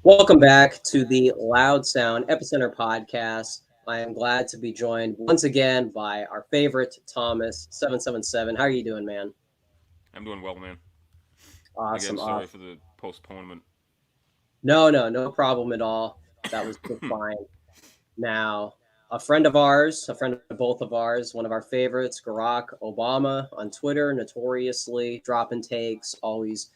Welcome back to the Loud Sound Epicenter podcast. I am glad to be joined once again by our favorite Thomas 777. How are you doing, man? I'm doing well, man. Again, Awesome, sorry awesome. for the postponement. No problem at all. That was just fine. Now, a friend of both of ours, one of our favorites, Barack Obama on Twitter, notoriously dropping takes, always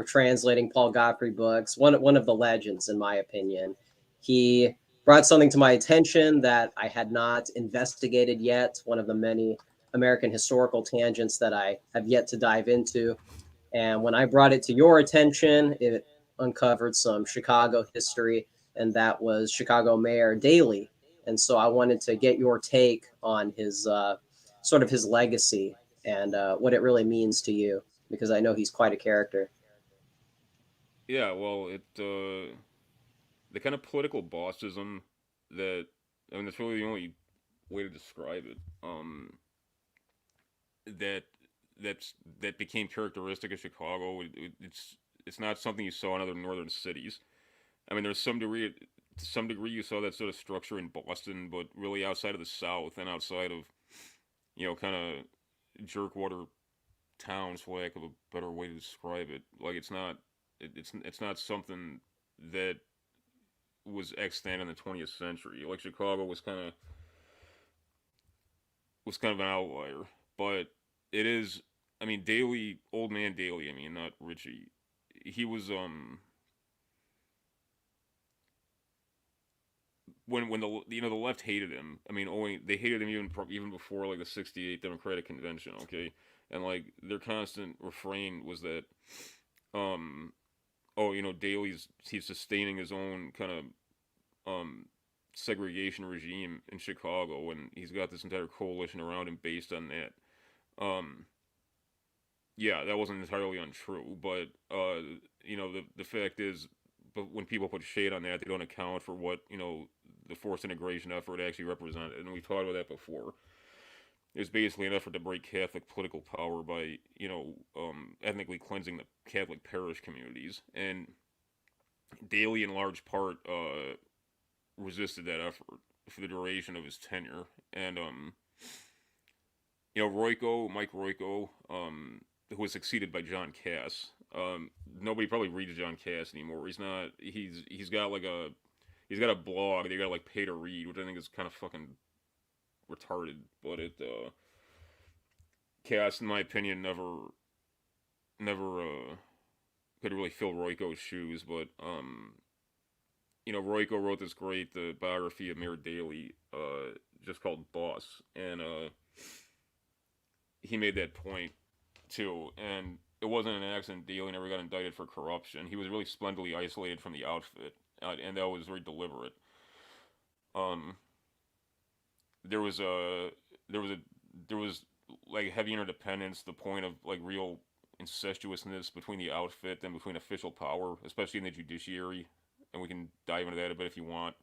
translating Paul Godfrey books. One of the legends, in my opinion. He brought something to my attention that I had not investigated yet. One of the many American historical tangents that I have yet to dive into. And when I brought it to your attention, it uncovered some Chicago history, and that was Chicago Mayor Daley. And so I wanted to get your take on his sort of his legacy and what it really means to you, because I know he's quite a character. Yeah, well, the kind of political bossism that I mean, that's really the only way to describe it. That that became characteristic of Chicago. It's not something you saw in other northern cities. I mean, there's to some degree, you saw that sort of structure in Boston, but really outside of the South and outside of kind of jerkwater towns, for lack of a better way to describe it. Like it's not something that was extant in the 20th century. Like Chicago was kind of an outlier, but it is. I mean, Daly, old man Daly. I mean, not Richie. He was when the left hated him. I mean, only they hated him even before like the '68 Democratic Convention. Okay, and like their constant refrain was that um oh, Daley's he's sustaining his own kind of um, segregation regime in Chicago, and he's got this entire coalition around him based on that. Um, yeah, that wasn't entirely untrue, but the fact is, but when people put shade on that, they don't account for what the forced integration effort actually represented, and we've talked about that before. It was basically an effort to break Catholic political power by ethnically cleansing the Catholic parish communities, and Daley, in large part, resisted that effort for the duration of his tenure. And Mike Royko, who was succeeded by John Cass. Nobody probably reads John Cass anymore. He's not. He's got a blog that you gotta like pay to read, which I think is kind of fucking retarded. But Cass, in my opinion, never could really fill Royko's shoes. But Royko wrote this great biography of Mayor Daley, just called Boss, and he made that point too. And it wasn't an accident Daley never got indicted for corruption. He was really splendidly isolated from the outfit, and that was very deliberate. Um, there was a there was a there was like heavy interdependence, the point of like real incestuousness between the outfit and between official power, especially in the judiciary, and we can dive into that a bit if you want.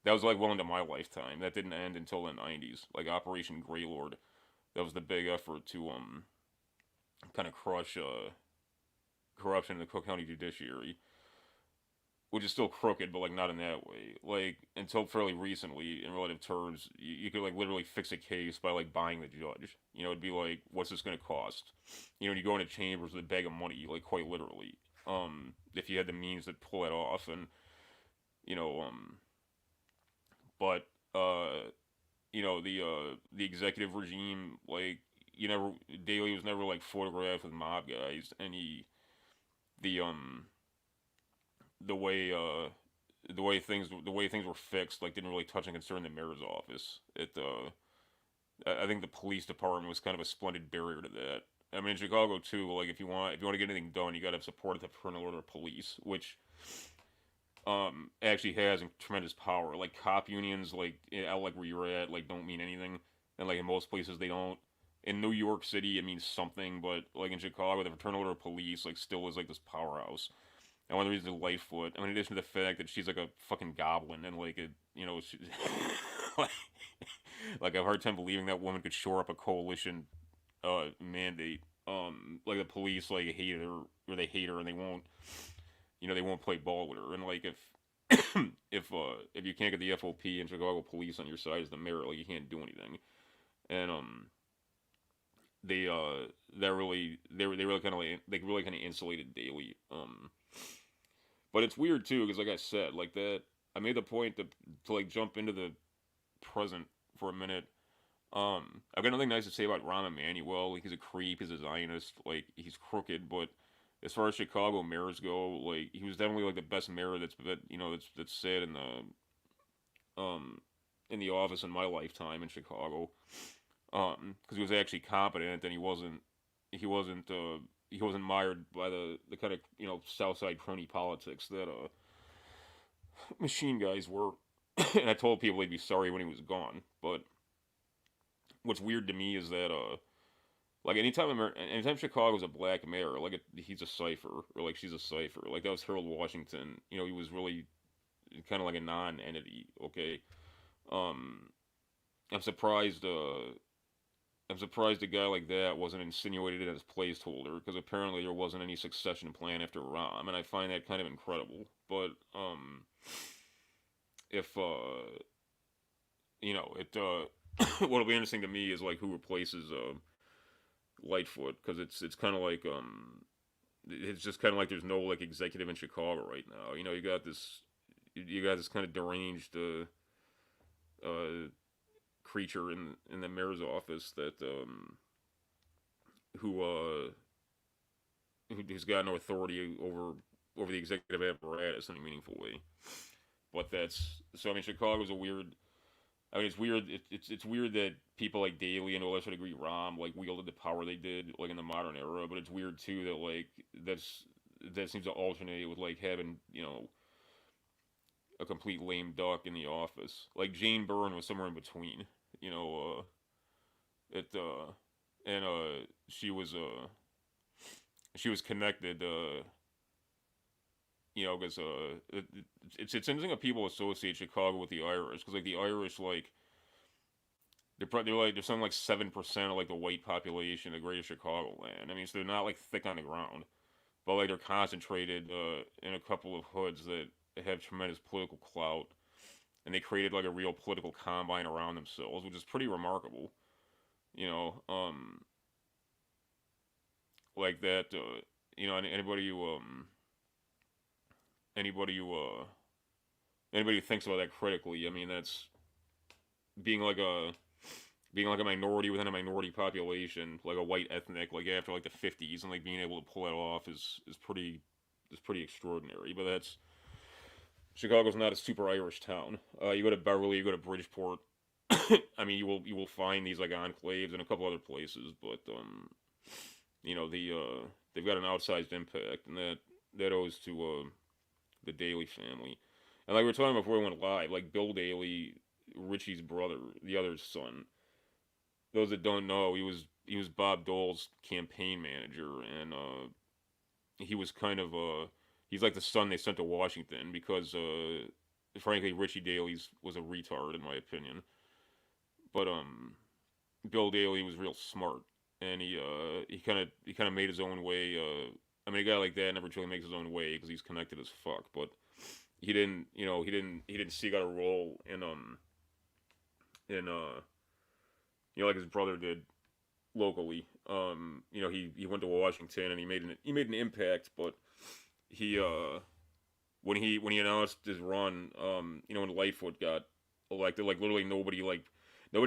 That was like well into my lifetime. That didn't end until the '90s, like Operation Greylord. That was the big effort to kind of crush corruption in the Cook County judiciary, which is still crooked, but like not in that way. Like until fairly recently, in relative terms, you could like literally fix a case by like buying the judge. It'd be like, what's this going to cost? And you go into chambers with a bag of money, like quite literally. If you had the means to pull it off, and you know, but the executive regime, like you never Daley was never like photographed with mob guys, and the the way the way things were fixed like didn't really touch and concern the mayor's office. I think the police department was kind of a splendid barrier to that. I mean, in Chicago too. Like, if you want to get anything done, you got to have support of the fraternal order police, which actually has tremendous power. Like cop unions, like out like where you're at, like don't mean anything, and like in most places they don't. In New York City, it means something, but like in Chicago, the fraternal order police like still is like this powerhouse. And one of the reasons Lightfoot, I mean, in addition to the fact that she's like a fucking goblin and like she, like, like I have a hard time believing that woman could shore up a coalition mandate. Like the police like hate her or they hate her and they won't they won't play ball with her. And like if you can't get the FOP and Chicago police on your side as the mayor, like you can't do anything. And they that really they really kind of like they really kind of insulated Daly. But it's weird too because like I said, like that I made the point to like jump into the present for a minute. I've got nothing nice to say about Rahm Emanuel. Like he's a creep, he's a Zionist, like he's crooked. But as far as Chicago mayors go, like he was definitely like the best mayor that's sat um in the office in my lifetime in Chicago. Because he was actually competent and he wasn't mired by the kind of South Side crony politics that machine guys were. And I told people they'd be sorry when he was gone. But what's weird to me is that like anytime Chicago's a black mayor, like he's a cipher or like she's a cipher. Like that was Harold Washington. He was really kind of like a non-entity. Okay, um, I'm surprised. I'm surprised a guy like that wasn't insinuated as placeholder because apparently there wasn't any succession plan after Rahm, and I find that kind of incredible. But if it what'll be interesting to me is like who replaces Lightfoot because it's kind of like it's just kind of like there's no like executive in Chicago right now. You got this kind of deranged uh, creature in the mayor's office that who who's got no authority over the executive apparatus in a meaningful way. But that's so. I mean, Chicago's a weird. I mean, it's weird. It's weird that people like Daley and to a lesser degree Rahm like wielded the power they did like in the modern era. But it's weird too that like that seems to alternate with like having a complete lame duck in the office. Like Jane Byrne was somewhere in between. You know, it and she was connected. Because it's interesting that people associate Chicago with the Irish because like the Irish like they're something like 7% of like the white population of Greater Chicagoland. I mean, so they're not like thick on the ground, but like they're concentrated in a couple of hoods that have tremendous political clout, and they created like a real political combine around themselves, which is pretty remarkable. You know, like that. And anybody who anybody who thinks about that critically, I mean, that's being like a being like a minority within a minority population, like a white ethnic, like after like the '50s, and like being able to pull that off is pretty extraordinary. But that's Chicago's not a super Irish town. You go to Beverly, you go to Bridgeport. I mean, you will find these like enclaves and a couple other places, but they've got an outsized impact, and that owes to the Daly family. And like we were talking before we went live, like Bill Daly, Richie's brother, the other son. Those that don't know, he was Bob Dole's campaign manager, and he was kind of he's like the son they sent to Washington because frankly Richie Daley's was a retard in my opinion, but Bill Daly was real smart, and he kind of made his own way. I mean, a guy like that never truly makes his own way because he's connected as fuck, but he didn't seek out a role in like his brother did locally. He went to Washington and he made an impact, but he when he announced his run, when Lightfoot got elected, like literally nobody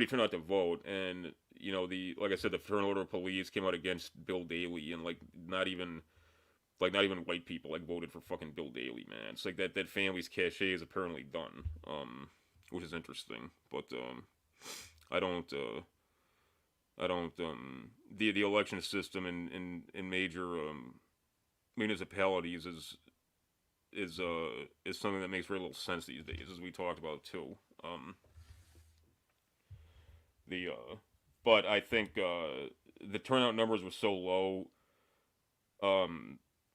turned out to vote, and the like I said, the Fraternal Order of Police came out against Bill Daly, and not even white people like voted for fucking Bill Daly, man. It's like that family's cachet is apparently done, which is interesting, but I don't. I don't. The election system in major municipalities is something that makes very little sense these days, as we talked about too. The But I think the turnout numbers were so low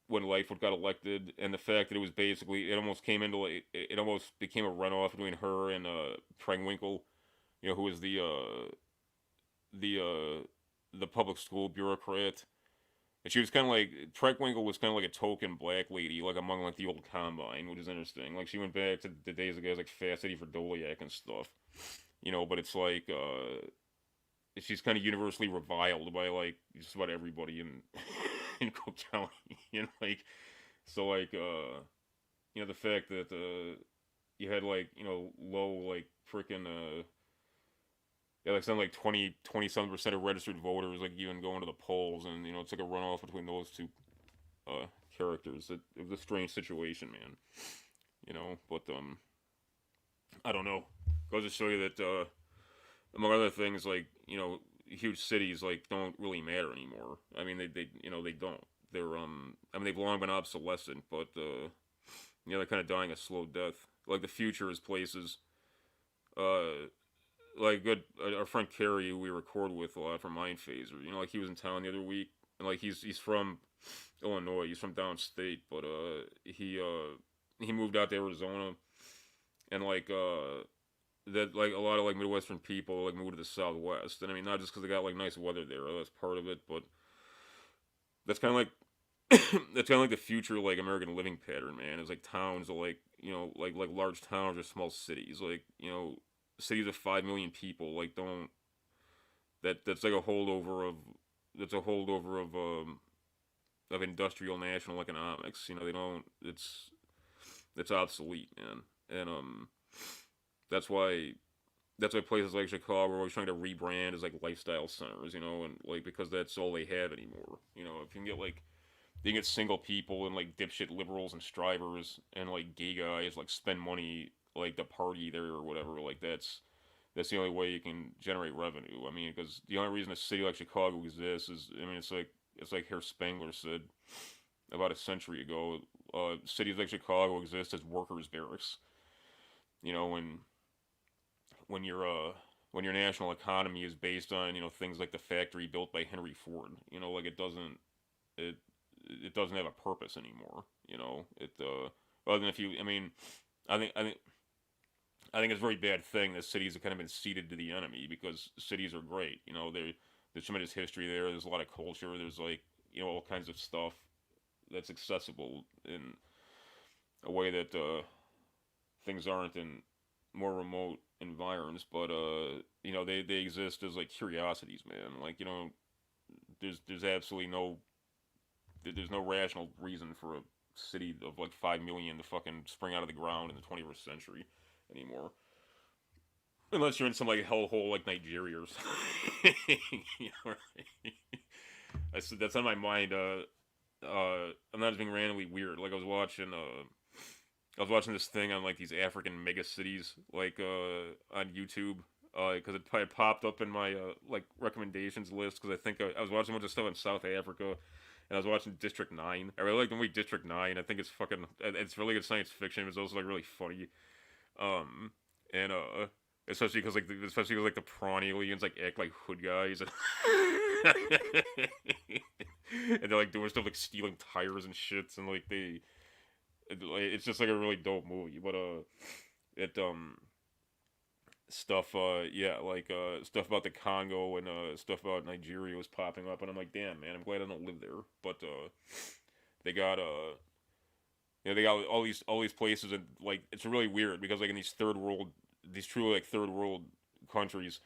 when Lightfoot got elected, and the fact that it was basically it almost became a runoff between her and Prangwinkle, who was the the public school bureaucrat. And she was kind of like Treckwinkle was kind of like a token black lady, like among like the old Combine, which is interesting. Like she went back to the days of guys like Fast Eddie for Doliak and stuff, But it's like she's kind of universally reviled by like just about everybody in in Cook County, so like the fact that you had like low like freaking yeah, like something like 20 some percent of registered voters like even going to the polls, and it's like a runoff between those two uh characters. It was a strange situation, man. But I don't know. Goes to show you that among other things, like huge cities like don't really matter anymore. I mean, they don't. They're I mean, they've long been obsolescent, but they're kind of dying a slow death. Like the future is places uh like good our friend Kerry, who we record with a lot from Mind Phaser. Like he was in town the other week, and like he's from Illinois. He's from downstate, but he moved out to Arizona, and like that like a lot of like Midwestern people like moved to the Southwest, and I mean not just because they got like nice weather there. That's part of it, but that's kind of like that's kind of like the future like American living pattern, man. It's like towns are like like large towns or small cities, like cities of 5 million people like don't that's like a holdover of that's a holdover of industrial national economics. They don't it's obsolete, man, and that's why places like Chicago are always trying to rebrand as like lifestyle centers, and like because that's all they have anymore. If you can get like you can get single people and like dipshit liberals and strivers and like gay guys like spend money like to party there or whatever, like that's the only way you can generate revenue. I mean, because the only reason a city like Chicago exists is, I mean, it's like Herr Spengler said about a century ago. Cities like Chicago exist as workers' barracks. When when your when your national economy is based on things like the factory built by Henry Ford. Like it it doesn't have a purpose anymore. It other than if you, I mean, I think I think I think it's a very bad thing that cities have kind of been ceded to the enemy because cities are great. There's tremendous history there. There's a lot of culture. There's like all kinds of stuff that's accessible in a way that things aren't in more remote environs. But they exist as like curiosities, man. Like there's absolutely no rational reason for a city of like 5 million to fucking spring out of the ground in the 21st century anymore. Unless you're in some like hellhole like Nigeria or something. Right? That's on my mind. I'm not just being randomly weird. Like I was watching this thing on like these African mega cities, like on YouTube, because it probably popped up in my like recommendations list. Because I think I was watching a bunch of stuff in South Africa, and I was watching District 9. I really like the movie District 9. I think it's really good science fiction. It's also like really funny. Um, and especially because like the prawn aliens like act like hood guys, and, and they're like doing stuff like stealing tires and shits, and like it's just like a really dope movie. But it stuff yeah, like stuff about the Congo and stuff about Nigeria was popping up, and I'm like, damn, man, I'm glad I don't live there. But they got they got all these places, and like it's really weird because like in these truly like third world countries,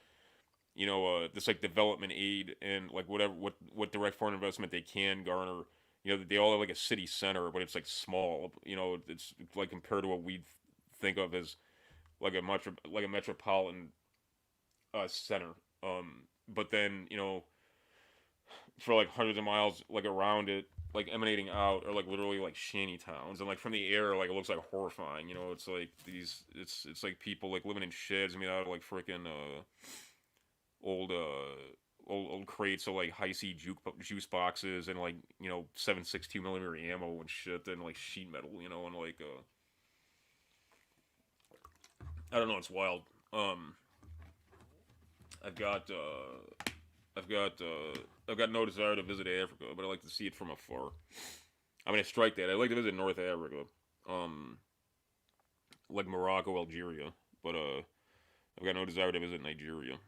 this like development aid and like what direct foreign investment they can garner. They all have like a city center, but it's like small. It's like compared to what we think of as like a metropolitan center. But then for like hundreds of miles like around it, like emanating out, are like literally like shanty towns, and like from the air like it looks like horrifying. It's like it's like people like living in sheds made out of like freaking old old crates of like high C juice boxes, and like 7.62 millimeter ammo and shit, and like sheet metal, and like I don't know, it's wild. Um, I've got I've got I've got no desire to visit Africa, but I like to see it from afar. I mean, I strike that. I like to visit North Africa, um, like Morocco, Algeria, but I've got no desire to visit Nigeria,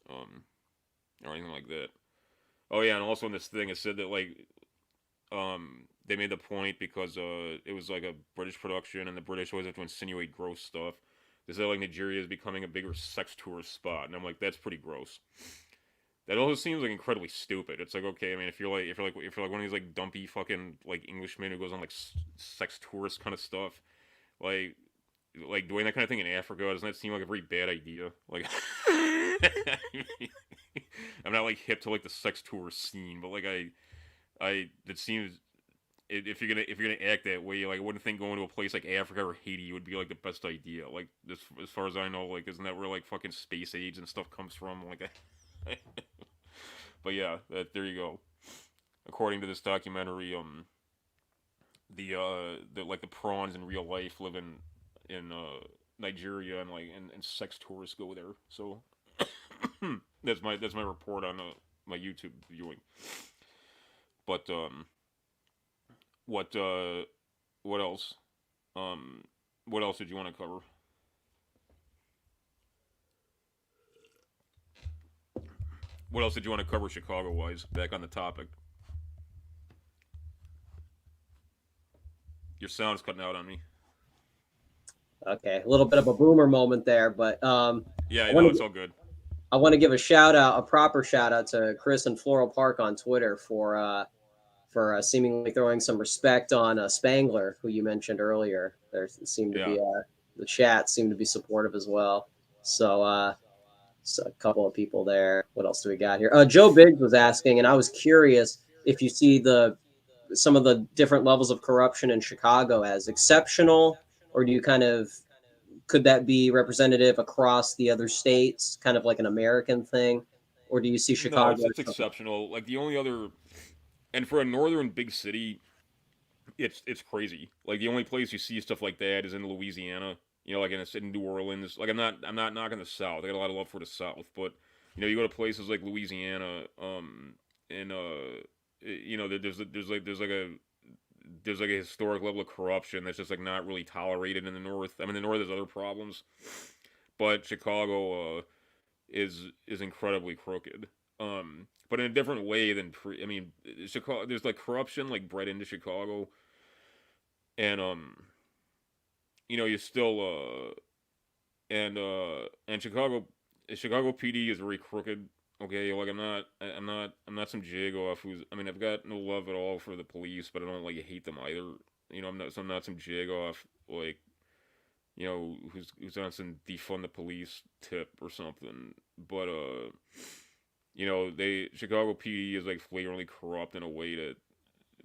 um, or anything like that. Oh yeah, and also in this thing it said that like they made the point because it was like a British production, and the British always have to insinuate gross stuff. They say like Nigeria is becoming a bigger sex tourist spot, and I'm like, that's pretty gross. That also seems like incredibly stupid. It's like, okay, I mean, if you're like one of these like dumpy fucking like Englishmen who goes on like sex tourist kind of stuff, like doing that kind of thing in Africa, doesn't that seem like a very bad idea? Like, I'm not like hip to like the sex tourist scene, but like it seems if you're gonna act that way, like I wouldn't think going to a place like Africa or Haiti would be like the best idea. Like as far as I know, like isn't that where like fucking space age and stuff comes from? Like, but yeah, there you go. According to this documentary, the like the prawns in real life live in Nigeria, and like and sex tourists go there. So that's my report on my YouTube viewing. But what uh what else? Um, what else did you want to cover? What else did you want to cover Chicago wise? Back on the topic. Your sound's cutting out on me. Okay, a little bit of a boomer moment there, but Yeah, I no, want it's to all good. I want to give a shout out, a proper shout out to Chris and Floral Park on Twitter for seemingly throwing some respect on Spangler, who you mentioned earlier. There seemed to Yeah. be the chat seemed to be supportive as well. So, so a couple of people there. What else do we got here? Joe Biggs was asking, and I was curious if you see the some of the different levels of corruption in Chicago as exceptional, or do you kind of could that be representative across the other states, kind of like an American thing, or do you see No, Chicago it's as something? exceptional. Like the only other, and for a northern big city, it's crazy. Like the only place you see stuff like that is in Louisiana. You know, like in New Orleans. Like I'm not knocking the South. I got a lot of love for the South, but you know, you go to places like Louisiana, and you know, there's like a historic level of corruption that's just like not really tolerated in the North. I mean, the North has other problems, but Chicago is incredibly crooked. But in a different way than I mean, Chicago. There's like corruption like bred into Chicago, and you know, you still and Chicago PD is very crooked. Okay, like I'm not some jagoff who's. I mean, I've got no love at all for the police, but I don't like hate them either. You know, I'm not some jagoff like you know who's on some defund the police tip or something. But you know, Chicago PD is like flagrantly corrupt in a way that,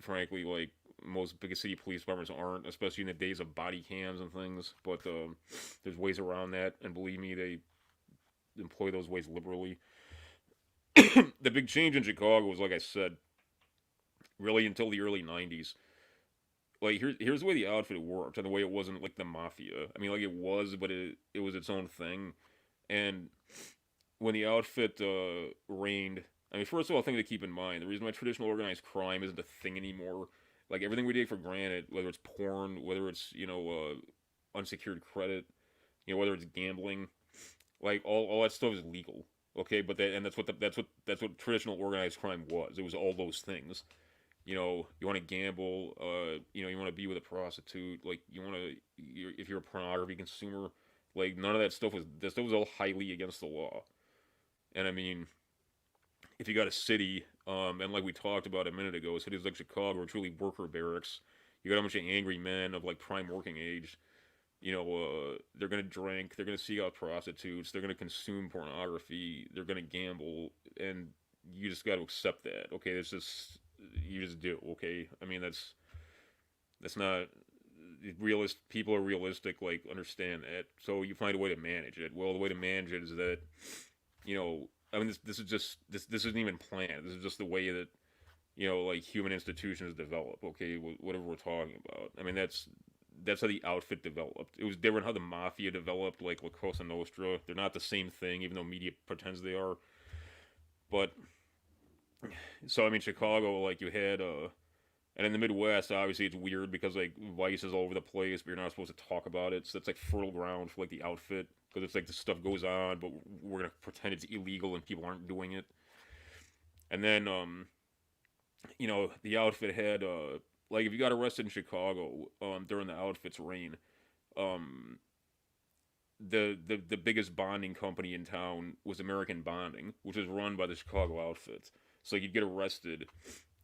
frankly, like most big city police departments aren't, especially in the days of body cams and things. But there's ways around that, and believe me, they employ those ways liberally. The big change in Chicago was, like I said, really until the early '90s. Like here's the way the outfit worked, and the way it wasn't like the mafia. I mean, like it was, but it was its own thing. And when the outfit reigned, I mean, first of all, thing to keep in mind: the reason why traditional organized crime isn't a thing anymore, like everything we take for granted, whether it's porn, whether it's unsecured credit, you know, whether it's gambling, like all that stuff is legal. Okay, but that's what traditional organized crime was. It was all those things. You know, you want to gamble, you know, you want to be with a prostitute, like you want to, if you're a pornography consumer, like none of that stuff was all highly against the law. And I mean, if you got a city, and like we talked about a minute ago, cities like Chicago are truly worker barracks. You got a bunch of angry men of like prime working age. You know, they're gonna drink, they're gonna seek out prostitutes, they're gonna consume pornography, they're gonna gamble, and you just got to accept that. Okay, it's just you just do. Okay, I mean that's not realist. People are realistic. Like understand that. So you find a way to manage it. Well, the way to manage it is that you know, I mean, this is just this isn't even planned. This is just the way that you know, like human institutions develop. Okay, whatever we're talking about. I mean, that's how the outfit developed. It was different how the mafia developed, like La Cosa Nostra. They're not the same thing, even though media pretends they are. But so I mean, Chicago, like you had, and in the Midwest, obviously it's weird because like vice is all over the place, but you're not supposed to talk about it. So that's like fertile ground for like the outfit because it's like this stuff goes on, but we're gonna pretend it's illegal and people aren't doing it. And then the outfit had like if you got arrested in Chicago during the outfit's reign, um the biggest bonding company in town was American Bonding, which was run by the Chicago outfits. So you'd get arrested,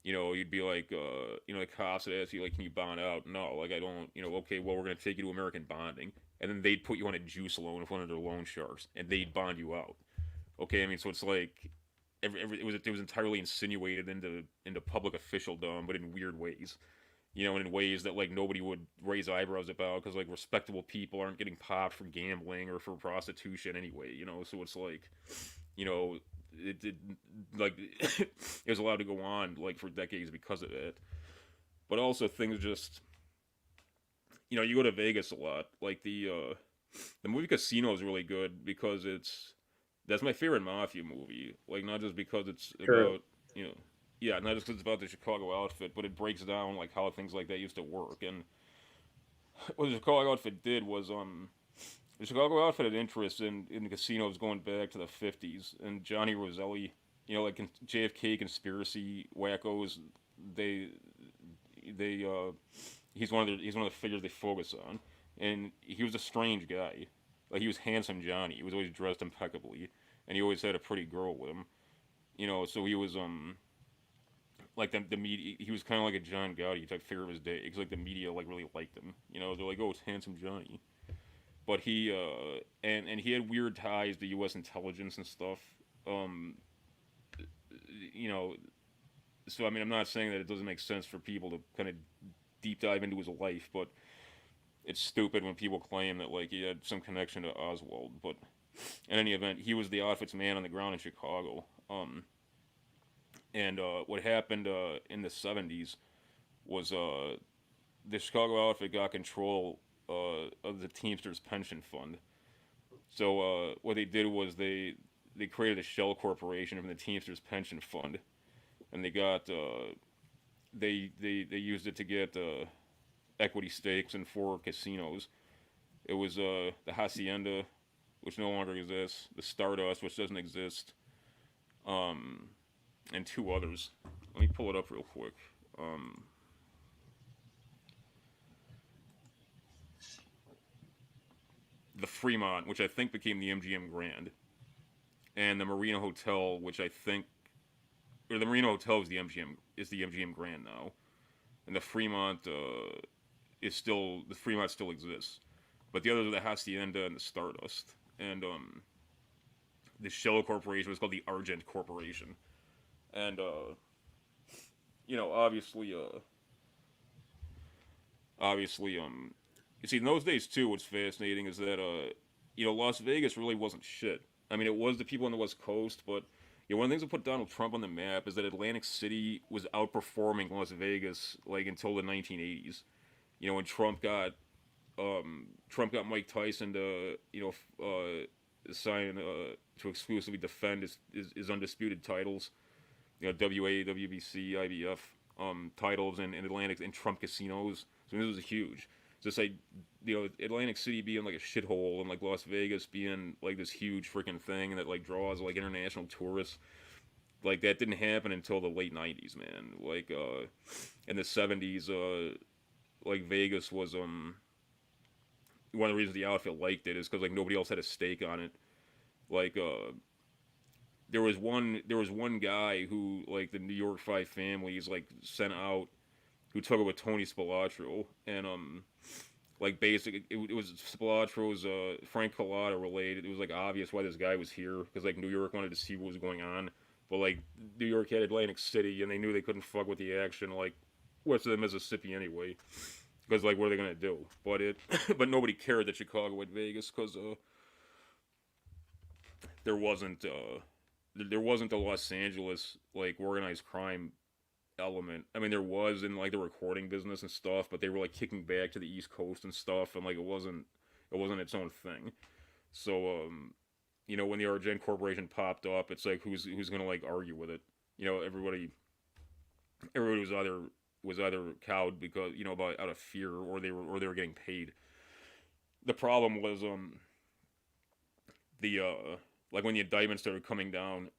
you'd be like, the cops would ask you, like, can you bond out? No, like, I don't, okay, well, we're going to take you to American Bonding. And then they'd put you on a juice loan with one of their loan sharks, and they'd bond you out. Okay, I mean, so it's like, it was entirely insinuated into public officialdom, but in weird ways. And in ways that, like, nobody would raise eyebrows about because, like, respectable people aren't getting popped for gambling or for prostitution anyway. So it's like, you know, it like it was allowed to go on like for decades because of it. But also things just, you go to Vegas a lot. Like the movie Casino is really good because that's my favorite Mafia movie. Like, not just because it's True. about, you know yeah, not just because it's about the Chicago outfit, but it breaks down like how things like that used to work. And what the Chicago outfit did was the Chicago outfit had interest in casinos going back to the 50s, and Johnny Roselli, like JFK conspiracy wackos, they they he's one of the figures they focus on, and he was a strange guy. Like, he was handsome Johnny. He was always dressed impeccably, and he always had a pretty girl with him. So he was like the media. He was kind of like a John Gotti type figure of his day, because like the media like really liked him. They're like, oh, it's handsome Johnny. But he and he had weird ties to U.S. intelligence and stuff. Um, you know, so I mean, I'm not saying that it doesn't make sense for people to kind of deep dive into his life, but it's stupid when people claim that like he had some connection to Oswald. But in any event, he was the outfit's man on the ground in Chicago. And what happened in the '70s was the Chicago outfit got control of the Teamsters pension fund. So what they did was they created a shell corporation from the Teamsters pension fund, and they used it to get equity stakes in 4 casinos. It was the Hacienda, which no longer exists, the Stardust, which doesn't exist, um, and 2 others. Let me pull it up real quick. Um, the Fremont, which I think became the MGM Grand, and the Marina Hotel, which I think, or the Marina Hotel is the MGM Grand now, and the Fremont Fremont still exists, but the others are the Hacienda and the Stardust, and the shell corporation was called the Argent Corporation, and obviously, you see, in those days too, what's fascinating is that Las Vegas really wasn't shit. I mean, it was the people on the West Coast, but one of the things that put Donald Trump on the map is that Atlantic City was outperforming Las Vegas like until the 1980s. When Trump got Mike Tyson to sign to exclusively defend his undisputed titles, WA, WBC, IBF titles in Atlantic and Trump casinos. So this was huge. So it's like Atlantic City being like a shithole and like Las Vegas being like this huge freaking thing that like draws like international tourists. Like, that didn't happen until the late '90s, man. Like in the '70s, like Vegas was one of the reasons the outfit liked it is because like nobody else had a stake on it. Like there was one guy who like the New York Five families like sent out, who took it with Tony Spilotro, and like basically it was Spilotro's Frank Collada related. It was like obvious why this guy was here because like New York wanted to see what was going on, but like New York had Atlantic City and they knew they couldn't fuck with the action like west of the Mississippi anyway. Because like, what are they gonna do? But but nobody cared that Chicago had Vegas because there wasn't there wasn't the Los Angeles like organized crime element. I mean, there was in like the recording business and stuff, but they were like kicking back to the East Coast and stuff, and like it wasn't its own thing. So when the Argent Corporation popped up, it's like who's gonna like argue with it? Everybody was either cowed because about out of fear, or they were getting paid. The problem was the like when the indictments started coming down,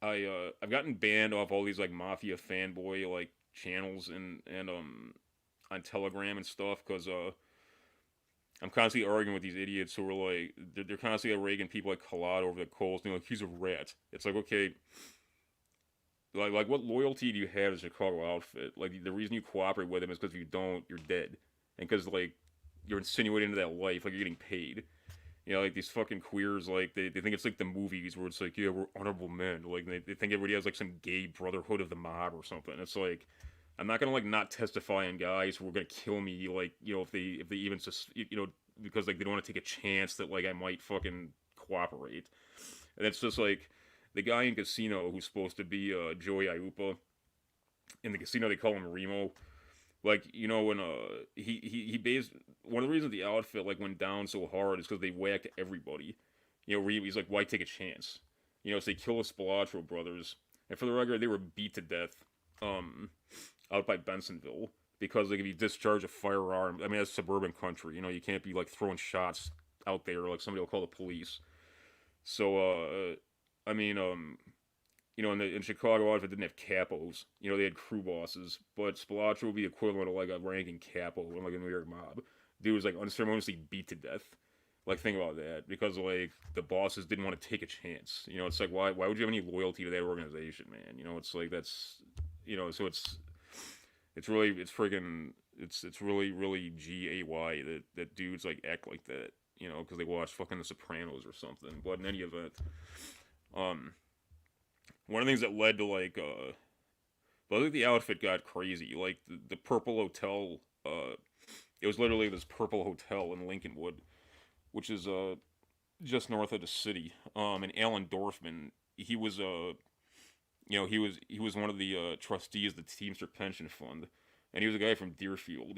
I've gotten banned off all these like Mafia fanboy like channels and on Telegram and stuff because I'm constantly arguing with these idiots who are like they're constantly ragging people like Collado over the coals and they're like he's a rat. It's like okay, like what loyalty do you have to the Chicago outfit? Like the reason you cooperate with them is because if you don't, you're dead, and because like you're insinuating into that life, like you're getting paid. You know, like these fucking queers, like they think it's like the movies where it's like, yeah, we're honorable men. Like they think everybody has like some gay brotherhood of the mob or something. It's like I'm not gonna like not testify on guys who are gonna kill me. Like you know if they even just because like they don't want to take a chance that like I might fucking cooperate. And it's just like the guy in Casino who's supposed to be Joey Iupa. In the casino they call him Remo. Like when he based one of the reasons the outfit like went down so hard is because they whacked everybody. He's like, why take a chance? So they kill the Spilatro brothers, and for the record, they were beat to death, um, out by Bensonville because like if you discharge a firearm, I mean that's suburban country. You can't be like throwing shots out there like somebody will call the police. So I mean in Chicago, if it didn't have capos, they had crew bosses, but Spilatro would be equivalent of like a ranking capo in like a New York mob. Dude was like unceremoniously beat to death. Like think about that, because like the bosses didn't want to take a chance. It's like why would you have any loyalty to that organization, man? It's like that's so it's friggin' it's really really gay that dudes like act like that. Because they watch fucking The Sopranos or something. But in any event, um, one of the things that led to like but I think the outfit got crazy. Like the Purple Hotel, it was literally this Purple Hotel in Lincolnwood, which is just north of the city. And Alan Dorfman, he was he was one of the trustees of the Teamster Pension Fund, and he was a guy from Deerfield.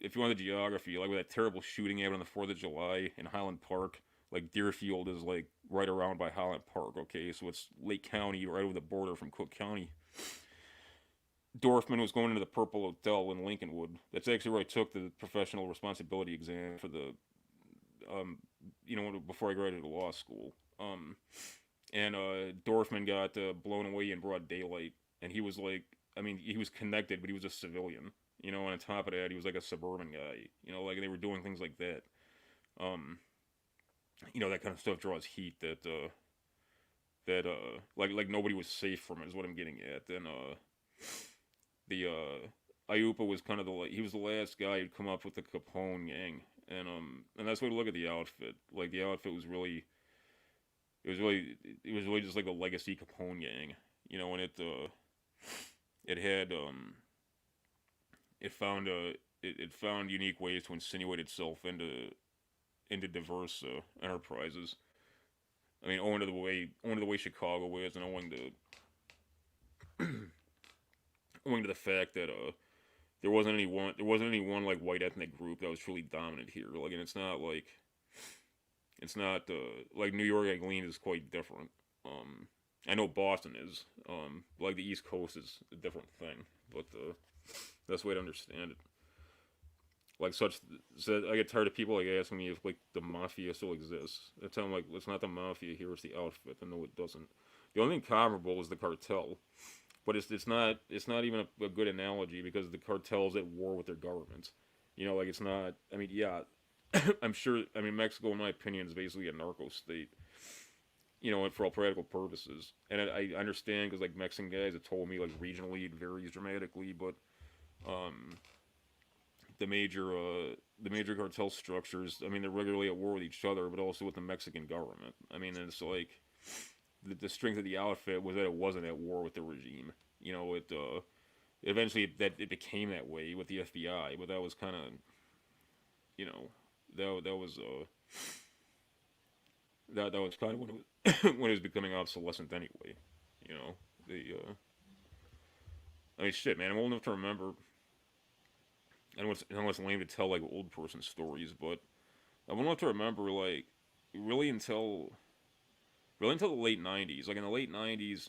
If you want the geography, like with that terrible shooting happened on the 4th of July in Highland Park, like Deerfield is like right around by Highland Park. Okay, so it's Lake County, right over the border from Cook County. Dorfman was going into the Purple Hotel in Lincolnwood. That's actually where I took the professional responsibility exam for the, um, before I graduated law school. And Dorfman got blown away in broad daylight, and he was like, I mean, he was connected, but he was a civilian. And on top of that, he was like a suburban guy. Like they were doing things like that. Um, that kind of stuff draws heat that like nobody was safe from it is what I'm getting at. And the Iupa was kind of he was the last guy who'd come up with the Capone gang, and that's the way to look at the outfit. Like the outfit was really it was really just like a legacy Capone gang, and it had it found unique ways to insinuate itself into diverse enterprises. I mean, owing to the way Chicago is, and owing to the fact that there wasn't any one like white ethnic group that was truly dominant here. Like, and it's not like New York. Like, lean is quite different. I know Boston is. Like the East Coast is a different thing, but that's the way to understand it. Like such, so I get tired of people like asking me if like the mafia still exists. I tell them like it's not the mafia here; it's the outfit. And no, it doesn't. The only thing comparable is the cartel, but it's not even a good analogy because the cartel's at war with their government. Like it's not. I mean, yeah, I'm sure. I mean, Mexico, in my opinion, is basically a narco state. And for all practical purposes, and I understand because like Mexican guys have told me like regionally it varies dramatically, but um, the major cartel structures. I mean, they're regularly at war with each other, but also with the Mexican government. I mean, it's like the strength of the outfit was that it wasn't at war with the regime. It eventually that it became that way with the FBI, but that was kind of you know that was that was kind of when it was when it was becoming obsolescent anyway. The I mean, shit, man. I'm old enough to remember. I know it's lame to tell like old person stories, but I won't have to remember like really until really until the late '90s. Like in the late '90s,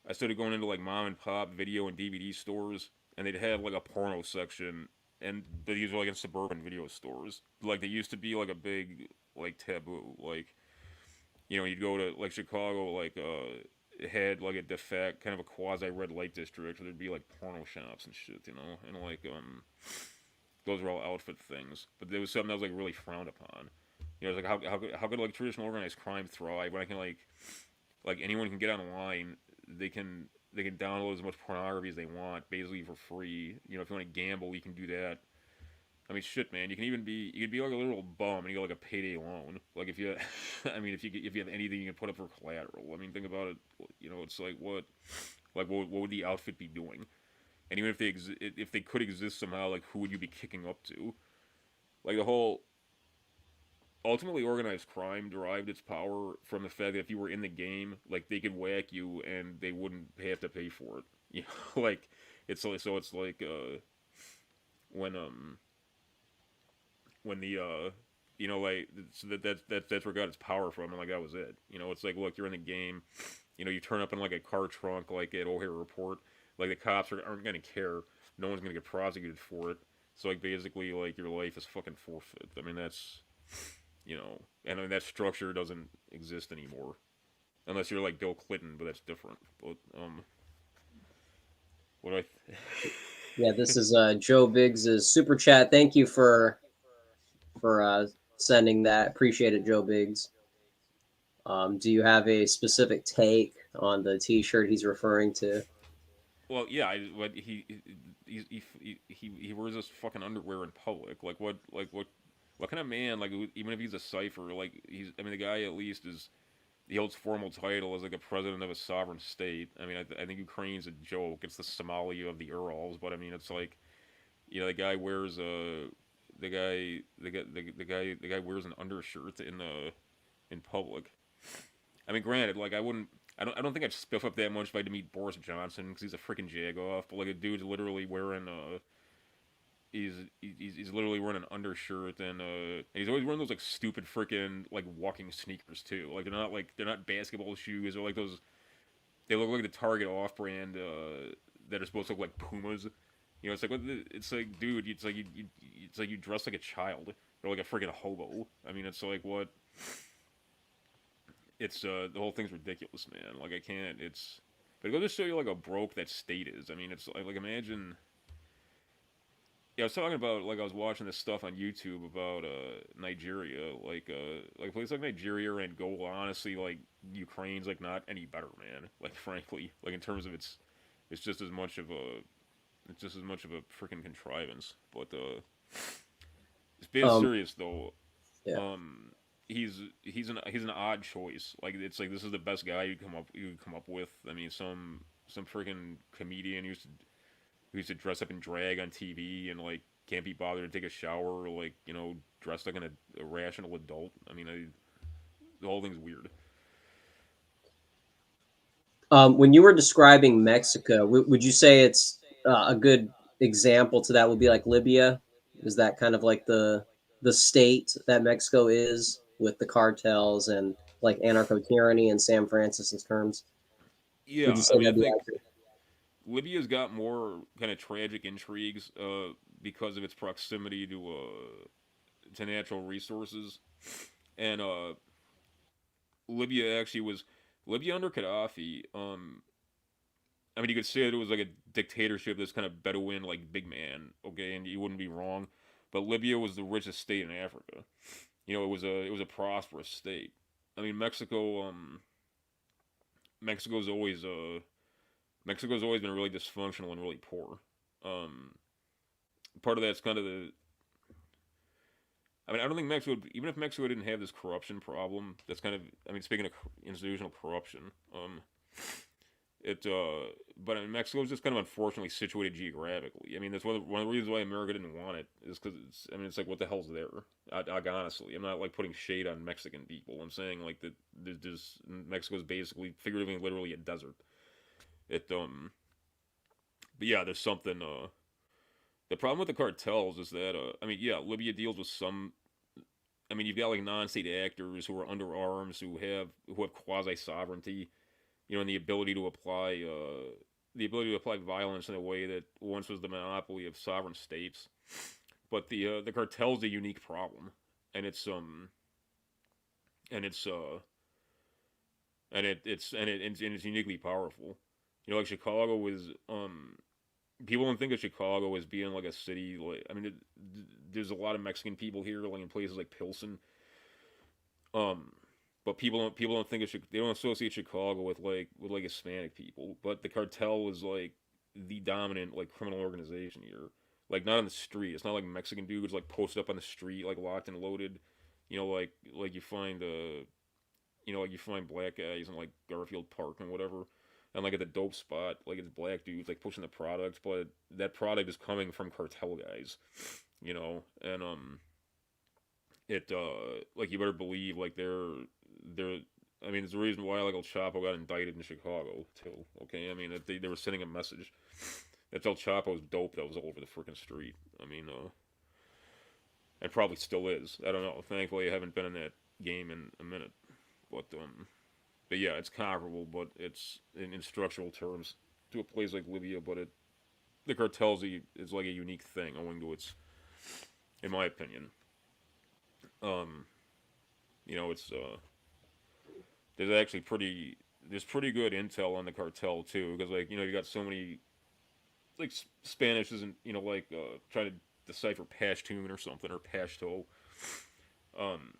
I started going into like mom and pop video and DVD stores, and they'd have like a porno section, and these were like in suburban video stores. Like they used to be like a big like taboo. Like you'd go to like Chicago, like had like a de facto kind of a quasi red light district where there'd be like porno shops and shit, you know, and like those were all outfit things. But there was something that was like really frowned upon. You know, it's like how could like traditional organized crime thrive when I can like anyone can get online, they can download as much pornography as they want basically for free. You know, if you want to gamble, you can do that. I mean, shit, man. You could be like a literal bum and you get like a payday loan. Like if you, I mean, if you have anything, you can put up for collateral. I mean, think about it. You know, it's what would the outfit be doing? And even if if they could exist somehow, like who would you be kicking up to? Like the whole ultimately organized crime derived its power from the fact that if you were in the game, like they could whack you and they wouldn't have to pay for it. You know, like it's like when when the you know like so that's where it got its power from, and like that was it. You know, it's like look, you're in the game. You know, you turn up in like a car trunk, like at O'Hare Report. Like the cops aren't gonna care. No one's gonna get prosecuted for it. So like basically, like your life is fucking forfeit. I mean that's you know, and I mean, that structure doesn't exist anymore unless you're like Bill Clinton, but that's different. But what do I? Yeah, this is Joe Biggs's super chat. Thank you for sending that. Appreciate it, Joe Biggs. Do you have a specific take on the T-shirt he's referring to? Well, yeah, but he wears this fucking underwear in public. What kind of man like even if he's a cipher like he's I mean the guy at least is he holds formal title as like a president of a sovereign state. I mean I think Ukraine's a joke. It's the Somalia of the Urals, but I mean it's like you know the guy wears a the guy wears an undershirt in public. I mean, granted, like I don't think I'd spiff up that much if I had to meet Boris Johnson because he's a freaking jagoff. But like a dude's literally wearing he's literally wearing an undershirt and he's always wearing those like stupid freaking like walking sneakers too. Like they're not basketball shoes or like those. They look like the Target off-brand that are supposed to look like Pumas. You know, it's like it's like dude, it's like you dress like a child or like a freaking hobo. I mean, it's like what it's the whole thing's ridiculous, man. Like I can't. It's but it goes to show you like how broke that state is. I mean, it's like imagine. Yeah, I was talking about like I was watching this stuff on YouTube about Nigeria, like a place like Nigeria or Angola. Honestly, like Ukraine's like not any better, man. Like frankly, like in terms of it's just as much of a it's just as much of a freaking contrivance. But it's being Um, serious though. yeah. He's an odd choice. Like it's like this is the best guy you come up with. I mean, some freaking comedian who used to dress up in drag on TV and like can't be bothered to take a shower or like you know dressed like an irrational adult. I mean, the whole thing's weird. When you were describing Mexico, would you say it's a good example to that would be like Libya? Is that kind of like the state that Mexico is with the cartels and like anarcho tyranny in Sam Francis's terms? Would you Yeah, say I mean, I that'd be think accurate? Libya's got more kind of tragic intrigues because of its proximity to natural resources, and Libya actually was Libya under Gaddafi. I mean, you could say that it was like a dictatorship, this kind of Bedouin, like big man, okay, and you wouldn't be wrong. But Libya was the richest state in Africa. You know, it was a prosperous state. I mean, Mexico's always Mexico's always been really dysfunctional and really poor. Um, Part of that's kind of the. I mean, I don't think Mexico, even if Mexico didn't have this corruption problem, that's kind of. I mean, speaking of institutional corruption, it but I mean, Mexico's just kind of unfortunately situated geographically. I mean, that's one of the reasons why America didn't want it is because it's. I mean, it's like what the hell's there? Honestly, I'm not like putting shade on Mexican people. I'm saying like that there's Mexico's basically figuratively and literally a desert. It but yeah, there's something. The problem with the cartels is that I mean, yeah, Libya deals with some. I mean, you've got like non-state actors who are under arms who have quasi sovereignty, you know, and the ability to apply violence in a way that once was the monopoly of sovereign states. But the cartel's a unique problem, and it's and it's and it's uniquely powerful. You know, like Chicago is people don't think of Chicago as being like a city. Like, I mean, there's a lot of Mexican people here, like in places like Pilsen. Um, but people don't think of they don't associate Chicago with like Hispanic people. But the cartel is like the dominant like criminal organization here. Like not on the street. It's not like Mexican dudes like posted up on the street like locked and loaded. You know, like you find like you find black guys in like Garfield Park and whatever, and like at the dope spot, like it's black dudes like pushing the product, but that product is coming from cartel guys, and it like you better believe like they're. I mean, there's a reason why like El Chapo got indicted in Chicago too. Okay, I mean they were sending a message that El Chapo's dope that was all over the freaking street. I mean, and probably still is. I don't know. Thankfully, I haven't been in that game in a minute, but yeah, it's comparable, but it's in structural terms to a place like Libya. But the cartels is like a unique thing, owing to its, in my opinion, um, it's there's actually pretty good intel on the cartel too, because like you got so many like Spanish isn't like trying to decipher Pashtun or something or Pashto, um,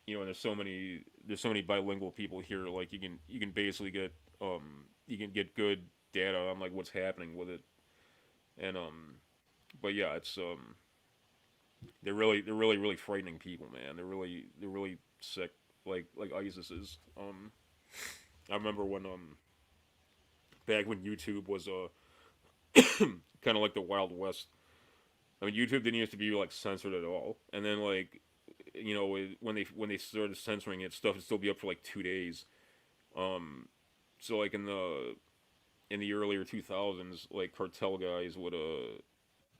and there's so many bilingual people here. Like you can basically get you can get good data on like what's happening with it, and but yeah, it's they're really really frightening people, man. They're really sick, like ISIS is. I remember when back when YouTube was kind of like the Wild West. I mean, YouTube didn't used to be like censored at all, and then like when they started censoring it, stuff would still be up for like 2 days. Um, so like in the earlier 2000s, like cartel guys would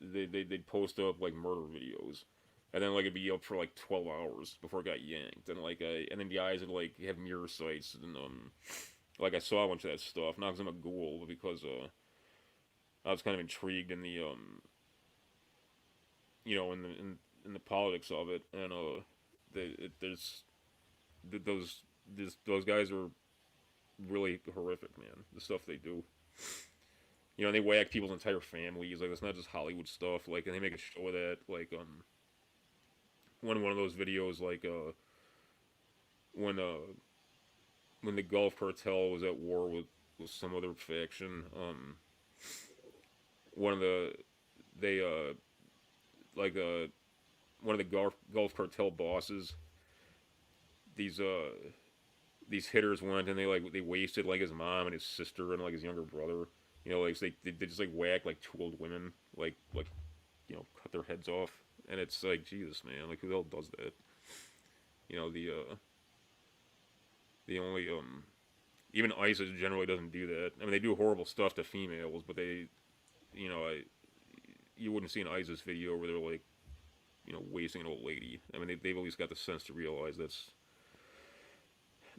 they'd post up like murder videos, and then like it'd be up for like 12 hours before it got yanked, and then the guys would like have mirror sites, and like I saw a bunch of that stuff, not because I'm a ghoul, but because I was kind of intrigued in the in the politics of it, and there's those guys are really horrific, man. The stuff they do. They whack people's entire families. Like it's not just Hollywood stuff. Like, and they make a show of that. Like, one of those videos, like, when when the Gulf Cartel was at war with some other faction. One of the they like one of the Gulf Cartel bosses. These these hitters went and they wasted like his mom and his sister and like his younger brother. Like they just like whack like two old women, like cut their heads off, and it's like Jesus, man, like who the hell does that? The only even ISIS generally doesn't do that. I mean, they do horrible stuff to females, but you wouldn't see an ISIS video where they're like wasting an old lady. I mean, they've at least got the sense to realize that's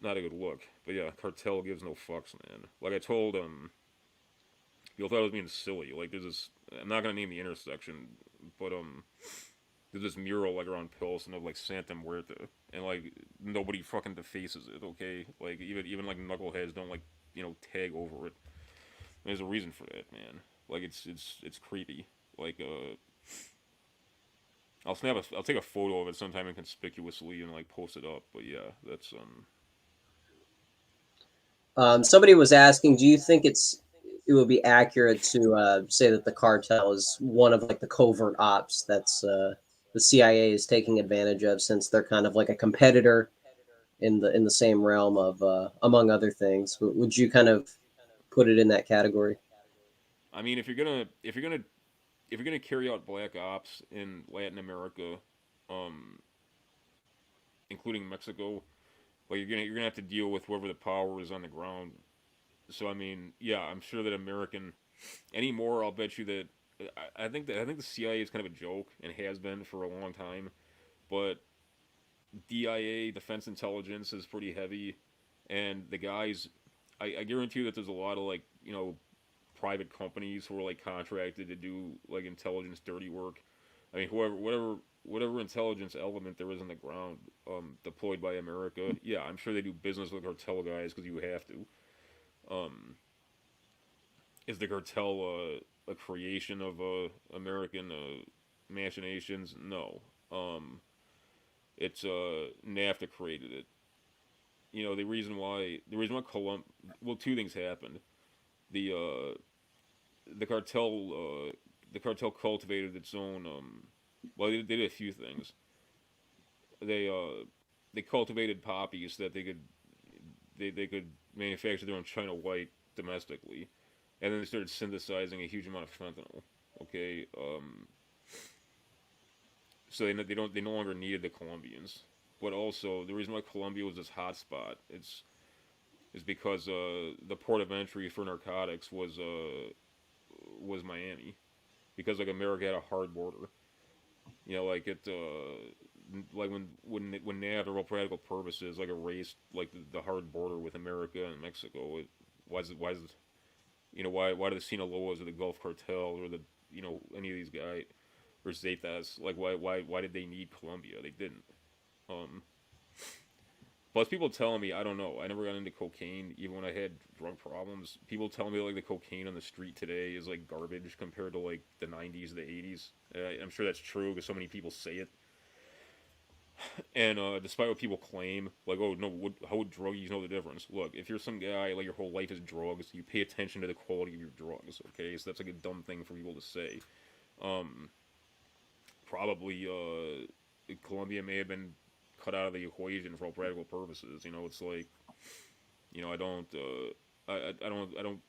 not a good look. But yeah, cartel gives no fucks, man. Like I told people thought I was being silly. Like there's this. I'm not gonna name the intersection, but there's this mural like around Pilsen of like Santa Muerta, and like nobody fucking defaces it. Okay, like even like knuckleheads don't like tag over it. There's a reason for that, man. Like it's creepy. Like I'll take a photo of it sometime inconspicuously and like post it up. But yeah, that's Somebody was asking, do you think it would be accurate to say that the cartel is one of like the covert ops that's the CIA is taking advantage of, since they're kind of like a competitor in the same realm of among other things? Would you kind of put it in that category? I mean, if you're gonna carry out black ops in Latin America, um, including Mexico, like you're gonna have to deal with whoever the power is on the ground. So I mean, yeah, I'm sure that anymore, I'll bet you that I think the CIA is kind of a joke and has been for a long time, but DIA, Defense Intelligence, is pretty heavy, and the guys, I guarantee you that there's a lot of like private companies who are like contracted to do like intelligence dirty work, I mean, whatever intelligence element there is on the ground, deployed by America, yeah, I'm sure they do business with cartel guys because you have to. Um, is the cartel a creation of American machinations? No. Um, it's NAFTA created it. You know, the reason why well, two things happened. The uh, the cartel the cartel cultivated its own well, they did a few things. They uh they cultivated poppies that they could manufacture their own China white domestically, and then they started synthesizing a huge amount of fentanyl. Okay, so they no longer needed the Colombians, but also the reason why Colombia was this hotspot is because the port of entry for narcotics was Miami, because like America had a hard border. You know, like like when NAFTA, for all practical purposes, like erased like the hard border with America and Mexico. Why is why do the Sinaloas or the Gulf Cartel or the any of these guys or Zetas, like why did they need Colombia? They didn't. Um, Plus, people telling me, I don't know. I never got into cocaine, even when I had drug problems. People tell me like the cocaine on the street today is like garbage compared to like the '90s, the '80s. I'm sure that's true because so many people say it. And despite what people claim, like, oh no, how would druggies know the difference? Look, if you're some guy like your whole life is drugs, you pay attention to the quality of your drugs. Okay, so that's like a dumb thing for people to say. Um, Probably Colombia may have been cut out of the equation for all practical purposes. You know, it's like I don't, I don't.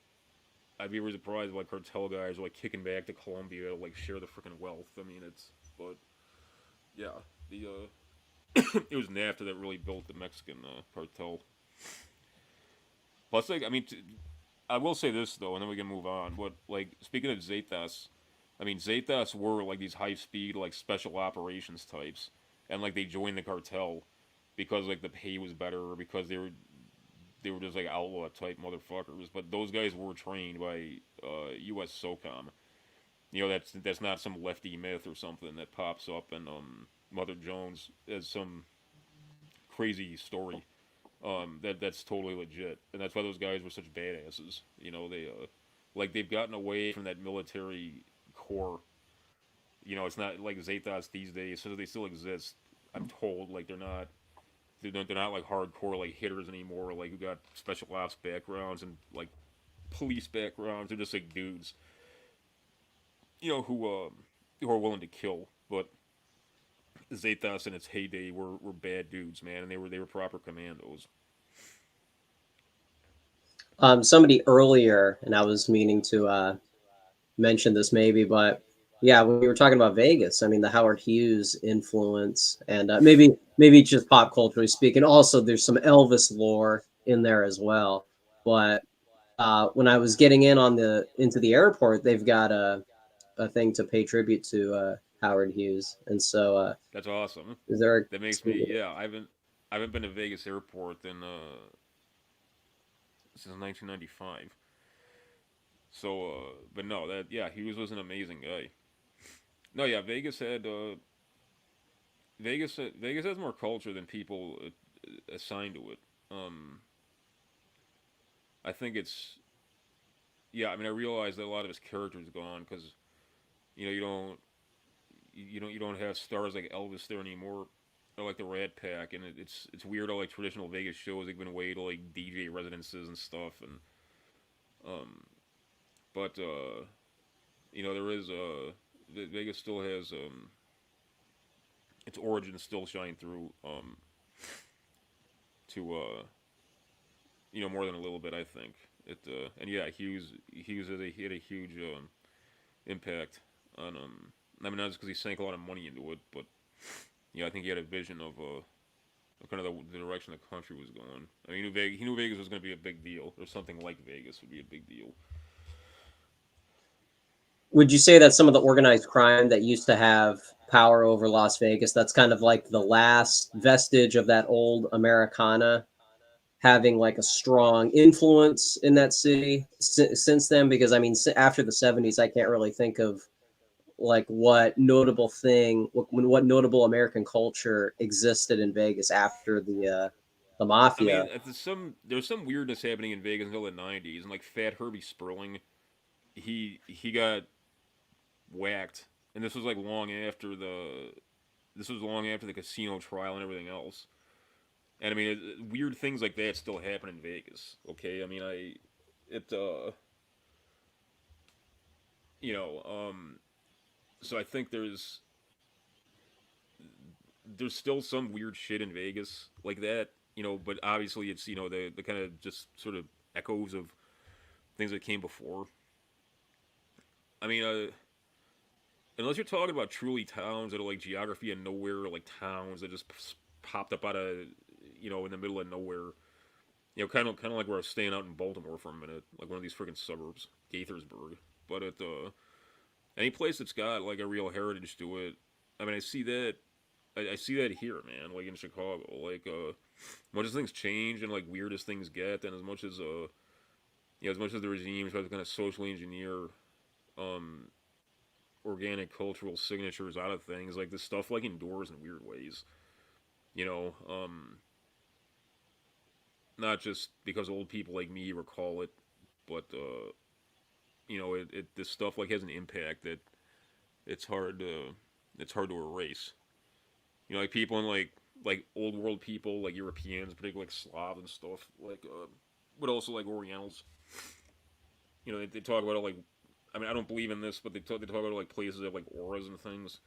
I'd be really surprised if like cartel guys are like kicking back to Colombia to like share the freaking wealth. I mean, but yeah, the it was NAFTA that really built the Mexican cartel. Plus, like, I mean, I will say this though, and then we can move on. But like, speaking of Zetas, I mean, Zetas were like these high speed, like special operations types, and like they joined the cartel because like the pay was better, or because they were just like outlaw type motherfuckers. But those guys were trained by U.S. SOCOM. You know, that's not some lefty myth or something that pops up in Mother Jones as some crazy story. That's totally legit, and that's why those guys were such badasses. You know, they've gotten away from that military core. You know, it's not like Zetas these days, so they still exist. I'm told like they're not like hardcore like hitters anymore, like who got special ops backgrounds and like police backgrounds. They're just like dudes, who are willing to kill. But Zetas in its heyday were bad dudes, man, and they were proper commandos. Somebody earlier, and I was meaning to mention this maybe, but yeah, when we were talking about Vegas, I mean the Howard Hughes influence, and maybe just pop culturally speaking, also there's some Elvis lore in there as well. But when I was getting into the airport, they've got a thing to pay tribute to Howard Hughes, and so That's awesome. is there That makes me, a, yeah. I haven't been to Vegas airport in since 1995. So, but no, that yeah, Hughes was an amazing guy. No, yeah, Vegas has more culture than people assign to it. Um, I think it's yeah. I mean, I realize that a lot of his character's gone because you don't have stars like Elvis there anymore, or like the Rat Pack, and it's weird how like traditional Vegas shows have been away to like DJ residences and stuff, and um, but there is Vegas still has its origins still shine through to more than a little bit. I think and yeah, Hughes had a huge impact on I mean, not just because he sank a lot of money into it, but yeah, I think he had a vision of kind of the direction the country was going. I mean, he knew Vegas was going to be a big deal, or something like Vegas would be a big deal. would you say that some of the organized crime that used to have power over Las Vegas, that's kind of like the last vestige of that old Americana having like a strong influence in that city since then? Because I mean, after the '70s, I can't really think of like what notable thing, what notable American culture existed in Vegas after the I Mafia. mean, there's some weirdness happening in Vegas until the '90s, and like Fat Herbie Sperling, he got whacked, and this was long after the casino trial and everything else. And I mean, weird things like that still happen in Vegas. Okay, I mean, it you know so I think there's still some weird shit in Vegas like that. But obviously it's the kind of just sort of echoes of things that came before. I mean, unless you're talking about truly towns that are like geography and nowhere, like towns that just popped up out of in the middle of nowhere. Kind of like where I was staying out in Baltimore for a minute, like one of these freaking suburbs, Gaithersburg. But at any place that's got like a real heritage to it, I mean, I see that. I see that here, man. Like in Chicago, like much as things change and like weird as things get, and as much as the regime tries to kind of socially engineer um organic cultural signatures out of things, like this stuff like endures in weird ways. You know, not just because old people like me recall it, but this stuff like has an impact that it's hard to it's hard to erase. Like people in like old world people, like Europeans, particularly like Slavs and stuff, like but also like Orientals. They talk about it like, I mean, I don't believe in this, but they talk about it like places that have like auras and things.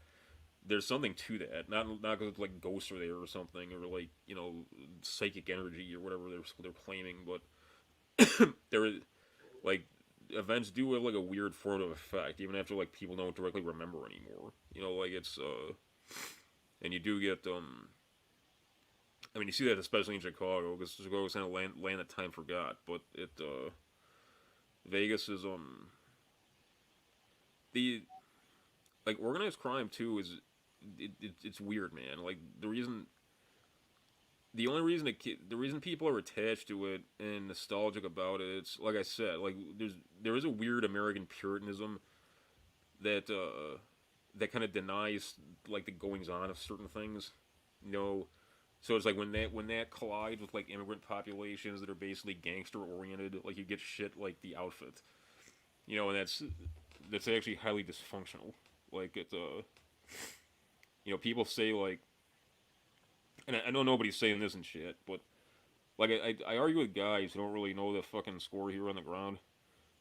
There's something to that, not because it's like ghosts are there or something, or like psychic energy or whatever they're claiming, but there is like events do have like a weird formative effect, even after like people don't directly remember anymore. Like it's and you do get I mean, you see that especially in Chicago because Chicago's kind of land that time forgot. But Vegas is the like organized crime too is it's weird, man. Like the reason people are attached to it and nostalgic about it, it's like I said, like there is a weird American Puritanism that that kind of denies like the goings on of certain things. You know, So it's like when that collides with like immigrant populations that are basically gangster oriented, like you get shit like the outfit, and that's actually highly dysfunctional. Like people say like, and I know nobody's saying this and shit, but like I argue with guys who don't really know the fucking score here on the ground.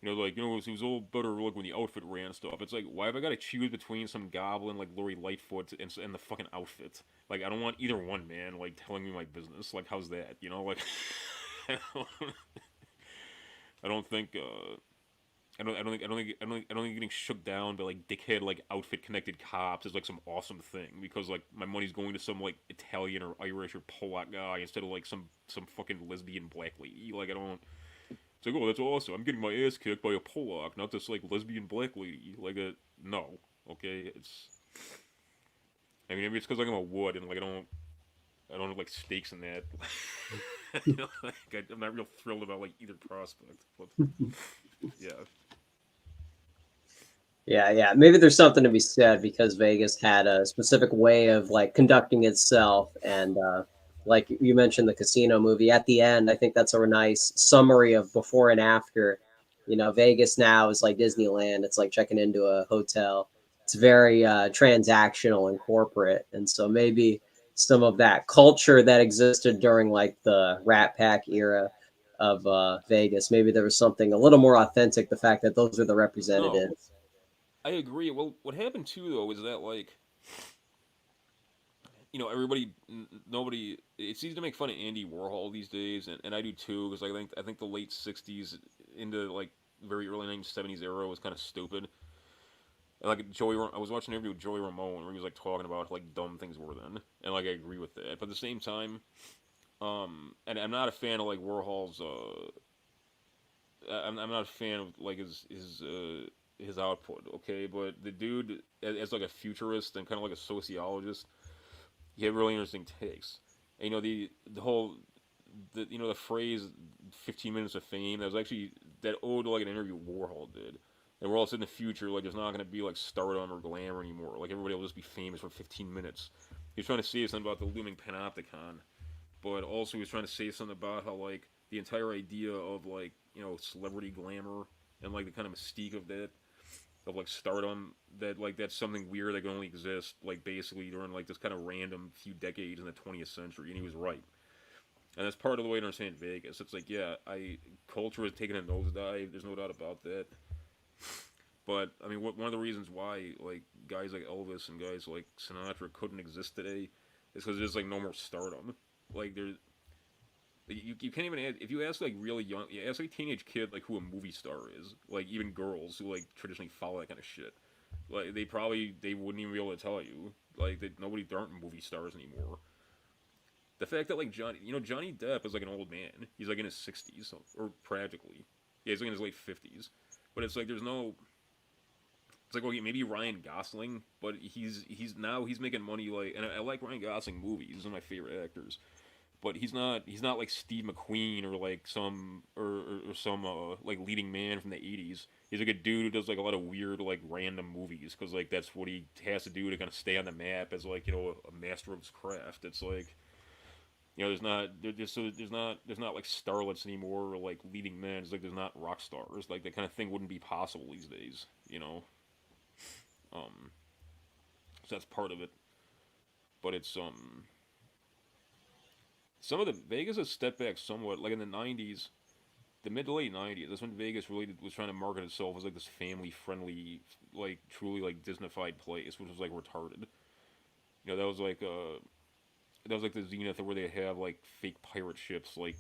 It was all better like when the outfit ran stuff. It's like, why have I got to choose between some goblin like Lori Lightfoot and the fucking outfit? Like, I don't want either one, man. Like telling me my business. Like, how's that? Like, I don't, I don't think, I don't think getting shook down by like dickhead like outfit connected cops is like some awesome thing because like my money's going to some like Italian or Irish or Polak guy instead of like some fucking lesbian black lady. Like, I don't. It's like, oh, that's awesome. I'm getting my ass kicked by a Polak, not this like lesbian black lady. Like, no, okay. I mean, maybe it's because like I'm a wood and like I don't have like stakes in that. Like, I'm not real thrilled about like either prospect, but yeah. Yeah, yeah. Maybe there's something to be said because Vegas had a specific way of like conducting itself, and like you mentioned, the casino movie at the end. I think that's a nice summary of before and after. Vegas now is like Disneyland. It's like checking into a hotel. It's very transactional and corporate, and so maybe some of that culture that existed during like the Rat Pack era of Vegas, maybe there was something a little more authentic. The fact that those are the No, representatives. I agree. Well, what happened too though is that like everybody, nobody. It's easy to make fun of Andy Warhol these days, and I do too because I think the late '60s into like very early 1970s era was kind of stupid. And like I was watching an interview with Joey Ramone where he was like talking about like dumb things were then, and like I agree with that. But at the same time, and I'm not a fan of like Warhol's. I'm not a fan of like his output. Okay, but the dude as like a futurist and kind of like a sociologist, he had really interesting takes. And, the whole the phrase 15 minutes of fame that was actually that owed like an interview Warhol did. And we're also in the future, like there's not gonna be like stardom or glamour anymore. Like everybody will just be famous for 15 minutes. He's trying to say something about the looming panopticon, but also he's trying to say something about how like the entire idea of like celebrity glamour and like the kind of mystique of like stardom, that like that's something weird that can only exist like basically during like this kind of random few decades in the 20th century, and he was right. And that's part of the way to understand Vegas. It's like, yeah, I culture has taken a nosedive. There's no doubt about that. But I mean, one of the reasons why like guys like Elvis and guys like Sinatra couldn't exist today is because there's like no more stardom. Like there's you can't even ask, if you ask like really young, you ask like a teenage kid like who a movie star is, like even girls who like traditionally follow that kind of shit, like they wouldn't even be able to tell you, like that nobody, there aren't movie stars anymore. The fact that like Johnny Depp is like an old man, he's like in his 60s or practically, yeah, he's like in his late 50s, but it's like there's no, it's like, okay, maybe Ryan Gosling, but he's making money, like, and I like Ryan Gosling movies, he's one of my favorite actors, but he's not like Steve McQueen or like some like leading man from the 80s. He's like a dude who does like a lot of weird like random movies because like that's what he has to do to kind of stay on the map as like a master of his craft. It's like there's not like starlets anymore or like leading men. It's like there's not rock stars. Like that kind of thing wouldn't be possible these days. Um, so that's part of it. But it's some of the Vegas has stepped back somewhat. Like in the '90s, the mid to late '90s, that's when Vegas really was trying to market itself as like this family friendly, like truly like Disneyfied place, which was like retarded. That was like the zenith of where they have like fake pirate ships like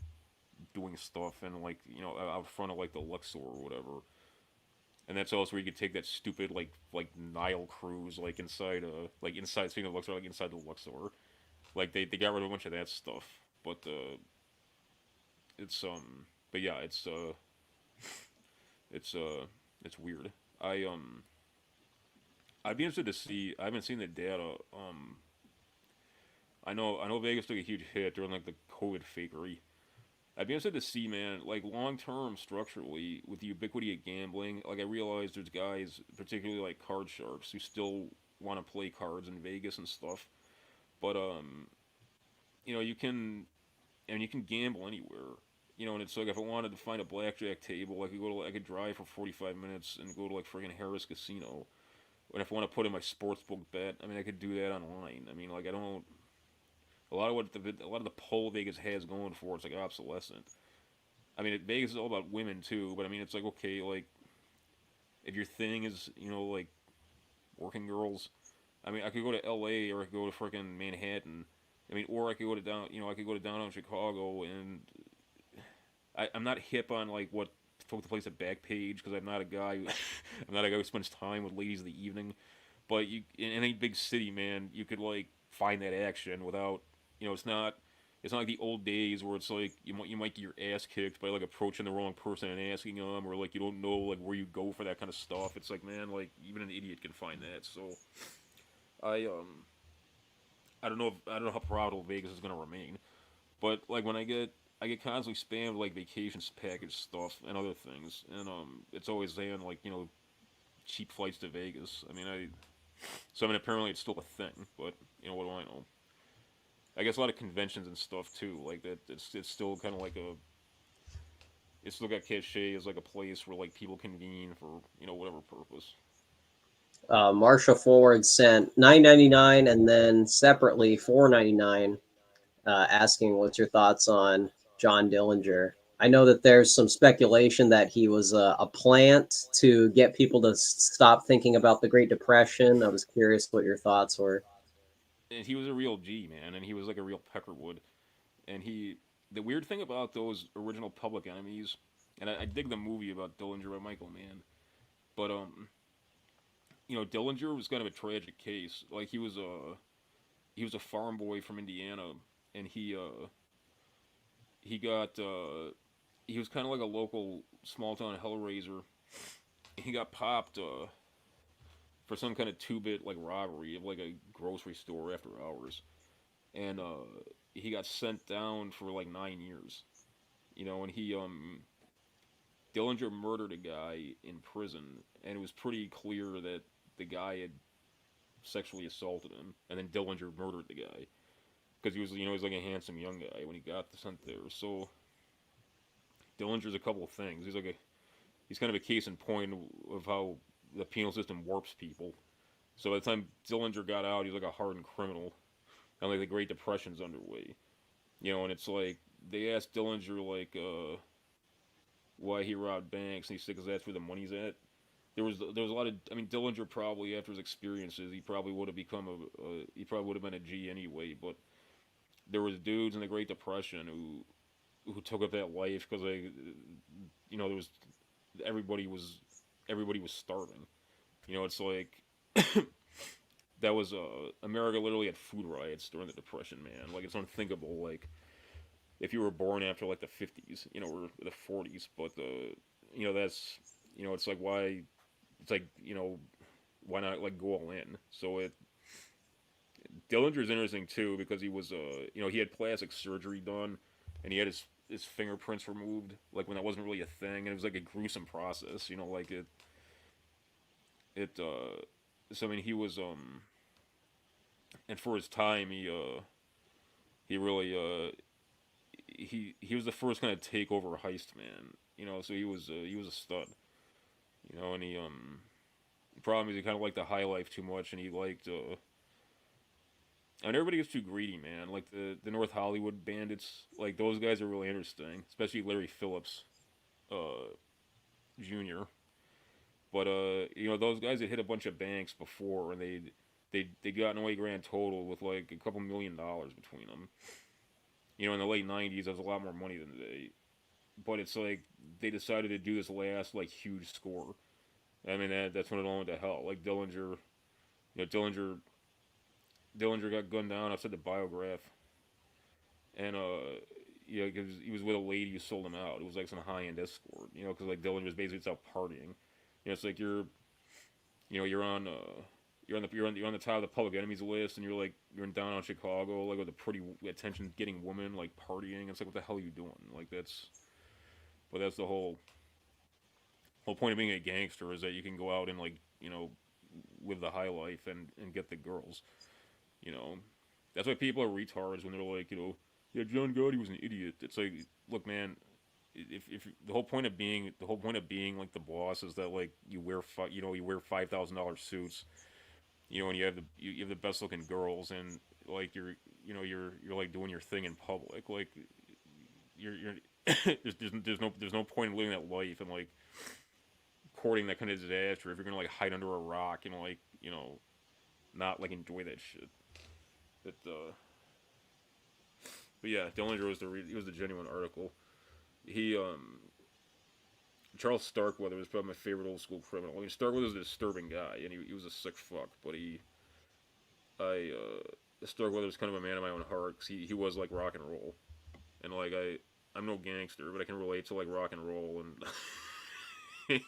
doing stuff and like out front of like the Luxor or whatever. And that's also where you could take that stupid like Nile cruise like inside speaking of Luxor, like inside the Luxor. Like they got rid of a bunch of that stuff. But it's but yeah, it's it's weird. I'd be interested to see. I haven't seen the data. I know Vegas took a huge hit during like the COVID fakery. I'd be interested to see, man, like long term structurally with the ubiquity of gambling. Like I realize there's guys, particularly like card sharks, who still want to play cards in Vegas and stuff. But you can, and you can gamble anywhere. And it's like if I wanted to find a blackjack table, I could drive for 45 minutes and go to like friggin' Harris Casino. And if I want to put in my sportsbook bet, I mean I could do that online. I mean like I don't. A lot of the pull Vegas has going for it's like obsolescent. I mean, Vegas is all about women too, but I mean, it's like okay, like if your thing is like working girls, I mean, I could go to L.A. or I could go to freaking Manhattan. I mean, or I could go to downtown Chicago, and I'm not hip on like what took place at Backpage because I'm not a guy. I'm not a guy who spends time with ladies of the evening. But you in any big city, man, you could like find that action without it's not like the old days where it's like you might get your ass kicked by like approaching the wrong person and asking them, or like you don't know like where you go for that kind of stuff. It's like man, like even an idiot can find that. So I I don't know how profitable Vegas is gonna remain, but like when I get constantly spammed like vacations package stuff and other things, and it's always saying like cheap flights to Vegas. I mean apparently it's still a thing, but what do I know? I guess a lot of conventions and stuff too. Like that, it's still kind of like it's still got cachet as like a place where like people convene for whatever purpose. Marsha Forward sent 9.99 and then separately 4.99, asking what's your thoughts on John Dillinger. I know that there's some speculation that he was a plant to get people to stop thinking about the Great Depression. I was curious what your thoughts were. And he was a real G man, and he was like a real Peckerwood. And the weird thing about those original Public Enemies, and I dig the movie about Dillinger by Michael Mann, but Dillinger was kind of a tragic case. Like he was a farm boy from Indiana, and he got he was kind of like a local small town hellraiser. He got popped for some kind of two-bit like robbery of like a grocery store after hours, and he got sent down for like 9 years. And Dillinger murdered a guy in prison, and it was pretty clear that the guy had sexually assaulted him, and then Dillinger murdered the guy because he was, he was like a handsome young guy when he got sent there. So Dillinger's a couple of things. He's kind of a case in point of how the penal system warps people. So by the time Dillinger got out, he was like a hardened criminal, and like the Great Depression's underway. And it's like they asked Dillinger like why he robbed banks, and he said because that's where the money's at. There was a lot of, I mean, Dillinger probably after his experiences he probably would have become he probably would have been a G anyway, but there was dudes in the Great Depression who took up that life because there was everybody was everybody was starving. It's like that was America literally had food riots during the Depression, man. Like it's unthinkable. Like if you were born after like the 50s, or the 40s, but that's it's like why it's like why not like go all in? So Dillinger's interesting too because he was he had plastic surgery done and he had his fingerprints removed like when that wasn't really a thing, and it was like a gruesome process. Like it so I mean he was and for his time he really he was the first kind of take over heist man. So he was a stud. And the problem is he kind of liked the high life too much, and he liked and everybody gets too greedy, man. Like the North Hollywood bandits, like those guys are really interesting, especially Larry Phillips, Jr. But those guys had hit a bunch of banks before, and they got away grand total with like a couple $1 million between them. In the late '90s, there was a lot more money than today. But it's like they decided to do this last like huge score. I mean that's when it all went to hell. Like Dillinger, Dillinger got gunned down outside the Biograph, and because he was with a lady who sold him out. It was like some high end escort, because like Dillinger was basically just out partying. It's like you're on you're on the top of the public enemies list, and you're in downtown Chicago, like with a pretty attention getting woman, like partying. It's like what the hell are you doing? Like that's the whole point of being a gangster is that you can go out and like live the high life and get the girls. You know, that's why people are retards when they're like, yeah, John Gotti was an idiot. It's like, look, man, if the whole point of being like the boss is that like you wear $5,000 suits, and you have the best looking girls, and like you're like doing your thing in public, like you're there's no point in living that life and like courting that kind of disaster if you're gonna like hide under a rock and like not like enjoy that shit. But but yeah, Dillinger was he was the genuine article. He Charles Starkweather was probably my favorite old school criminal. I mean, Starkweather was a disturbing guy, and he was a sick fuck. But Starkweather was kind of a man of my own heart because he was like rock and roll, and like I'm no gangster, but I can relate to like rock and roll, and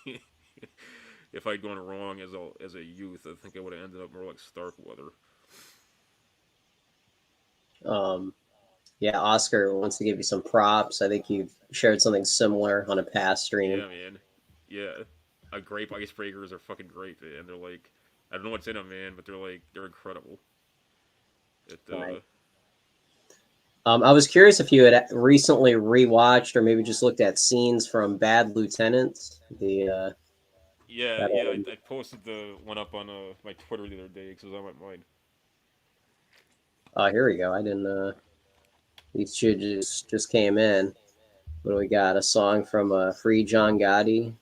if I'd gone wrong as a youth, I think I would have ended up more like Starkweather. Um, yeah, Oscar wants to give you some props. I think you shared something similar on a past stream. Yeah, man. Yeah, grape icebreakers are fucking great, man. They're like I don't know what's in them, man, but they're incredible. It Right. I was curious if you had recently rewatched or maybe just looked at scenes from Bad Lieutenants. Yeah, That yeah. I posted the one up on my Twitter the other day because it was on my mind. here we go. I didn't. These should just came in. What do we got? A song from Free John Gotti.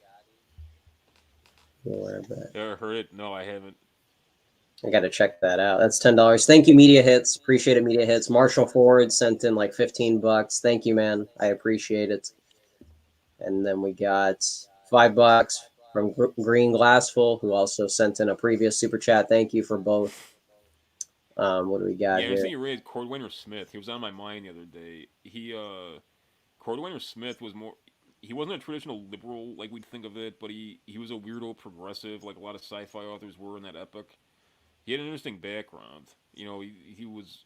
Where Ever heard it? No, I haven't. I got to check that out. That's $10. Thank you, Media Hits. Appreciate it, Media Hits. Marshall Ford sent in like $15. Thank you, man. I appreciate it. And then we got $5 from Green Glassful, who also sent in a previous super chat. Thank you for both. What do we got Yeah, I here? see you raised Cordwainer Smith. He was on my mind the other day. Cordwainer Smith was more. He wasn't a traditional liberal like we'd think of it, but he was a weirdo progressive like a lot of sci-fi authors were in that epoch. He had an interesting background. He was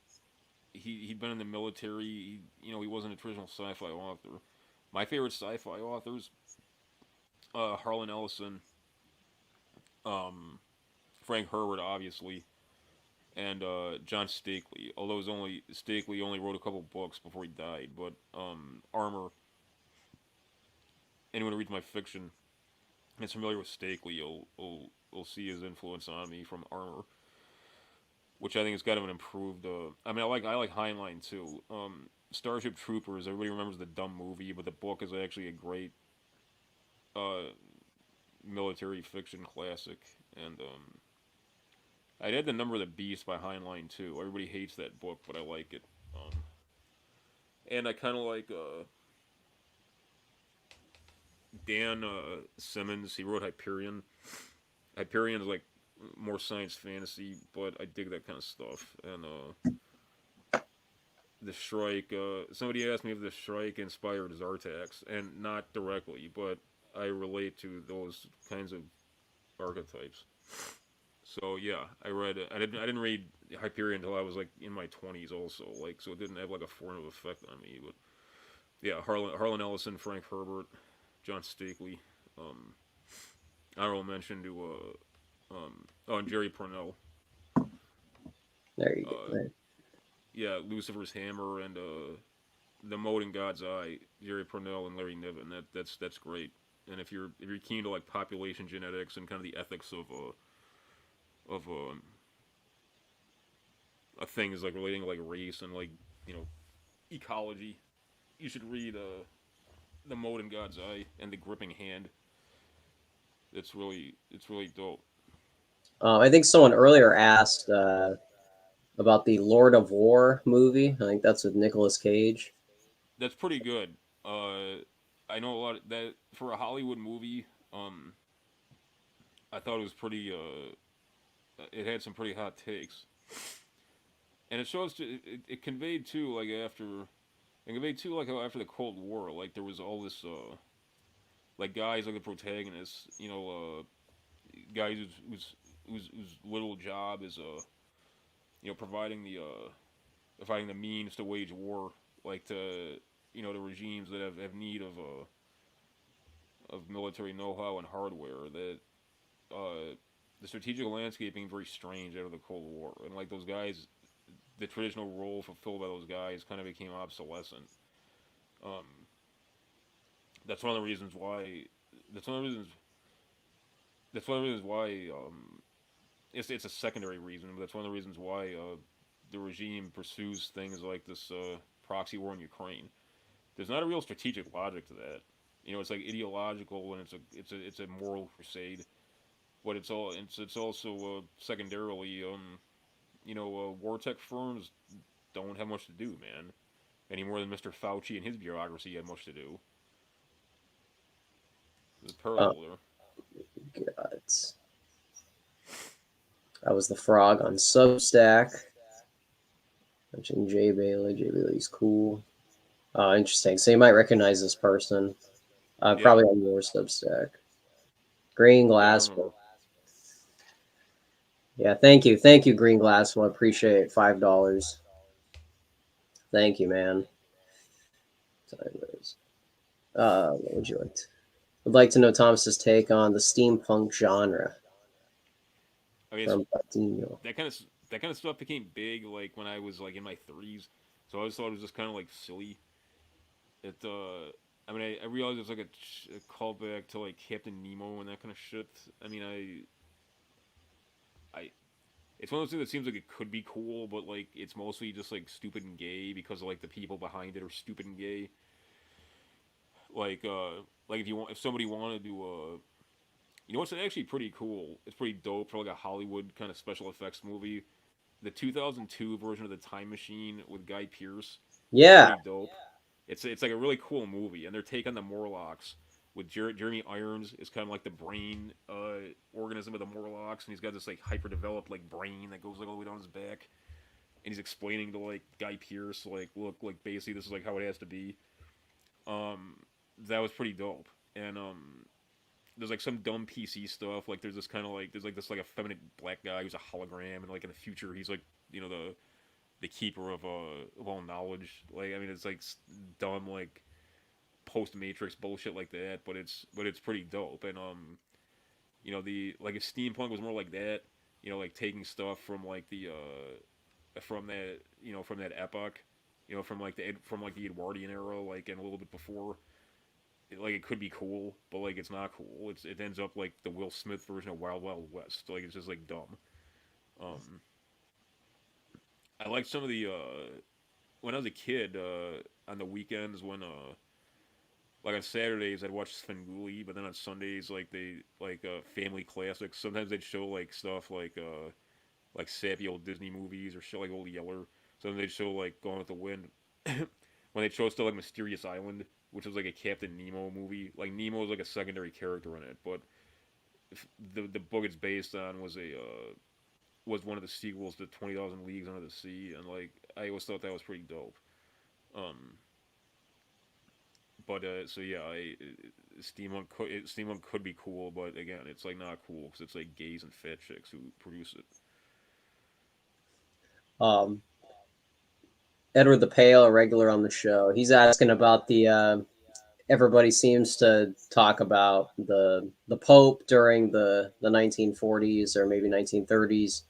he'd been in the military. He wasn't a traditional sci-fi author. My favorite sci-fi authors Harlan Ellison, um, Frank Herbert, obviously, and John Stakely. Although it was only Stakely only wrote a couple books before he died, but Armour. Anyone who reads my fiction and is familiar with Stakely, you'll see his influence on me from Armour, which I think is kind of an improved. I mean, I like Heinlein too. Starship Troopers. Everybody remembers the dumb movie, but the book is actually a great uh, military fiction classic. And I did The Number of the Beast by Heinlein too. Everybody hates that book, but I like it. And I kind of like Dan Simmons. He wrote Hyperion. Hyperion is like more science fantasy, but I dig that kind of stuff. And the Shrike. Somebody asked me if the Shrike inspired Zartax, and not directly, but I relate to those kinds of archetypes. So yeah, I read. I didn't read Hyperion until I was like in my 20s. Also, like, so it didn't have like a formative effect on me. But yeah, Harlan Ellison, Frank Herbert, John Stakely. Um, Honorable mention to oh, and Jerry Purnell. There you Uh, go. yeah, Lucifer's Hammer and The Mode in God's Eye. Jerry Purnell and Larry Niven. That's great. And if you're keen to like population genetics and kind of the ethics of things like relating to like race and like you know ecology, you should read The Mode in God's Eye and The Gripping Hand. It's really dope. I think someone earlier asked about the Lord of War movie. I think that's with Nicolas Cage. That's pretty good. I know a lot of that for a Hollywood movie. Um, I thought it was pretty. It had some pretty hot takes, and it shows. It conveyed too, like after. It conveyed too, like how after the Cold War, like there was all this, like guys like the protagonists, guys whose little job is providing providing the means to wage war, like to regimes that have need of military know-how and hardware. That the strategic landscape being very strange out of the Cold War, and like those guys, the traditional role fulfilled by those guys kind of became obsolescent. Um, that's one of the reasons why. That's one of the reasons. That's one of the reasons why. It's a secondary reason, but that's one of the reasons why the regime pursues things like this proxy war in Ukraine. There's not a real strategic logic to that. It's like ideological and it's a moral crusade, but it's also secondarily war tech firms don't have much to do, man, any more than Mr. Fauci and his bureaucracy had much to do. There's a Oh, parallel there. God. I was the frog on Substack. Mentioning Jay Bailey. Jay Bailey's cool. Interesting. So you might recognize this person. Yeah, Probably on your Substack. Green yeah, I Glass. remember. Yeah, thank you, Green Glass. I appreciate it. $5. Thank you, man. Sideways. What would you like? Would like to know Thomas's take on the steampunk genre I mean, from Patino. that kind of that kind of stuff became big like when I was like in my 30s. So I always thought it was just kind of like silly. It I mean I realized it's like a callback to like Captain Nemo and that kind of shit. I mean I it's one of those things that seems like it could be cool, but like it's mostly just like stupid and gay because like the people behind it are stupid and gay. Like if somebody wanted to what's actually pretty cool? It's pretty dope for like a Hollywood kind of special effects movie. The 2002 version of the Time Machine with Guy Pearce is Yeah, pretty dope. It's like a really cool movie, and their take on the Morlocks with Jeremy Irons is kind of like the brain organism of the Morlocks, and he's got this like hyper developed like brain that goes like all the way down his back, and he's explaining to like Guy Pearce like look like basically this is like how it has to be. Um, that was pretty dope, and there's like some dumb PC stuff. Like there's this kind of like there's like this like effeminate black guy who's a hologram, and like in the future he's like the keeper of all knowledge. Like I mean it's like dumb like post Matrix bullshit like that, but it's pretty dope. And the like if steampunk was more like that, like taking stuff from like the from that from that epoch, from like the Edwardian era, like and a little bit before, like it could be cool, but like it's not cool. It ends up like the Will Smith version of Wild Wild West. Like it's just like dumb. Um, I like some of the when I was a kid on the weekends when like on Saturdays I'd watch Svengoolie, but then on Sundays like they like family classics. Sometimes they'd show like stuff like sappy old Disney movies or shit like Old Yeller. Sometimes they'd show like Gone with the Wind. When they show stuff like Mysterious Island, which was like a Captain Nemo movie. Like Nemo was like a secondary character in it, but the book it's based on was one of the sequels to 20,000 Leagues Under the Sea, and like I always thought that was pretty dope. Um, but so yeah, Steampunk could be cool, but again, it's like not cool because it's like gays and fat chicks who produce it. Um, Edward the Pale, a regular on the show, he's asking about the everybody seems to talk about the Pope during the 1940s or maybe 1930s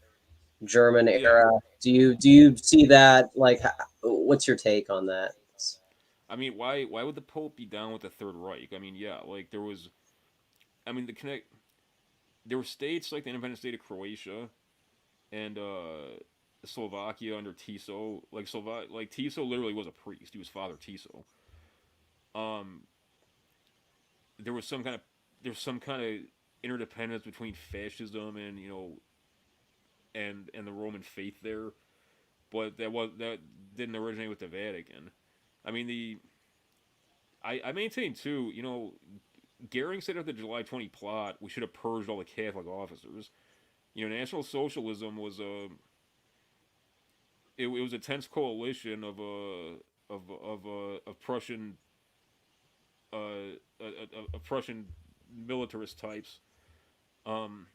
German Yeah, era. Do you see that? Like, what's your take on that? I mean, why would the Pope be down with the Third Reich? I mean, yeah, like there was, I mean, there were states like the independent state of Croatia and Slovakia under Tiso. Like Tiso literally was a priest. He was Father Tiso. Um, there was some kind of interdependence between fascism and and the Roman faith there, but that didn't originate with the Vatican. I mean I maintain too. Goering said after the July 20 plot, we should have purged all the Catholic officers. National Socialism was it was a tense coalition of Prussian Prussian militarist types. Um,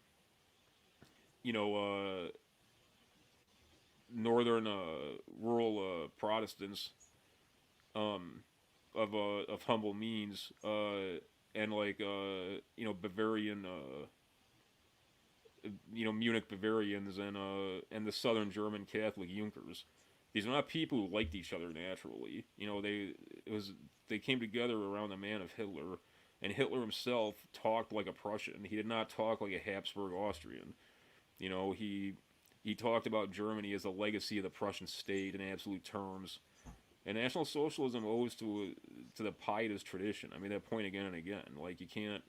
you know, northern rural Protestants um, of humble means, and like Bavarian, Munich Bavarians and the southern German Catholic Junkers. These are not people who liked each other naturally. They came together around the man of Hitler, and Hitler himself talked like a Prussian. He did not talk like a Habsburg Austrian. He talked about Germany as a legacy of the Prussian state in absolute terms. And National Socialism owes to the pietist tradition. I mean that point again and again. Like you can't.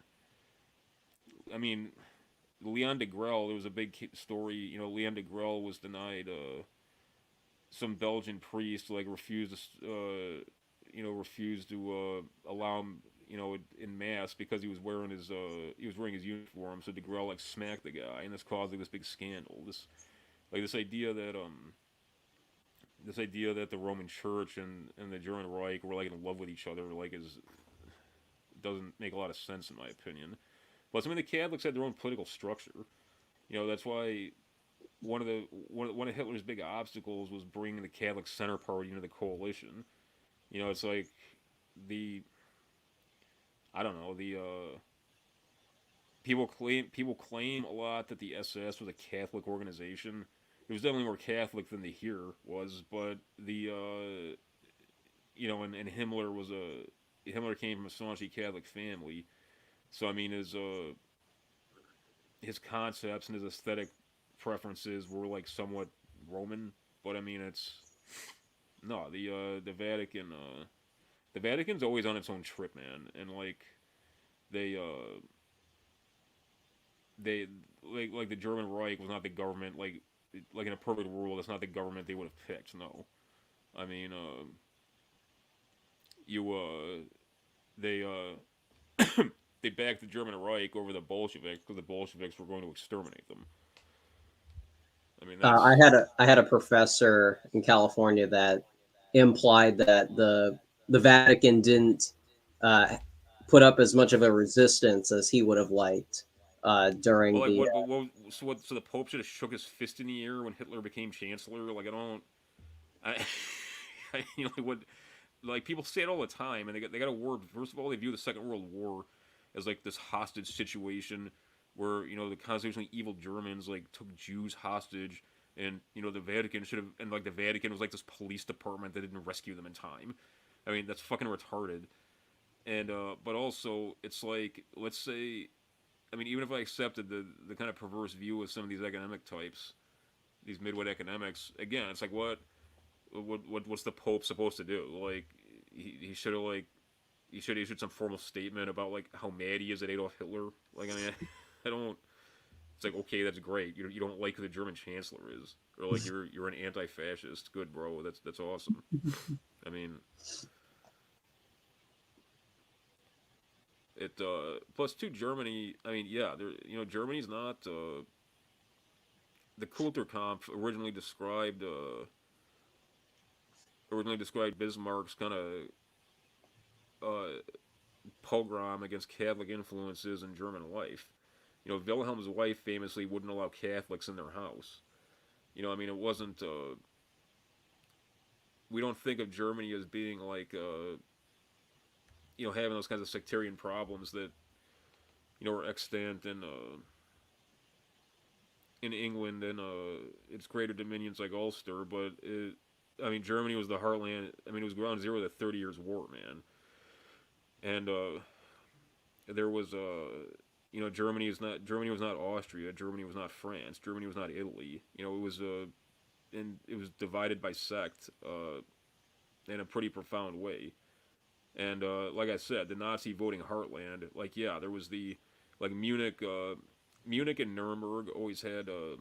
I mean, Leon de Grelle. There was a big story. Leon de Grelle was denied. Some Belgian priest like refused to allow him. In mass because he was wearing his uniform. So de Grelle like smacked the guy, and this caused like this big scandal. This idea that the Roman Church and the German Reich were like in love with each other like is doesn't make a lot of sense in my opinion. Plus, I mean, the Catholics had their own political structure. That's why one of Hitler's big obstacles was bringing the Catholic Center Party into the coalition. It's like the I don't know the people claim a lot that the SS was a Catholic organization. It was definitely more Catholic than the Heer was, but the and Himmler came from a staunchly Catholic family, so I mean his concepts and his aesthetic preferences were like somewhat Roman, but I mean it's no the Vatican's always on its own trip, man, and like they they like the German Reich was not the government like in a perfect world that's not the government they would have picked. No, I mean you they they backed the German Reich over the Bolsheviks because the Bolsheviks were going to exterminate them. I mean I that's had a professor in California that implied that the Vatican didn't uh, put up as much of a resistance as he would have liked but during like the. so the Pope should have shook his fist in the air when Hitler became chancellor. Like I don't I like what like people say it all the time, and they got a word. First of all, they view the Second World War as like this hostage situation where the constitutionally evil Germans like took Jews hostage, and the Vatican should have, and like the Vatican was like this police department that didn't rescue them in time. I mean, that's fucking retarded. And but also it's like, let's say, I mean, even if I accepted the kind of perverse view of some of these academic types, these midwit academics, again, it's like what's the Pope supposed to do? Like he should have like he should have issued some formal statement about like how mad he is at Adolf Hitler. Like, I mean, I don't. It's like, okay, that's great. You don't like who the German chancellor is, or like you're an anti-fascist. Good, bro. That's awesome. I mean, it plus two, Germany. I mean, yeah, there. Germany's not the Kulturkampf originally described Bismarck's kind of uh, pogrom against Catholic influences in German life. Wilhelm's wife famously wouldn't allow Catholics in their house. I mean, it wasn't. We don't think of Germany as being like, having those kinds of sectarian problems that are extant in England and its greater dominions like Ulster. But I mean, Germany was the heartland. I mean, it was ground zero of the 30 Years' War, man. And there was Germany was not Austria. Germany was not France. Germany was not Italy. It was divided by sect in a pretty profound way. And like I said, the Nazi voting heartland. Like, yeah, there was the like Munich. Munich and Nuremberg always had a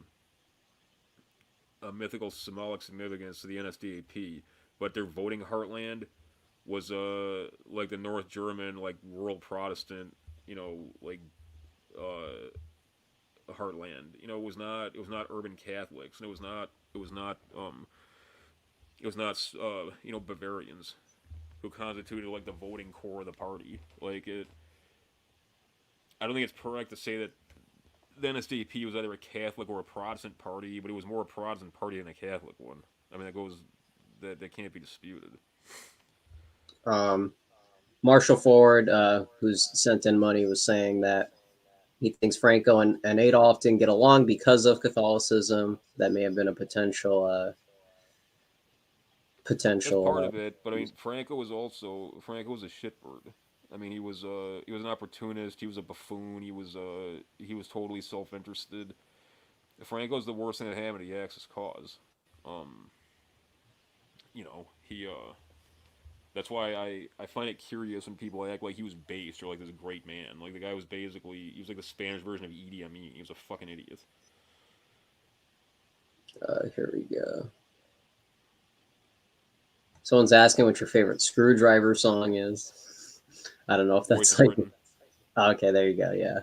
mythical symbolic significance to the NSDAP, but their voting heartland was like the North German like rural Protestant, like uh heartland. It was not urban Catholics, and it was not Bavarians who constituted like the voting core of the party. Like it, I don't think it's correct to say that the NSDAP was either a Catholic or a Protestant party, but it was more a Protestant party than a Catholic one. I mean, that can't be disputed. Um, Marshall Ford, who's sent in money, was saying that he thinks Franco and Adolf didn't get along because of Catholicism. That may have been a That's part potential. of it, but I mean, Franco was a shitbird. I mean, he was an opportunist. He was a buffoon. He was totally self-interested. Franco's the worst thing that happened to the Axis cause. Um, he That's why I find it curious when people act like he was based or like this great man. Like the guy was like the Spanish version of Idi Amin. He was a fucking idiot. Here we go. Someone's asking what your favorite Screwdriver song is. I don't know if Voice that's of like. Britain. Okay, there you go. Yeah.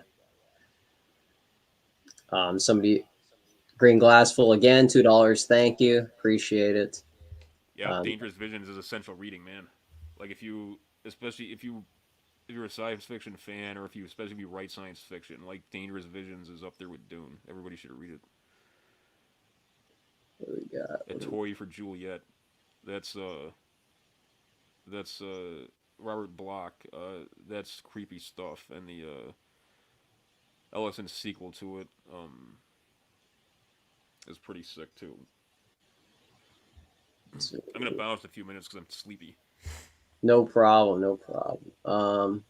Somebody Green Glassful again, $2. Thank you, appreciate it. Yeah, Um, Dangerous Visions is essential reading, man. Like especially if you're a science fiction fan, or especially if you write science fiction, like Dangerous Visions is up there with Dune. Everybody should read it. what do we got? A Toy for Juliet. That's Robert Bloch. That's creepy stuff, and the Ellison sequel to it is pretty sick too. I'm gonna bounce a few minutes because I'm sleepy. No problem, no problem.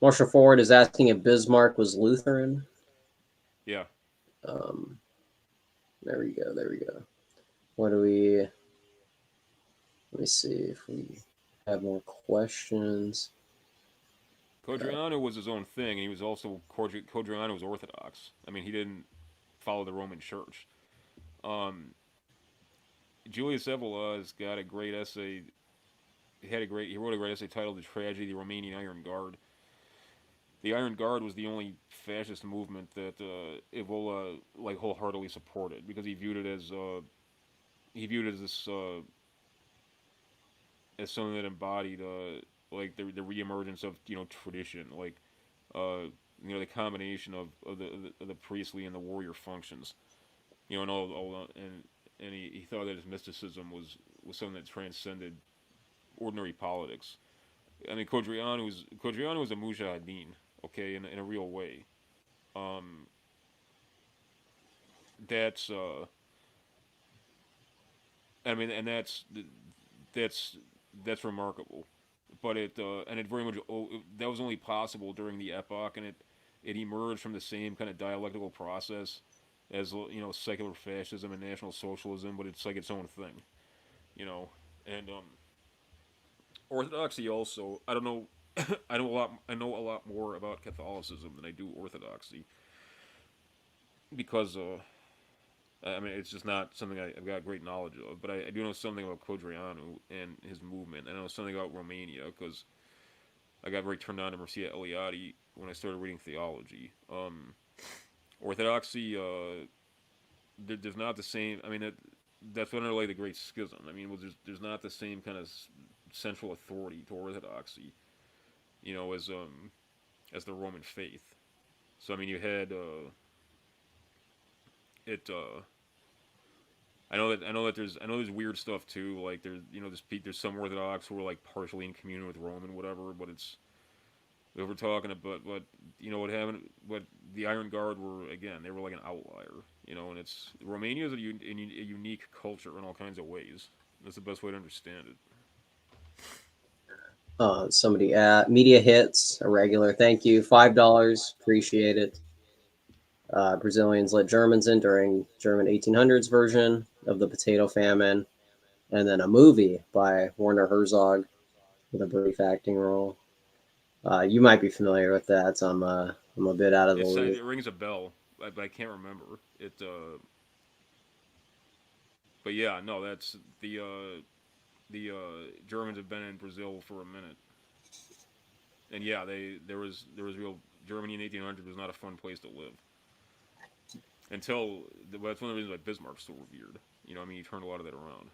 Marshall Ford is asking if Bismarck was Lutheran. Yeah. Um, there we go, there we go. What do we? Let me see if we have more questions. Codriano was his own thing, and he was also Codriano was Orthodox. I mean, he didn't follow the Roman Church. Um, Julius Evola got a great essay. He wrote a great essay titled "The Tragedy of the Romanian Iron Guard." The Iron Guard was the only fascist movement that Evola like wholeheartedly supported, because he viewed it as this as something that embodied like the reemergence of tradition, like the combination of the priestly and the warrior functions, and all and he thought that his mysticism was something that transcended ordinary politics. I mean, Codriano was a mujahideen, okay, in a real way. Um, that's I mean, and that's that's remarkable. But it very much that was only possible during the epoch, and it emerged from the same kind of dialectical process as secular fascism and national socialism, but it's like its own thing, you know. And Orthodoxy also, I don't know, I know a lot more about Catholicism than I do Orthodoxy because I mean, it's just not something I've got great knowledge of, but I do know something about Codreanu and his movement. I know something about Romania because I got very turned on to Mircea Eliade when I started reading theology. Orthodoxy, there's not the same. I mean, that's what underlay the Great Schism. I mean, well, there's not the same kind of central authority to Orthodoxy, as the Roman faith. So I mean, you had it. I know there's weird stuff too. Like there's some Orthodox who are like partially in communion with Rome and whatever. But it's if we're talking about what happened. What the Iron Guard were again. They were like an outlier. And it's Romania is a unique culture in all kinds of ways. That's the best way to understand it. Somebody media hits a regular. Thank you, $5. Appreciate it. Brazilians let Germans in during German 1800s version of the potato famine, and then a movie by Werner Herzog with a brief acting role. You might be familiar with that. So I'm a bit out of the loop. It rings a bell, but I can't remember it. But yeah, no, that's the Germans have been in Brazil for a minute, and yeah, there was real Germany in 1800 was not a fun place to live until that's one of the reasons why Bismarck's so revered. I mean, he turned a lot of that around.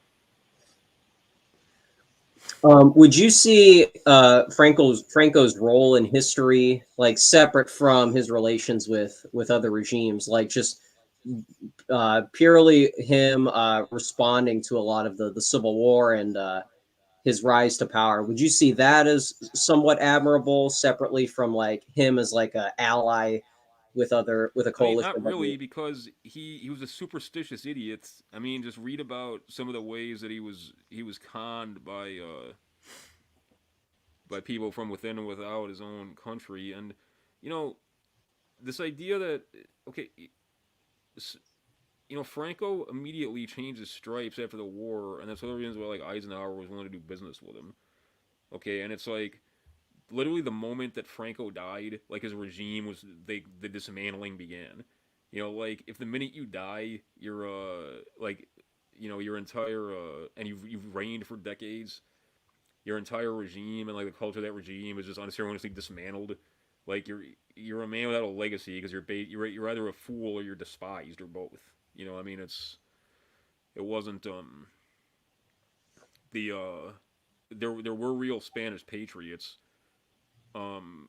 Would you see Franco's role in history like separate from his relations with other regimes, like just purely him responding to a lot of the Civil War and his rise to power? Would you see that as somewhat admirable, separately from like him as like a ally with a I mean, coalition not of other? really, because he was a superstitious idiot. I mean, just read about some of the ways that he was conned by people from within and without his own country, and you know this idea that okay, Franco immediately changed his stripes after the war, and that's one of the reasons why like Eisenhower was willing to do business with him. Okay, and it's like literally the moment that Franco died, like his regime was the dismantling began. Like if the minute you die, you're like your entire and you've reigned for decades, your entire regime and like the culture of that regime is just unceremoniously dismantled. Like you're a man without a legacy because you're either a fool or you're despised or both. I mean it wasn't the there were real Spanish patriots, um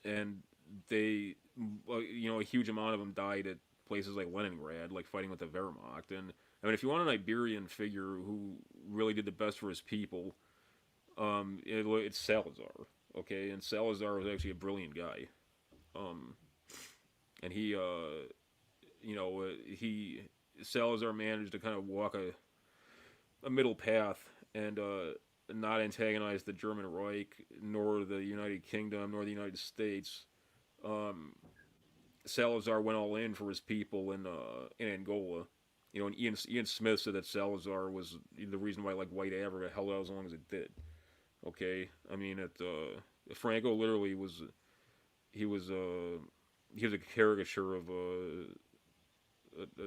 and they a huge amount of them died at places like Leningrad, like fighting with the Wehrmacht. And I mean, if you want an Iberian figure who really did the best for his people, it's Salazar. Okay, and Salazar was actually a brilliant guy. Um, and he Salazar managed to kind of walk a middle path and not antagonize the German Reich, nor the United Kingdom, nor the United States. Um, Salazar went all in for his people in Angola. And Ian Smith said that Salazar was the reason why like White Africa held out as long as it did. Okay, I mean, Franco literally was he was he was a caricature of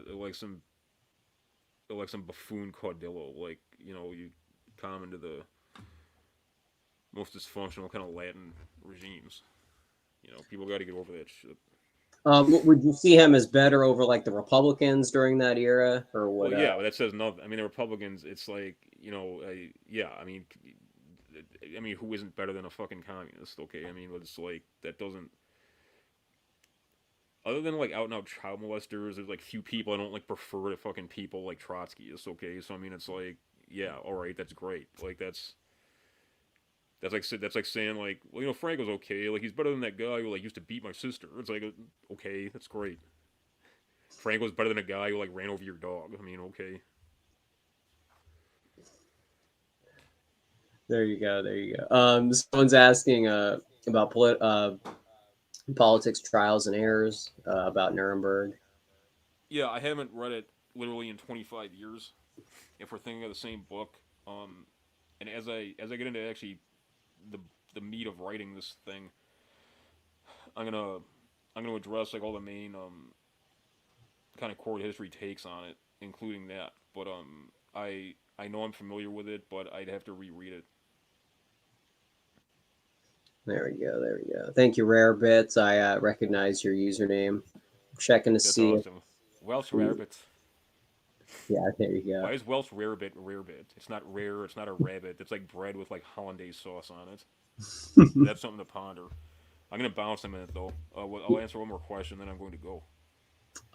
like some buffoon caudillo, like you common to the most dysfunctional kind of Latin regimes. People got to get over that shit. Would you see him as better over like the Republicans during that era, or Well, what? yeah, but that says nothing. I mean, the Republicans, it's like yeah. I mean, who isn't better than a fucking communist? Okay, I mean, it's like that doesn't. Other than like out and out child molesters, there's like few people I don't like prefer to fucking people like Trotskyists. Okay, so I mean, it's like yeah, all right, that's great. Like that's That's like saying like, well, you know, Franco's okay. Like he's better than that guy who like used to beat my sister. It's like, okay, that's great. Franco's better than a guy who like ran over your dog. I mean, okay. There you go. There you go. Someone's asking about politics, trials, and errors about Nuremberg. Yeah, I haven't read it literally in 25 years. If we're thinking of the same book, um, and as I get into actually the the meat of writing this thing, I'm gonna I'm gonna address like all the main kind of court history takes on it, including that. But I know I'm familiar with it, but I'd have to reread it. There we go. There we go. Thank you, Rare Bits. I recognize your username. Checking to That's see if awesome. Welsh we, rarebit. yeah, there you Why go. is Welsh rarebit rarebit? It's not rare. It's not a rabbit. It's like bread with like hollandaise sauce on it. That's something to ponder. I'm gonna bounce a minute though. I'll answer one more question, then I'm going to go.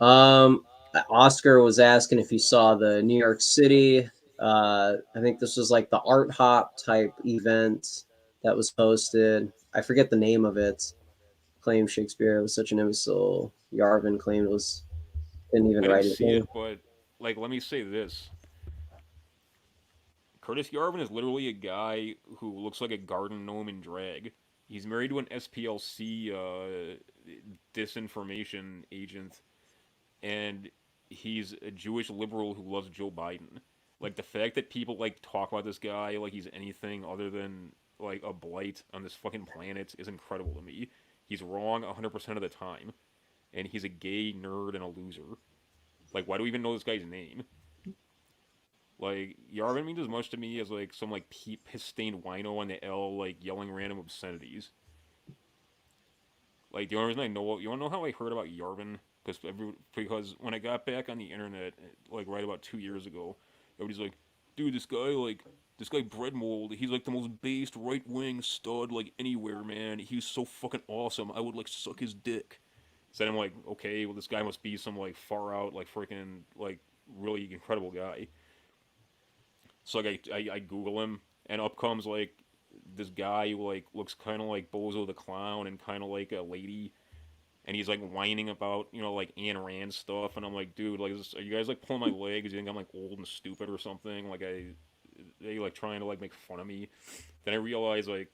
Um, Oscar was asking if you saw the New York City. I think this was like the art hop type event that was posted. I forget the name of it. Claimed Shakespeare was such an imbecile. Yarvin claimed it was didn't even I didn't write his see name. it, but like, let me say this: Curtis Yarvin is literally a guy who looks like a garden gnome in drag. He's married to an SPLC disinformation agent, and he's a Jewish liberal who loves Joe Biden. Like the fact that people like talk about this guy like he's anything other than like a blight on this fucking planet is incredible to me. He's wrong 100% of the time, and he's a gay nerd and a loser. Like, why do we even know this guy's name? Like, Yarvin means as much to me as like some like piss-stained wino on the L like yelling random obscenities. Like the only reason I know, you wanna know how I heard about Yarvin? Because when I got back on the internet, like right about 2 years ago, everybody's like, dude, this guy Bread Mold, he's like the most based right wing stud like anywhere, man. He's so fucking awesome. I would like suck his dick. So then I'm like, okay, well this guy must be some like far out like freaking like really incredible guy. So like I Google him, and up comes like this guy who like looks kind of like Bozo the Clown and kind of like a lady, and he's like whining about like Ayn Rand stuff, and I'm like, dude, like, are you guys like pulling my leg? Do you think I'm like old and stupid or something? Like they like trying to like make fun of me. Then I realize like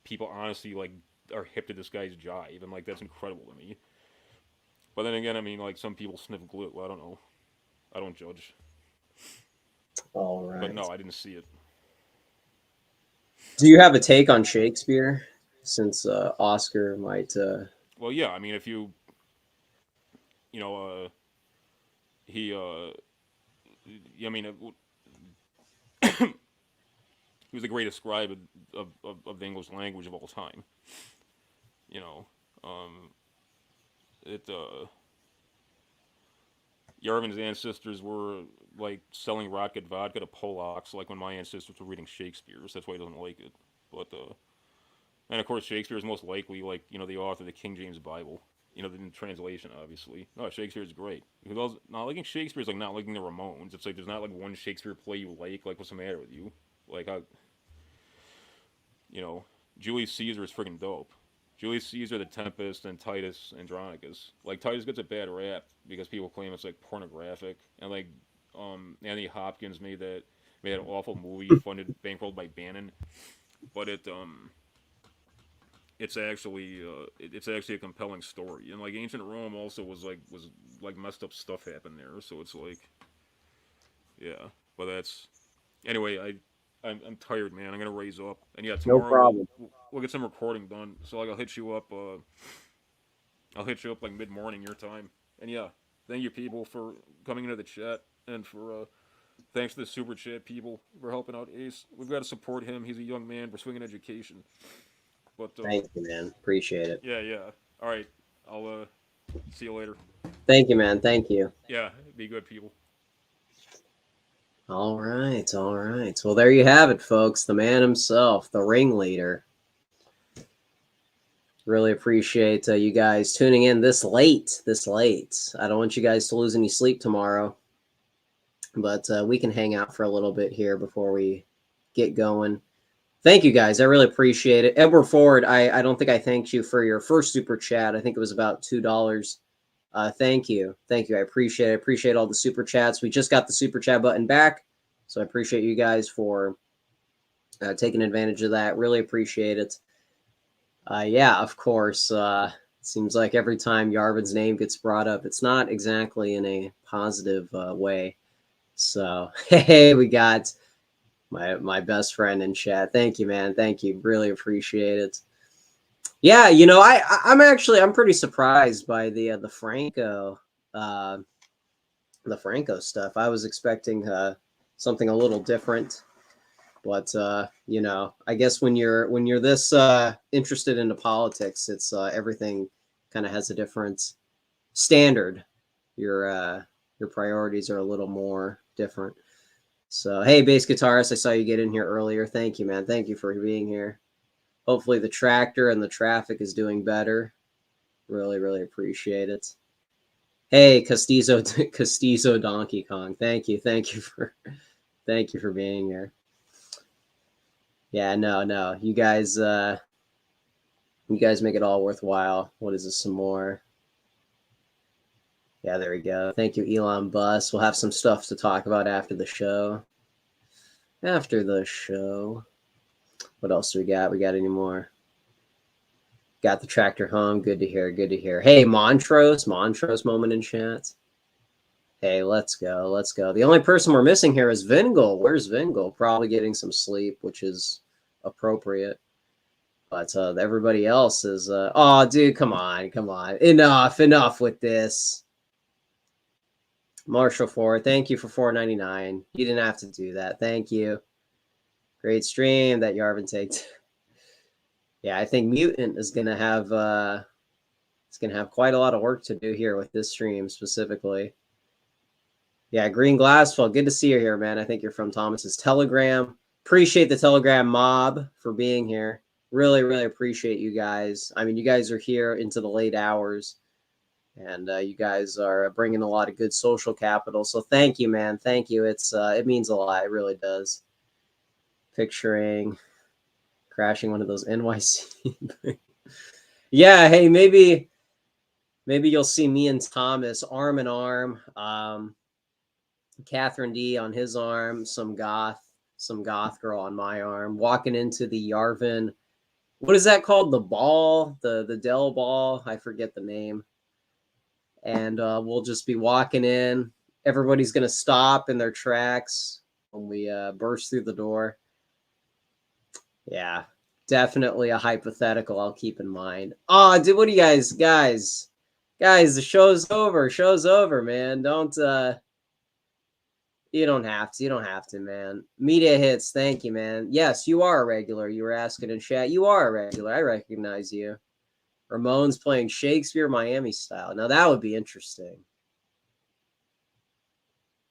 people honestly like are hip to this guy's jive, and like that's incredible to me. But then again, I mean, like some people sniff glue. I don't know. I don't judge. All But right. no, I didn't see it. Do you have a take on Shakespeare? Since Oscar might. Well, yeah, I mean, if you know, he, I mean, he was the greatest scribe of the English language of all time. You know, um, it Yarvin's ancestors were like selling rocket vodka to Polacks, like when my ancestors were reading Shakespeare. So that's why he doesn't like it. But and of course Shakespeare is most likely like the author of the King James Bible. The translation, obviously. No, Shakespeare's great. Because not liking Shakespeare is like not liking the Ramones. It's like there's not like one Shakespeare play you like. Like, what's the matter with you? Like, you know, Julius Caesar is freaking dope. Julius Caesar, The Tempest, and Titus Andronicus. Like Titus gets a bad rap because people claim it's like pornographic, and like Anthony Hopkins made that awful movie funded bankrolled by Bannon, but it's actually a compelling story, and like ancient Rome also was like messed up stuff happened there, so it's like yeah, but that's anyway. I'm tired, man. I'm gonna raise up, and yeah, No tomorrow we'll problem. we'll get some recording done. So like I'll hit you up. I'll hit you up like mid morning your time, and yeah, thank you people for coming into the chat and for thanks to the super chat people for helping out Ace. We've got to support him. He's a young man pursuing an education, but Thank you, man. Appreciate it. yeah, yeah. All right, I'll see you later. Thank you, man. Thank you. Yeah, be good, people. All right. All right. Well, there you have it, folks. The man himself, the ringleader. Really appreciate you guys tuning in this late. This late. I don't want you guys to lose any sleep tomorrow, but we can hang out for a little bit here before we get going. Thank you guys. I really appreciate it. Edward Ford, I don't think I thanked you for your first super chat. I think it was about $2. Thank you. Thank you. I appreciate it. I appreciate all the super chats. We just got the super chat button back. So I appreciate you guys for taking advantage of that. Really appreciate it. Yeah, of course. Seems like every time Yarvin's name gets brought up, it's not exactly in a positive way. So, hey, we got my best friend in chat. Thank you, man. Thank you. Really appreciate it. Yeah, I'm pretty surprised by the Franco stuff. I was expecting something a little different, but I guess when you're this interested into politics, it's everything kind of has a different standard. Your priorities are a little more different. So, hey, bass guitarist, I saw you get in here earlier. Thank you, man. Thank you for being here. Hopefully the tractor and the traffic is doing better. Really, really appreciate it. Hey, Castizo Donkey Kong. Thank you for being here. Yeah, no. You guys make it all worthwhile. What is this? Some more? Yeah, there we go. Thank you, Elon Bus. We'll have some stuff to talk about after the show. What else do we got? We got any more? Got the tractor home. Good to hear. Hey, Montrose moment in chat. Hey, let's go. The only person we're missing here is Vingel. Where's Vingel? Probably getting some sleep, which is appropriate. But everybody else is oh, dude, come on. Enough with this. Marshall Ford, thank you for $4.99. You didn't have to do that. Thank you. Great stream that Yarvin takes. Yeah, I think Mutant is gonna have quite a lot of work to do here with this stream specifically. Yeah, Green Glassfell, good to see you here, man. I think you're from Thomas's Telegram. Appreciate the Telegram mob for being here. Really, really appreciate you guys. I mean, you guys are here into the late hours, and you guys are bringing a lot of good social capital. So thank you, man. Thank you. It means a lot. It really does. Picturing crashing one of those NYC. Yeah, hey, maybe you'll see me and Thomas arm in arm. Catherine D on his arm, some goth girl on my arm, walking into the Yarvin. What is that called? The ball, the Dell ball. I forget the name. And we'll just be walking in. Everybody's gonna stop in their tracks when we burst through the door. Yeah, definitely a hypothetical I'll keep in mind. Oh, dude, what do you guys? The show's over, man. You don't have to, man. Media hits, thank you, man. Yes, you are a regular. You were asking in chat. You are a regular. I recognize you. Ramone's playing Shakespeare Miami style. Now that would be interesting.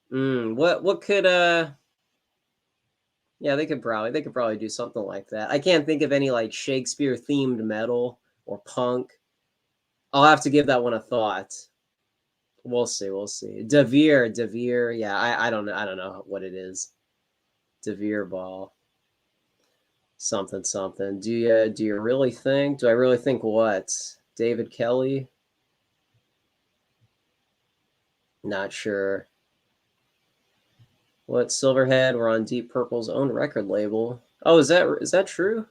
What could yeah, they could probably do something like that. I can't think of any like Shakespeare themed metal or punk. I'll have to give that one a thought. We'll see. Devere. Yeah, I don't know what it is. Devere ball. Something. Do you really think? Do I really think what? David Kelly? Not sure. What, Silverhead? We're on Deep Purple's own record label. Oh, is that true?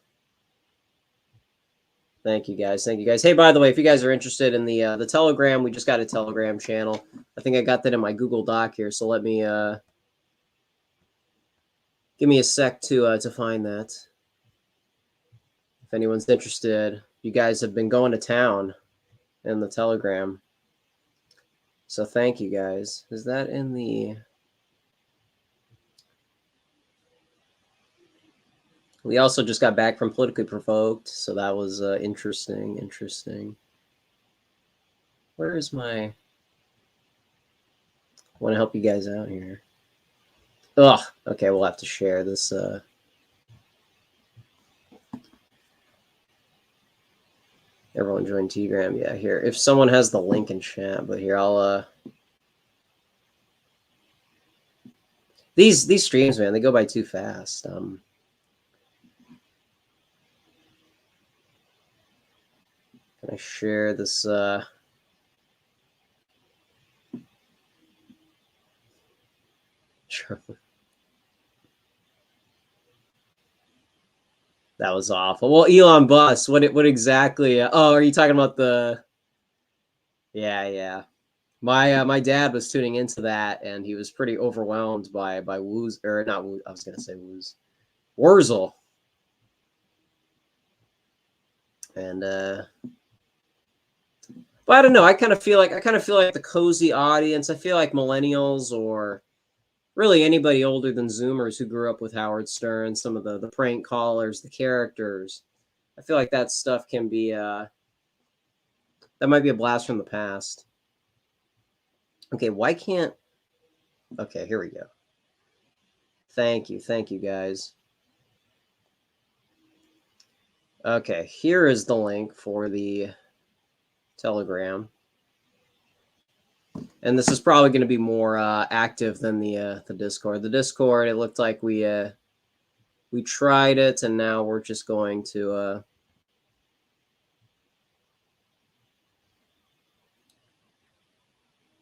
Thank you guys. Hey, by the way, if you guys are interested in the Telegram, we just got a Telegram channel. I think I got that in my Google Doc here, so let me give me a sec to find that. If anyone's interested, you guys have been going to town in the Telegram. So thank you guys. Is that in the... We also just got back from Politically Provoked, so that was interesting. Where is my... I want to help you guys out here. Ugh, okay, we'll have to share this. Everyone join Telegram. Yeah, here. If someone has the link in chat, but here, I'll... These streams, man, they go by too fast. Can I share this? Sure. That was awful. Well, Elon Musk, what exactly? Oh, are you talking about the? Yeah, yeah. My dad was tuning into that, and he was pretty overwhelmed by Woo's, or not Woo. I was gonna say Woo's, Wurzel, and but I don't know. I kind of feel like the cozy audience. I feel like millennials or really anybody older than Zoomers who grew up with Howard Stern, some of the prank callers, the characters. I feel like that stuff can be that might be a blast from the past. Okay, why can't? Okay, here we go. Thank you guys. Okay, here is the link for the Telegram, and this is probably going to be more active than the Discord. The Discord, it looked like we tried it, and now we're just going to.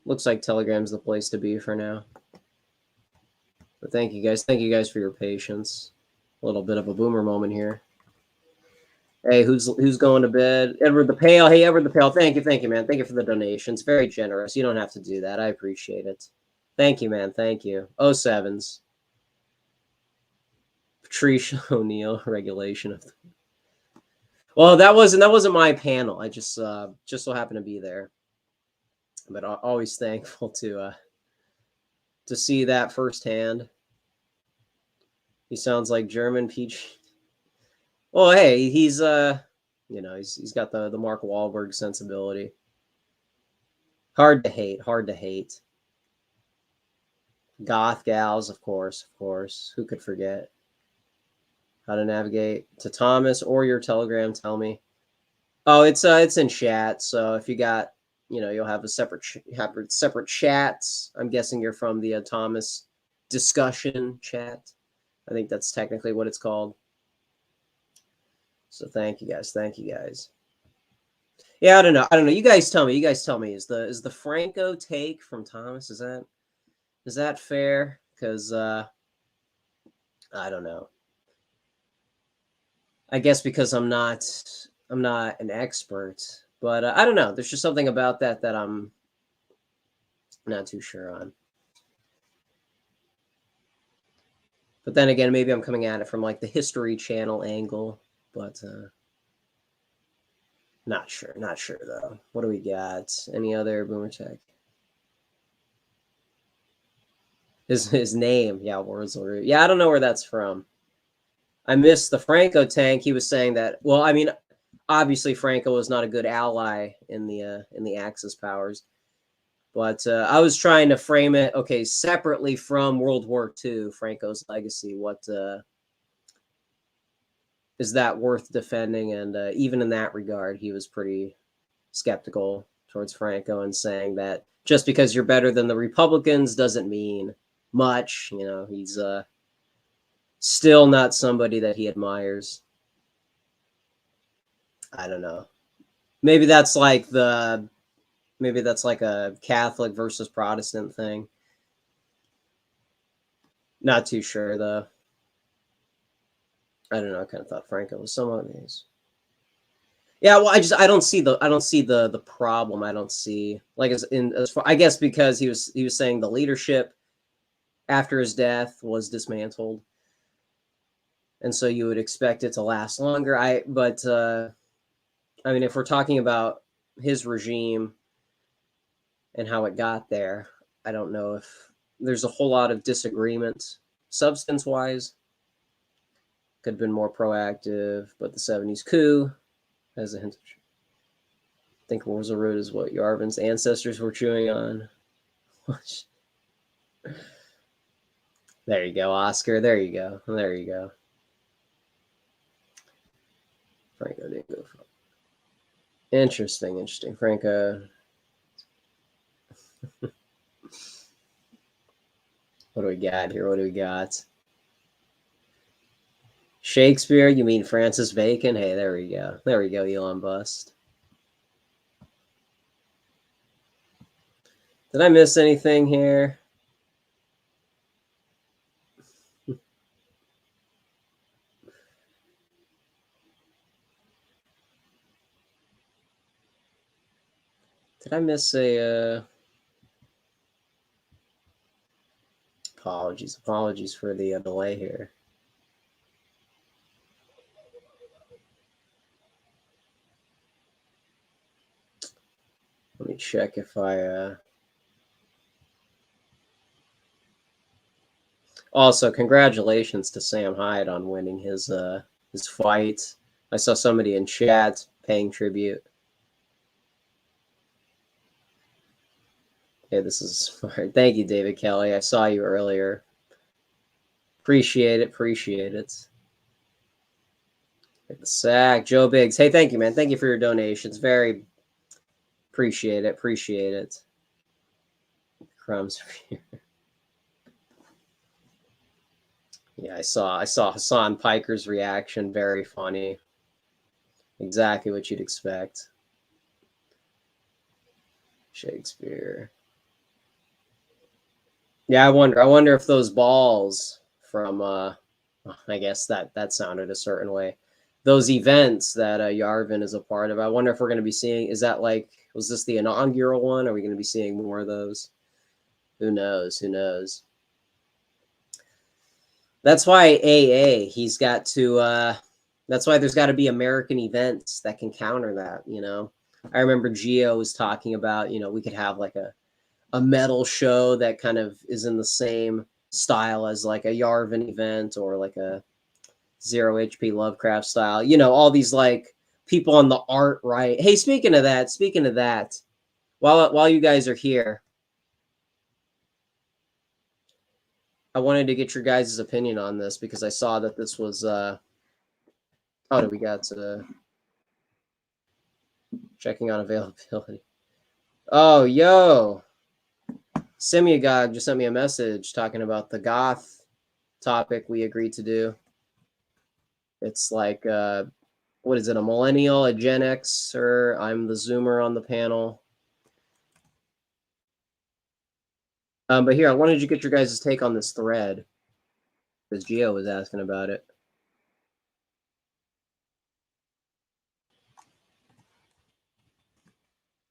Looks like Telegram's the place to be for now. But thank you guys for your patience. A little bit of a boomer moment here. Hey, who's going to bed? Edward the Pale. Hey, Edward the Pale. Thank you, man. Thank you for the donations. Very generous. You don't have to do that. I appreciate it. Thank you, man. Thank you. 07s. Patricia O'Neill, regulation of. Well, that wasn't my panel. I just so happened to be there. But always thankful to see that firsthand. He sounds like German Peach. Well, hey, he's he's got the Mark Wahlberg sensibility. Hard to hate. Goth gals, of course. Who could forget? How to navigate to Thomas or your Telegram? Tell me. Oh, it's in chat. So if you got, you'll have a separate chats. I'm guessing you're from the Thomas discussion chat. I think that's technically what it's called. So thank you guys. Yeah, I don't know. You guys tell me. Is the Franco take from Thomas, is that fair? Because I don't know. I guess because I'm not an expert, but I don't know. There's just something about that I'm not too sure on. But then again, maybe I'm coming at it from like the History Channel angle, but not sure though. What do we got? Any other boomer tech? His name, yeah, Wurzel. Yeah, I don't know where that's from. I missed the Franco tank. He was saying that. Well, I mean, obviously Franco was not a good ally in the Axis powers, but I was trying to frame it separately from World War II, Franco's legacy. What is that worth defending? And even in that regard, he was pretty skeptical towards Franco and saying that just because you're better than the Republicans doesn't mean much. He's still not somebody that he admires. I don't know. Maybe that's like a Catholic versus Protestant thing. Not too sure though. I don't know. I kind of thought Franco was somewhat nice. Yeah, well, I don't see the problem. I don't see as far, I guess because he was saying the leadership after his death was dismantled, and so you would expect it to last longer. But I mean, if we're talking about his regime and how it got there, I don't know if there's a whole lot of disagreement substance-wise. Could have been more proactive, but the 70s coup has a hint. I think Wurzel Road is what Yarvin's ancestors were chewing on. There you go, Oscar. There you go. Franco didn't go for it. Interesting. Franco. What do we got here? Shakespeare? You mean Francis Bacon? Hey, there we go. Elon Bust. Did I miss anything here? Did I miss a apologies for the delay here. Let me check if I also, congratulations to Sam Hyde on winning his fight. I saw somebody in chat paying tribute. Okay, this is smart. Thank you, David Kelly. I saw you earlier. Appreciate it. Appreciate it. Hit the sack. Joe Biggs. Hey, thank you, man. Thank you for your donations. Very appreciate it. Appreciate it. Crumbs for you. Yeah, I saw Hassan Piker's reaction. Very funny. Exactly what you'd expect. Shakespeare. Yeah, I wonder if those balls from I guess that sounded a certain way. Those events that Yarvin is a part of. I wonder if we're going to be seeing, is that like, was this the inaugural one? Are we going to be seeing more of those? Who knows? Who knows? That's why he's got to that's why there's got to be American events that can counter that, you know. I remember Gio was talking about, you know, we could have like a metal show that kind of is in the same style as like a Yarvin event or like a Zero HP Lovecraft style. You know, all these like people on the art right. Hey, speaking of that, while you guys are here, I wanted to get your guys' opinion on this because I saw that this was oh, do we got checking on availability. Oh, yo. Semiagog just sent me a message talking about the goth topic we agreed to do. It's like what is it, a millennial, a Gen Xer? I'm the Zoomer on the panel. But here, I wanted to get your guys' take on this thread because Gio was asking about it.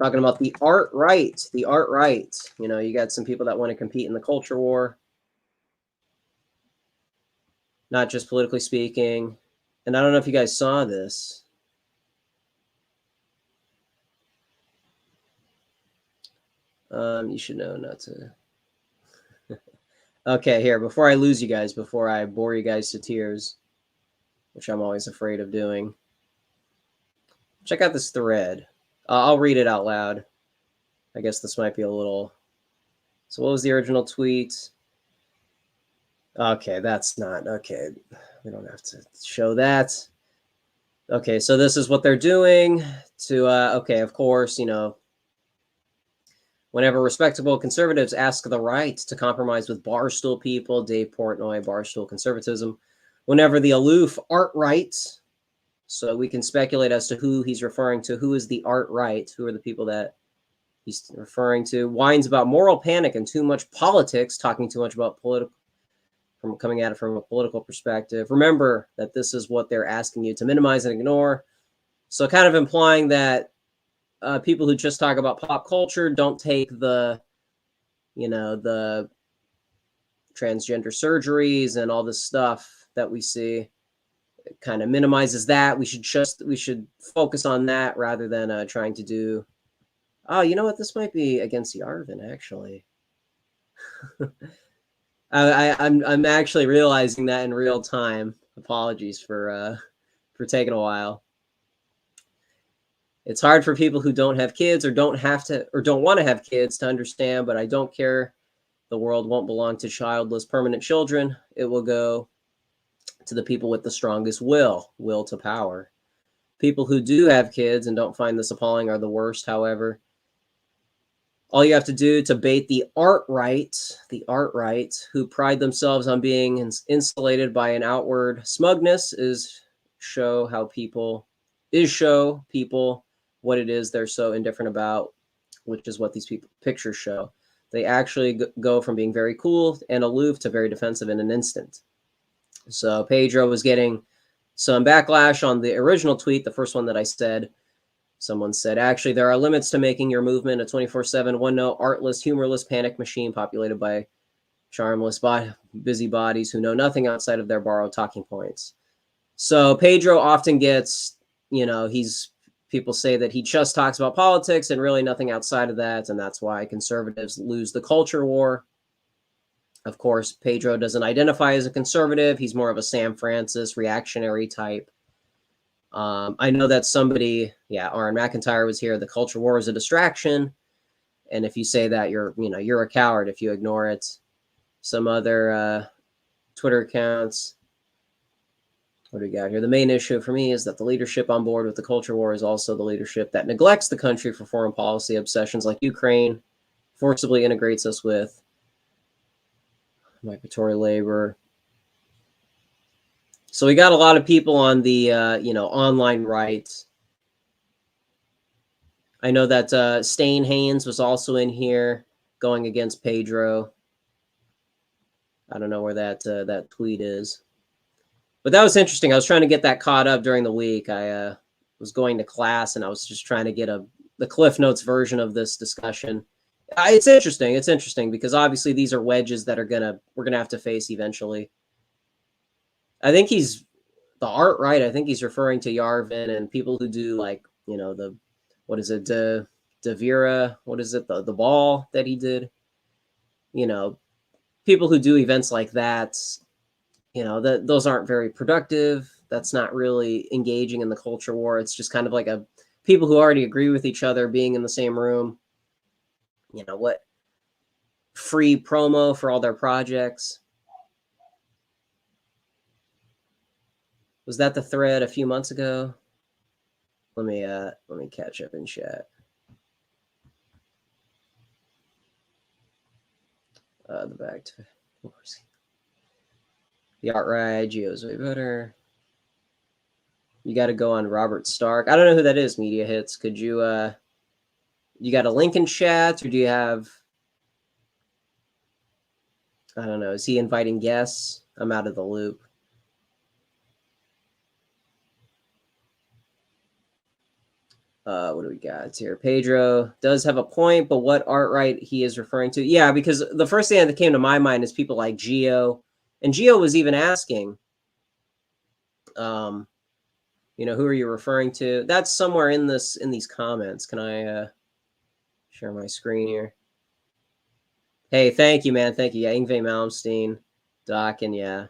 Talking about the art right. The art right. You know, you got some people that want to compete in the culture war, not just politically speaking. And I don't know if you guys saw this. You should know not to. Okay, here, before I lose you guys, before I bore you guys to tears, which I'm always afraid of doing, check out this thread. I'll read it out loud. I guess this might be a little. So, what was the original tweet? Okay, that's not. Okay, we don't have to show that. Okay, so this is what they're doing to. Okay, of course, you know, whenever respectable conservatives ask the right to compromise with barstool people, Dave Portnoy, barstool conservatism, whenever the aloof art right, so we can speculate as to who he's referring to, who is the art right, who are the people that he's referring to, whines about moral panic and too much politics, talking too much about political, from coming at it from a political perspective. Remember that this is what they're asking you to minimize and ignore. So kind of implying that people who just talk about pop culture don't take the, you know, the transgender surgeries and all this stuff that we see. It kind of minimizes that. We should focus on that rather than trying to do. Oh, you know what? This might be against Yarvin, actually. I'm actually realizing that in real time. Apologies for taking a while. It's hard for people who don't have kids or don't want to have kids to understand, but I don't care. The world won't belong to childless permanent children. It will go to the people with the strongest will to power. People who do have kids and don't find this appalling are the worst, however. All you have to do to bait the art right, who pride themselves on being insulated by an outward smugness, is show people what it is they're so indifferent about, which is what these pictures show. They actually go from being very cool and aloof to very defensive in an instant. So Pedro was getting some backlash on the original tweet, the first one that I said. Someone said, actually, there are limits to making your movement a 24/7, one-note, artless, humorless panic machine populated by charmless busybodies who know nothing outside of their borrowed talking points. So Pedro often gets, people say that he just talks about politics and really nothing outside of that, and that's why conservatives lose the culture war. Of course, Pedro doesn't identify as a conservative. He's more of a Sam Francis reactionary type. I know that somebody, Aaron McIntyre was here. The culture war is a distraction, and if you say that, you're a coward if you ignore it. Some other Twitter accounts. What do we got here? The main issue for me is that the leadership on board with the culture war is also the leadership that neglects the country for foreign policy obsessions like Ukraine, forcibly integrates us with migratory labor. So we got a lot of people on the online right. I know that Stain Haynes was also in here going against Pedro. I don't know where that tweet is, but that was interesting. I was trying to get that caught up during the week. I was going to class and I was just trying to get the Cliff Notes version of this discussion. It's interesting. It's interesting because obviously these are wedges that we're gonna have to face eventually. I think he's the art right. I think he's referring to Yarvin and people who do what is it, De Vera? What is it, the ball that he did? People who do events like that, those aren't very productive. That's not really engaging in the culture war. It's just kind of like people who already agree with each other being in the same room. What free promo for all their projects. Was that the thread a few months ago? Let me catch up in chat. The back to the art ride. Geo's way better. You got to go on Robert Stark. I don't know who that is. Media Hits. Could you you got a link in chat, or do you have? I don't know. Is he inviting guests? I'm out of the loop. What do we got here? Pedro does have a point, but what art right he is referring to? Yeah, because the first thing that came to my mind is people like Geo, and Geo was even asking, who are you referring to? That's somewhere in these comments. Can I share my screen here? Hey, thank you, man. Thank you. Yeah, Ingve Malmsteen, Doc, and yeah.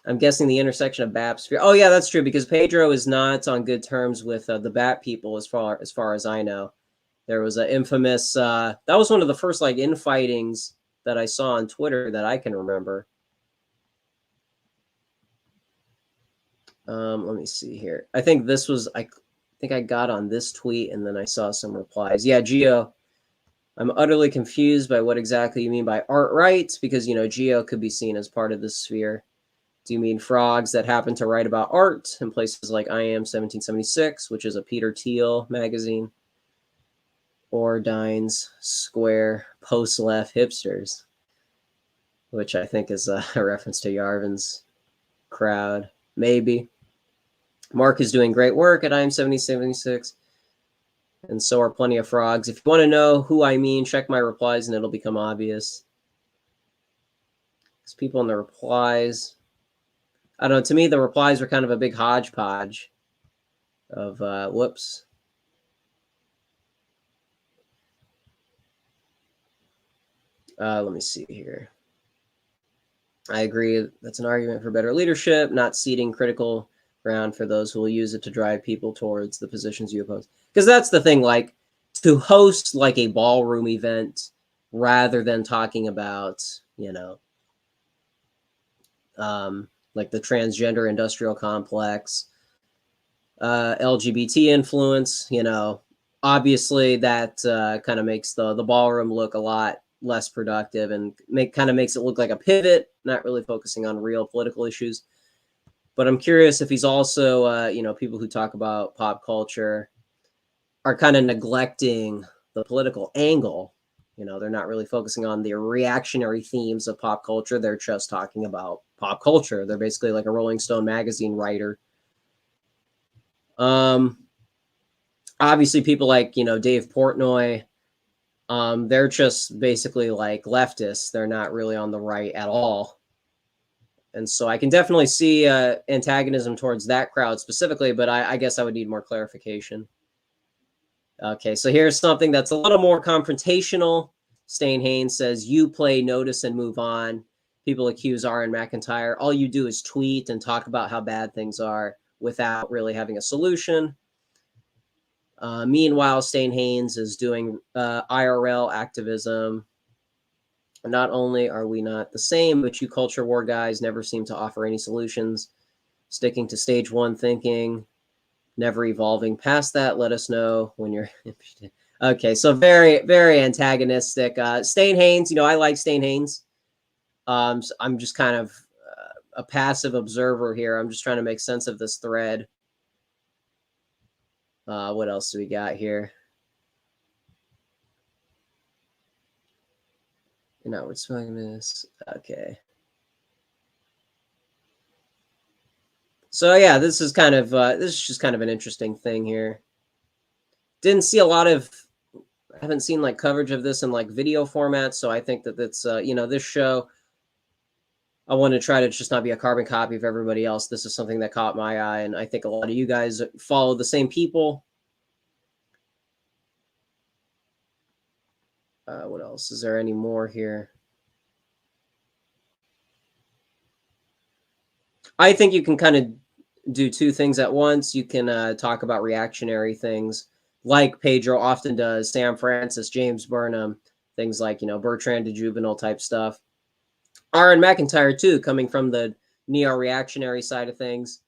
I'm guessing the intersection of BAP sphere. Oh, yeah, that's true, because Pedro is not on good terms with the BAP people as far as I know. There was an infamous, that was one of the first infightings that I saw on Twitter that I can remember. Let me see here. I think this was, I think I got on this tweet and then I saw some replies. Yeah, Geo, I'm utterly confused by what exactly you mean by art rights, because, Geo could be seen as part of this sphere. Do you mean frogs that happen to write about art in places like I Am 1776, which is a Peter Thiel magazine, or Dines Square post-left hipsters, which I think is a reference to Yarvin's crowd, maybe. Mark is doing great work at I Am 1776, and so are plenty of frogs. If you want to know who I mean, check my replies and it'll become obvious. There's people in the replies. I don't know, to me, the replies were kind of a big hodgepodge of, whoops. Let me see here. I agree. That's an argument for better leadership, not ceding critical ground for those who will use it to drive people towards the positions you oppose. Because that's the thing, to host a ballroom event rather than talking about, the transgender industrial complex, LGBT influence, obviously that kind of makes the ballroom look a lot less productive and kind of makes it look like a pivot, not really focusing on real political issues. But I'm curious if he's also, people who talk about pop culture are kind of neglecting the political angle. They're not really focusing on the reactionary themes of pop culture. They're just talking about pop culture. They're basically like a Rolling Stone magazine writer. Obviously, people like, Dave Portnoy, they're just basically like leftists. They're not really on the right at all. And so I can definitely see antagonism towards that crowd specifically, but I guess I would need more clarification. Okay, so here's something that's a little more confrontational. Stain Haynes says, you play, notice, and move on. People accuse Aaron McIntyre. All you do is tweet and talk about how bad things are without really having a solution. Meanwhile, Stain Haynes is doing IRL activism. Not only are we not the same, but you culture war guys never seem to offer any solutions. Sticking to stage one thinking, never evolving past that. Let us know when you're interested. Okay, so very, very antagonistic. Stain Haynes, I like Stain Haynes. So I'm just kind of a passive observer here. I'm just trying to make sense of this thread. What else do we got here? We're smoking this. Okay. So yeah, this is just kind of an interesting thing here. Didn't see a lot of, I haven't seen like coverage of this in like video format. So I think that it's this show, I want to try to just not be a carbon copy of everybody else. This is something that caught my eye, and I think a lot of you guys follow the same people. What else? Is there any more here? I think you can kind of do two things at once. You can talk about reactionary things like Pedro often does, Sam Francis, James Burnham, things like, Bertrand de Juvenile type stuff. Aaron McIntyre, too, coming from the neo-reactionary side of things.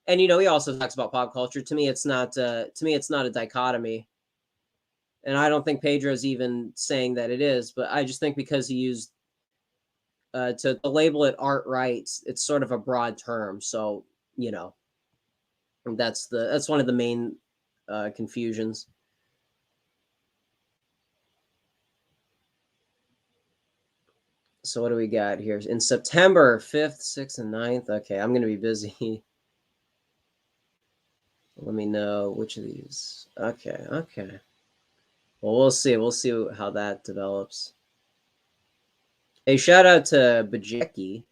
And, he also talks about pop culture. To me, it's not a dichotomy. And I don't think Pedro's even saying that it is, but I just think because he used to label it art rights, it's sort of a broad term. So, that's one of the main confusions. So what do we got here? In September 5th, 6th, and 9th. Okay, I'm going to be busy. Let me know which of these. Okay. Well, we'll see. We'll see how that develops. Hey, shout out to Bajecki.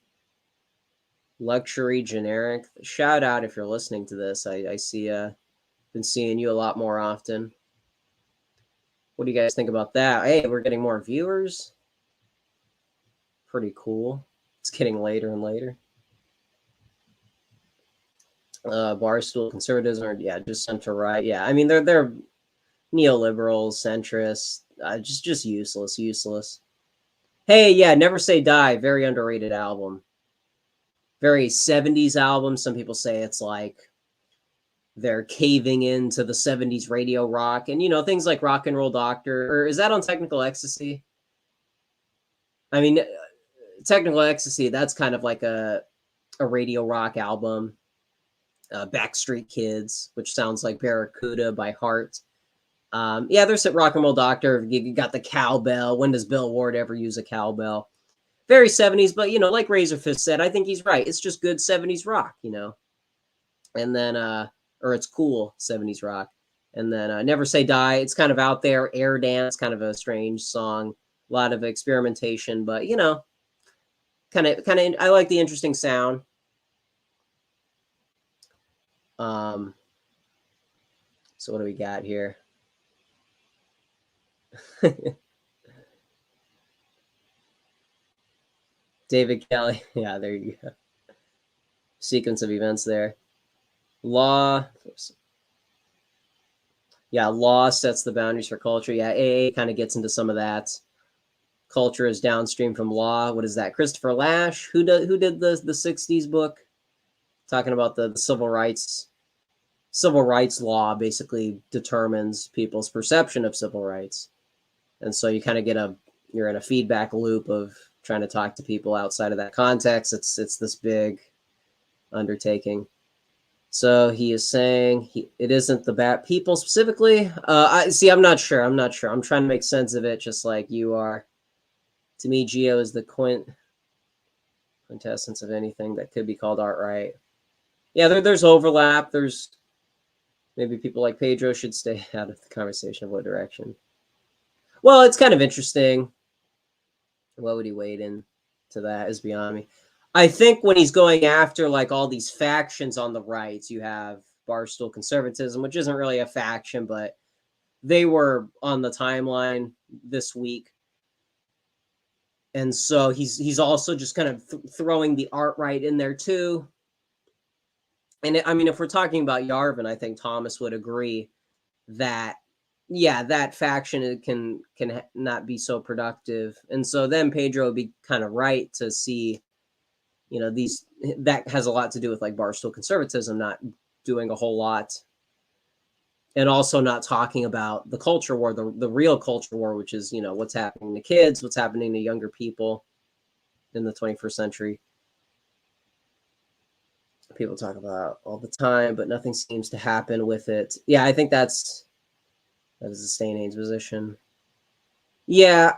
Luxury Generic. Shout out if you're listening to this. I see been seeing you a lot more often. What do you guys think about that? Hey, we're getting more viewers. Pretty cool. It's getting later and later. Barstool conservatism, or just center right. Yeah, I mean they're neoliberals, centrists, just useless. Hey, yeah, Never Say Die, very underrated album. Very 70s album. Some people say it's like they're caving into the 70s radio rock, and things like Rock and Roll Doctor, or is that on Technical Ecstasy? I mean, Technical Ecstasy, that's kind of like a radio rock album. Backstreet Kids, which sounds like Barracuda by Heart. There's Rock and Roll Doctor. You got the cowbell. When does Bill Ward ever use a cowbell? Very 70s, but like Razorfist said, I think he's right. It's just good 70s rock, And then or it's cool 70s rock. And then Never Say Die, it's kind of out there. Air Dance, kind of a strange song. A lot of experimentation, but kind of I like the interesting sound. So what do we got here? David Kelly. Yeah, there you go. Sequence of events there. Law. Yeah, law sets the boundaries for culture. Yeah, AA kind of gets into some of that. Culture is downstream from law. What is that? Christopher Lash, who did the 60s book talking about the civil rights law basically determines people's perception of civil rights. And so you kind of you're in a feedback loop of trying to talk to people outside of that context. It's this big undertaking. So he is saying it isn't the bad people specifically. I'm not sure. I'm trying to make sense of it, just like you are. To me, Geo is the quintessence of anything that could be called art, right? Yeah, there's overlap. There's maybe people like Pedro should stay out of the conversation of what direction. Well, it's kind of interesting. What would he wade into that is beyond me. I think when he's going after like all these factions on the right, you have Barstool conservatism, which isn't really a faction, but they were on the timeline this week. And so he's also just kind of throwing the art right in there too. And I mean, if we're talking about Yarvin, I think Thomas would agree that yeah, that faction can not be so productive. And so then Pedro would be kind of right to see, you know, these that has a lot to do with like Barstool conservatism not doing a whole lot, and also not talking about the culture war, the real culture war, which is, you know, what's happening to kids, what's happening to younger people in the 21st century. People talk about all the time, but nothing seems to happen with it. Yeah, I think that is the Steinhain's position. Yeah,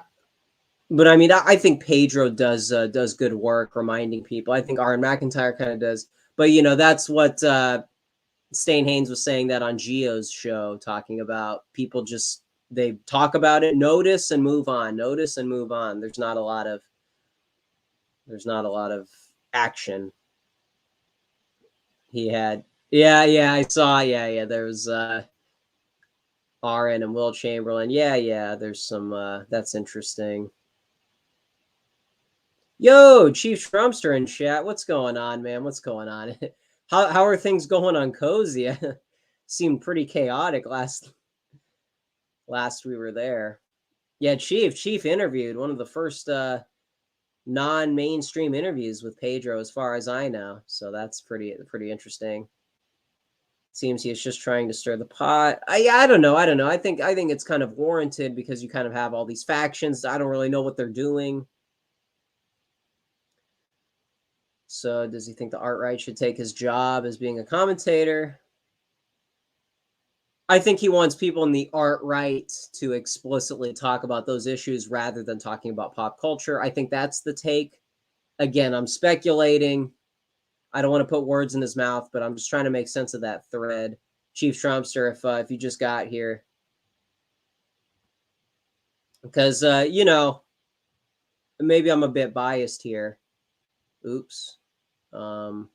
but I mean, I think Pedro does good work reminding people. I think Aaron McIntyre kind of does, but you know, that's what Steinhain's was saying that on Gio's show, talking about people just they talk about it, notice and move on, notice and move on. There's not a lot of action. He had I saw there was RN and Will Chamberlain. There's some that's interesting. Yo, Chief Trumpster in chat. What's going on, man? What's going on? How are things going on Cozy? Seemed pretty chaotic last we were there. Yeah, Chief interviewed one of the first non-mainstream interviews with Pedro, as far as I know. So that's pretty interesting. Seems he is just trying to stir the pot. I don't know. I think it's kind of warranted because you kind of have all these factions. I don't really know what they're doing. So does he think the art right should take his job as being a commentator? I think he wants people in the art right to explicitly talk about those issues rather than talking about pop culture. I think that's the take. Again, I'm speculating. I don't want to put words in his mouth, but I'm just trying to make sense of that thread. Chief Trumpster, if you just got here. Because, you know, maybe I'm a bit biased here. Oops. Because,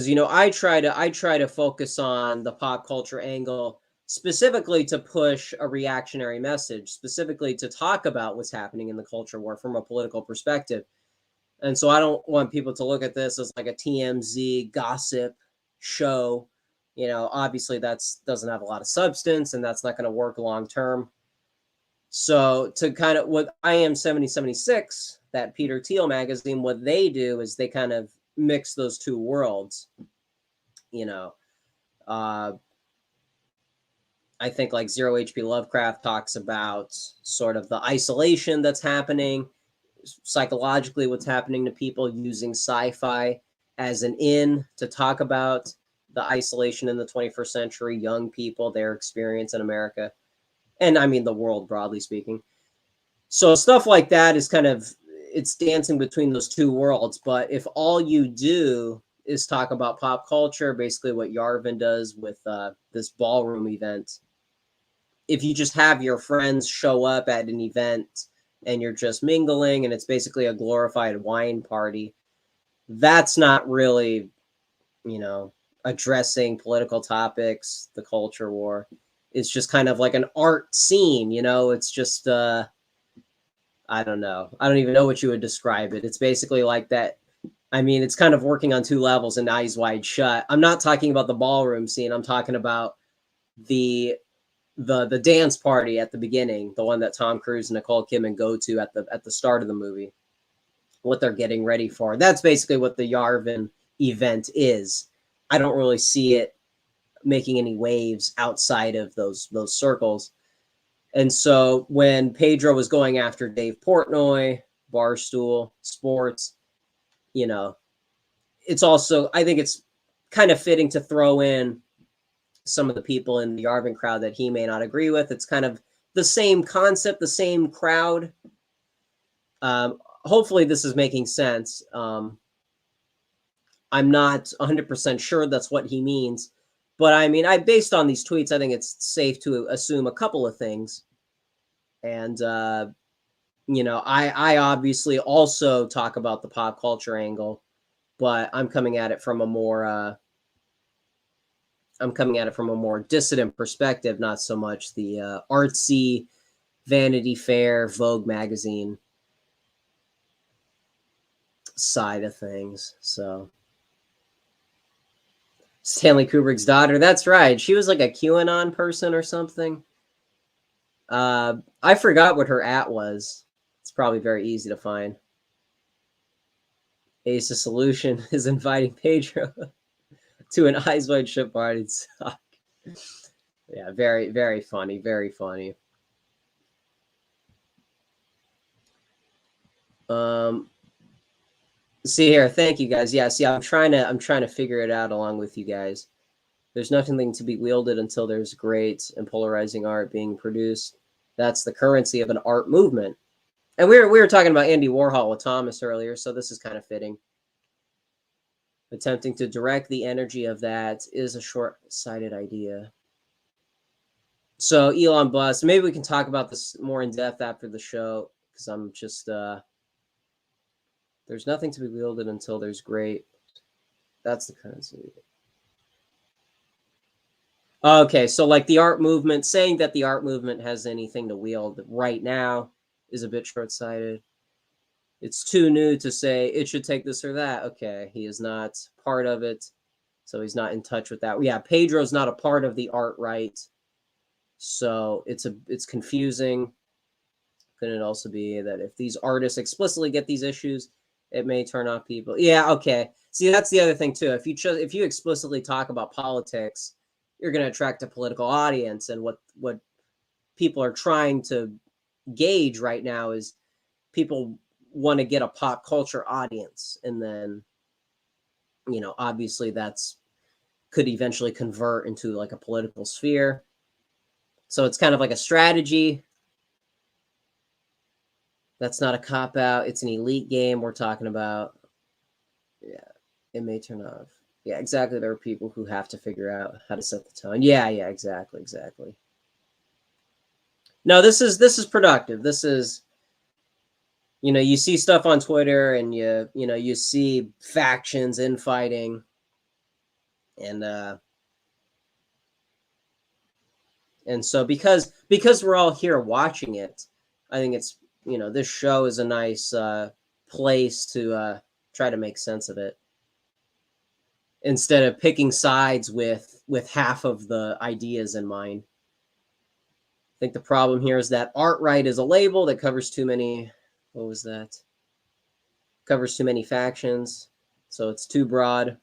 you know, I try to focus on the pop culture angle specifically to push a reactionary message, specifically to talk about what's happening in the culture war from a political perspective. And so I don't want people to look at this as like a TMZ gossip show. You know, obviously doesn't have a lot of substance, and that's not going to work long term. So to kind of what I Am 7076, that Peter Thiel magazine, what they do is they kind of mix those two worlds. You know, I think like Zero HP Lovecraft talks about sort of the isolation that's happening psychologically, what's happening to people using sci-fi as an in to talk about the isolation in the 21st century, young people, their experience in America, and I mean the world broadly speaking. So stuff like that is kind of, it's dancing between those two worlds. But if all you do is talk about pop culture, basically what Yarvin does with this ballroom event, if you just have your friends show up at an event and you're just mingling and it's basically a glorified wine party, that's not really, you know, addressing political topics, the culture war. It's just kind of like an art scene, you know, it's just, I don't know. I don't even know what you would describe it. It's basically like that. I mean, it's kind of working on two levels and Eyes Wide Shut. I'm not talking about the ballroom scene. I'm talking about the dance party at the beginning, the one that Tom Cruise and Nicole Kidman go to at the start of the movie, what they're getting ready for. That's basically what the Yarvin event is. I don't really see it making any waves outside of those circles. And so when Pedro was going after Dave Portnoy, Barstool Sports, you know, it's also, I think it's kind of fitting to throw in some of the people in the Arvin crowd that he may not agree with. It's kind of the same concept, the same crowd. Hopefully this is making sense. I'm not 100% sure that's what he means, but I mean, based on these tweets, I think it's safe to assume a couple of things. And, I obviously also talk about the pop culture angle, but I'm coming at it from a more dissident perspective, not so much the artsy Vanity Fair, Vogue magazine side of things. So Stanley Kubrick's daughter, that's right. She was like a QAnon person or something. I forgot what her @ was. It's probably very easy to find. Ace's solution is inviting Pedro to an Eyes Wide Shut party. Yeah, very, very funny. Very funny. See here, thank you guys. Yeah, see, I'm trying to figure it out along with you guys. There's nothing to be wielded until there's great and polarizing art being produced. That's the currency of an art movement. And we were talking about Andy Warhol with Thomas earlier, so this is kind of fitting. Attempting to direct the energy of that is a short-sighted idea. So Elon Musk, maybe we can talk about this more in depth after the show, because I'm just there's nothing to be wielded until there's great. That's the currency. Okay, so like the art movement, saying that the art movement has anything to wield right now is a bit short-sighted. It's too new to say it should take this or that. Okay, he is not part of it, so he's not in touch with that. Yeah, Pedro's not a part of the art right, so it's confusing. Couldn't it also be that if these artists explicitly get these issues, it may turn off people? Yeah, okay. See, that's the other thing too. If you explicitly talk about politics, you're going to attract a political audience, and what people are trying to gauge right now is people want to get a pop culture audience, and then obviously that's could eventually convert into like a political sphere. So it's kind of like a strategy. That's not a cop out. It's an elite game we're talking about. Yeah, it may turn off. Yeah, exactly. There are people who have to figure out how to set the tone. Yeah, exactly. No, this is productive. This is, you see stuff on Twitter, and you see factions infighting, and so because we're all here watching it, I think it's this show is a nice place to try to make sense of it, instead of picking sides with half of the ideas in mind. I think the problem here is that art-right is a label that covers too many. What was that? Covers too many factions, so it's too broad.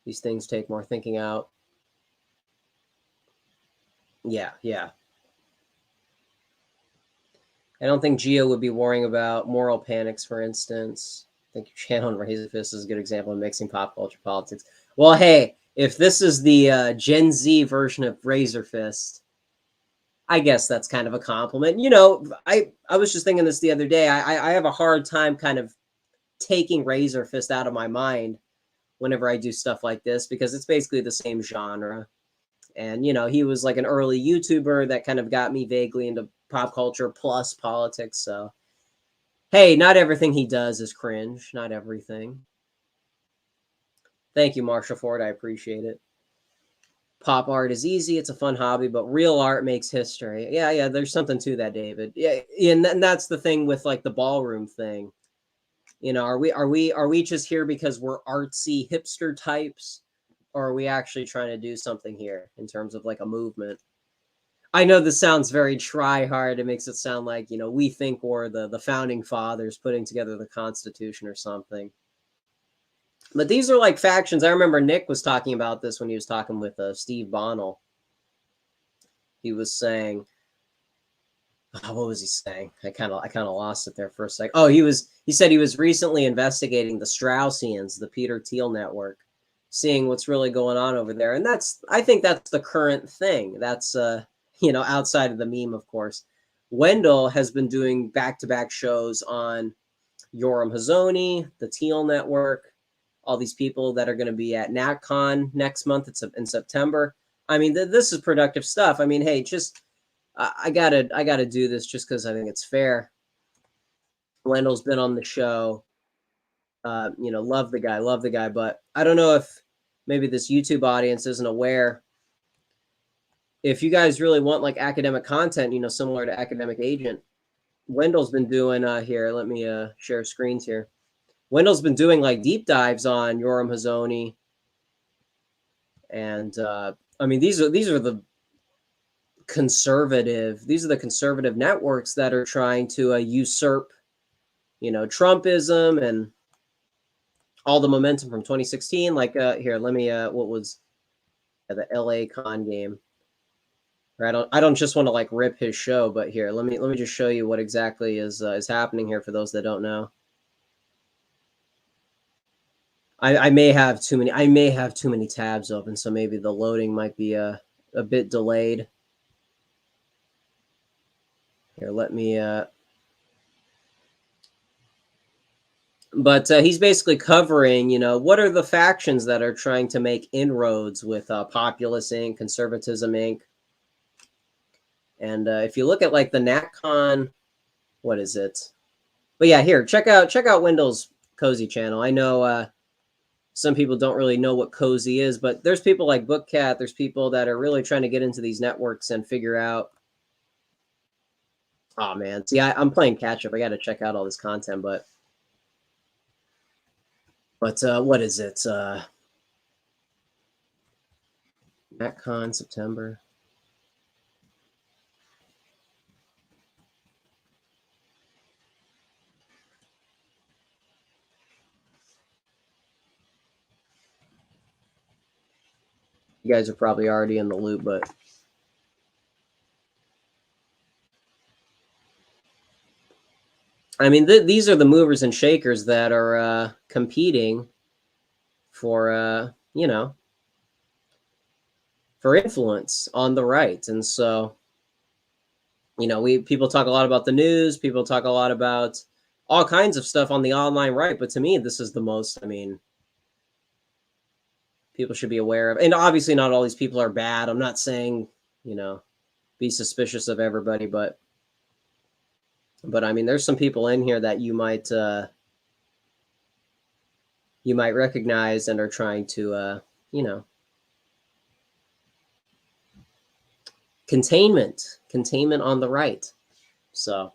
These things take more thinking out. Yeah. I don't think Gio would be worrying about moral panics, for instance. I think your channel on Razor Fist is a good example of mixing pop culture politics. Well, hey, if this is the Gen Z version of Razor Fist, I guess that's kind of a compliment. I was just thinking this the other day. I have a hard time kind of taking Razor Fist out of my mind whenever I do stuff like this, because it's basically the same genre. And, he was like an early YouTuber that kind of got me vaguely into pop culture plus politics. So, hey, not everything he does is cringe. Not everything. Thank you, Marshall Ford. I appreciate it. Pop art is easy. It's a fun hobby, but real art makes history. Yeah. There's something to that, David. Yeah. And that's the thing with like the ballroom thing. Are we just here because we're artsy hipster types, or are we actually trying to do something here in terms of like a movement? I know this sounds very try hard. It makes it sound like, we think we're the founding fathers putting together the Constitution or something. But these are like factions. I remember Nick was talking about this when he was talking with Steve Bonnell. He was saying, what was he saying? I kind of lost it there for a sec. Oh, he said he was recently investigating the Straussians, the Peter Thiel network, seeing what's really going on over there. And I think that's the current thing. That's outside of the meme, of course. Wendell has been doing back-to-back shows on Yoram Hazony, the Thiel network, all these people that are going to be at NatCon next month. It's in September. I mean, this is productive stuff. I mean, hey, just I gotta do this just because I think it's fair. Wendell's been on the show. Love the guy, but I don't know if maybe this YouTube audience isn't aware. If you guys really want like academic content, similar to Academic Agent, Wendell's been doing here. Let me share screens here. Wendell's been doing like deep dives on Yoram Hazony, and I mean these are the conservative networks that are trying to usurp Trumpism and all the momentum from 2016. Like here, let me what was the LA con game. I don't just want to like rip his show, but here, let me just show you what exactly is happening here for those that don't know. I may have too many tabs open, so maybe the loading might be a bit delayed. Here, let me but he's basically covering, what are the factions that are trying to make inroads with Populist Inc., Conservatism Inc. And if you look at like the NatCon, what is it? But yeah, here, check out Wendell's Cozy channel. I know some people don't really know what Cozy is, but there's people like Bookcat. There's people that are really trying to get into these networks and figure out. Oh man, see, I'm playing catch up. I got to check out all this content, but what is it? NatCon September. You guys are probably already in the loop, but I mean, these are the movers and shakers that are competing for, for influence on the right. And so, people talk a lot about the news. People talk a lot about all kinds of stuff on the online right. But to me, this is the most, I mean, people should be aware of. And obviously not all these people are bad. I'm not saying, be suspicious of everybody, but I mean, there's some people in here that you might recognize and are trying to, containment on the right. So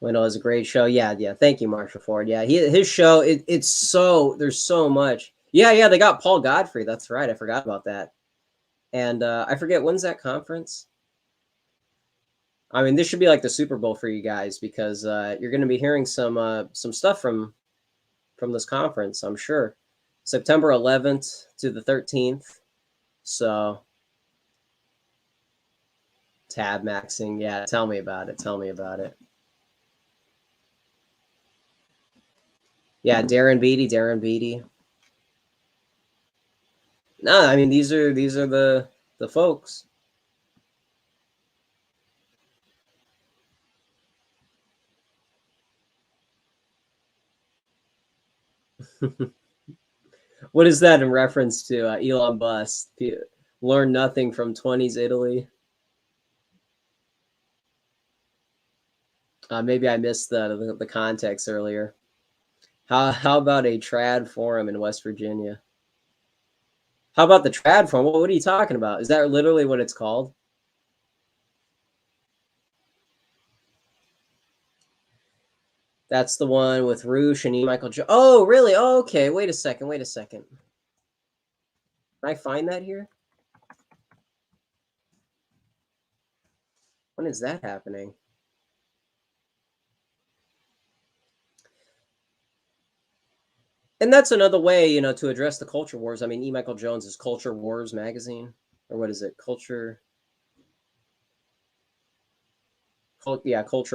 Wendell is a great show. Yeah. Thank you, Marshall Ford. Yeah, his show. It's so there's so much. Yeah. They got Paul Godfrey. That's right. I forgot about that. And I forget when's that conference. I mean, this should be like the Super Bowl for you guys because you're going to be hearing some stuff from this conference. I'm sure September 11th to the 13th. So tab maxing. Yeah, tell me about it. Yeah, Darren Beatty. No, I mean these are the folks. What is that in reference to Elon Musk? Learn nothing from 20s Italy. Maybe I missed the context earlier. How about a trad forum in West Virginia? How about the trad forum? What are you talking about? Is that literally what it's called? That's the one with Roosh and E. Michael Joe. Oh, really? Oh, okay. Wait a second. Can I find that here? When is that happening? And that's another way, to address the culture wars. I mean, E. Michael Jones is Culture Wars magazine, or what is it? Culture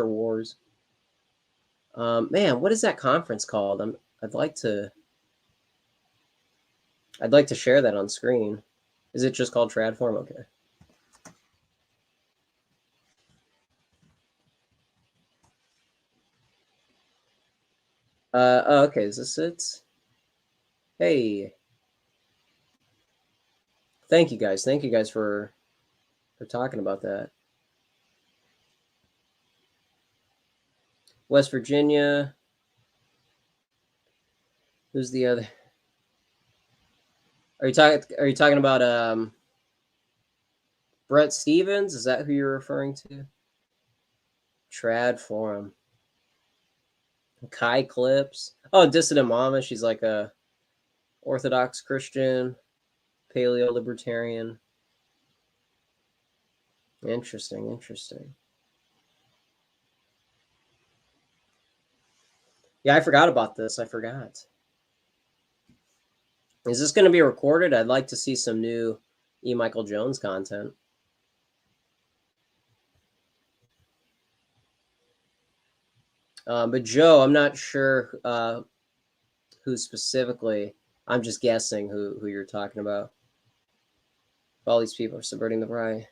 Wars. Man, what is that conference called? I'd like to share that on screen. Is it just called Tradform? Okay. Okay. Is this it? Hey, thank you guys. Thank you guys for talking about that. West Virginia. Who's the other? Are you talking about Brett Stevens? Is that who you're referring to? Trad Forum. Kai Clips. Oh, Dissident Mama. She's like a Orthodox Christian, paleo libertarian. Interesting. Yeah, I forgot about this. I forgot. Is this going to be recorded? I'd like to see some new E. Michael Jones content. But Joe, I'm not sure who specifically. I'm just guessing who you're talking about. All these people are subverting the right.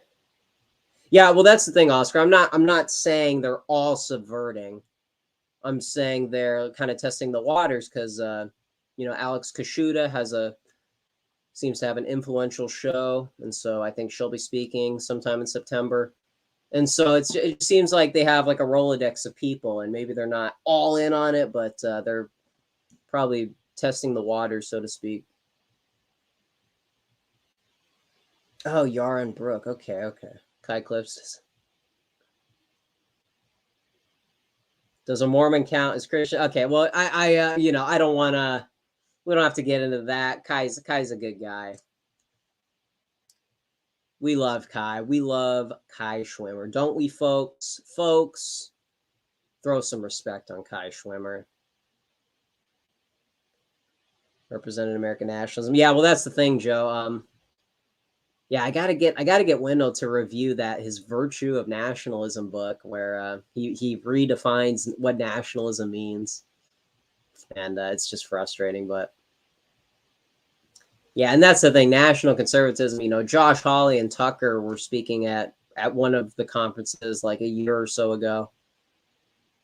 Yeah, well, that's the thing, Oscar. I'm not saying they're all subverting. I'm saying they're kind of testing the waters because Alex Kashuda seems to have an influential show, and so I think she'll be speaking sometime in September. And so it seems like they have like a Rolodex of people, and maybe they're not all in on it, but they're probably testing the waters, so to speak. Oh, Yaron Brook. Okay. Kai Cliffs. Does a Mormon count as Christian? Okay, well, I don't want to. We don't have to get into that. Kai's a good guy. We love Kai. We love Kai Schwimmer, don't we, folks? Folks, throw some respect on Kai Schwimmer. Represented American nationalism. Yeah, well, that's the thing, Joe. Yeah, I gotta get Wendell to review his Virtue of Nationalism book, where he redefines what nationalism means, and it's just frustrating. But yeah, and that's the thing. National conservatism. Josh Hawley and Tucker were speaking at one of the conferences like a year or so ago,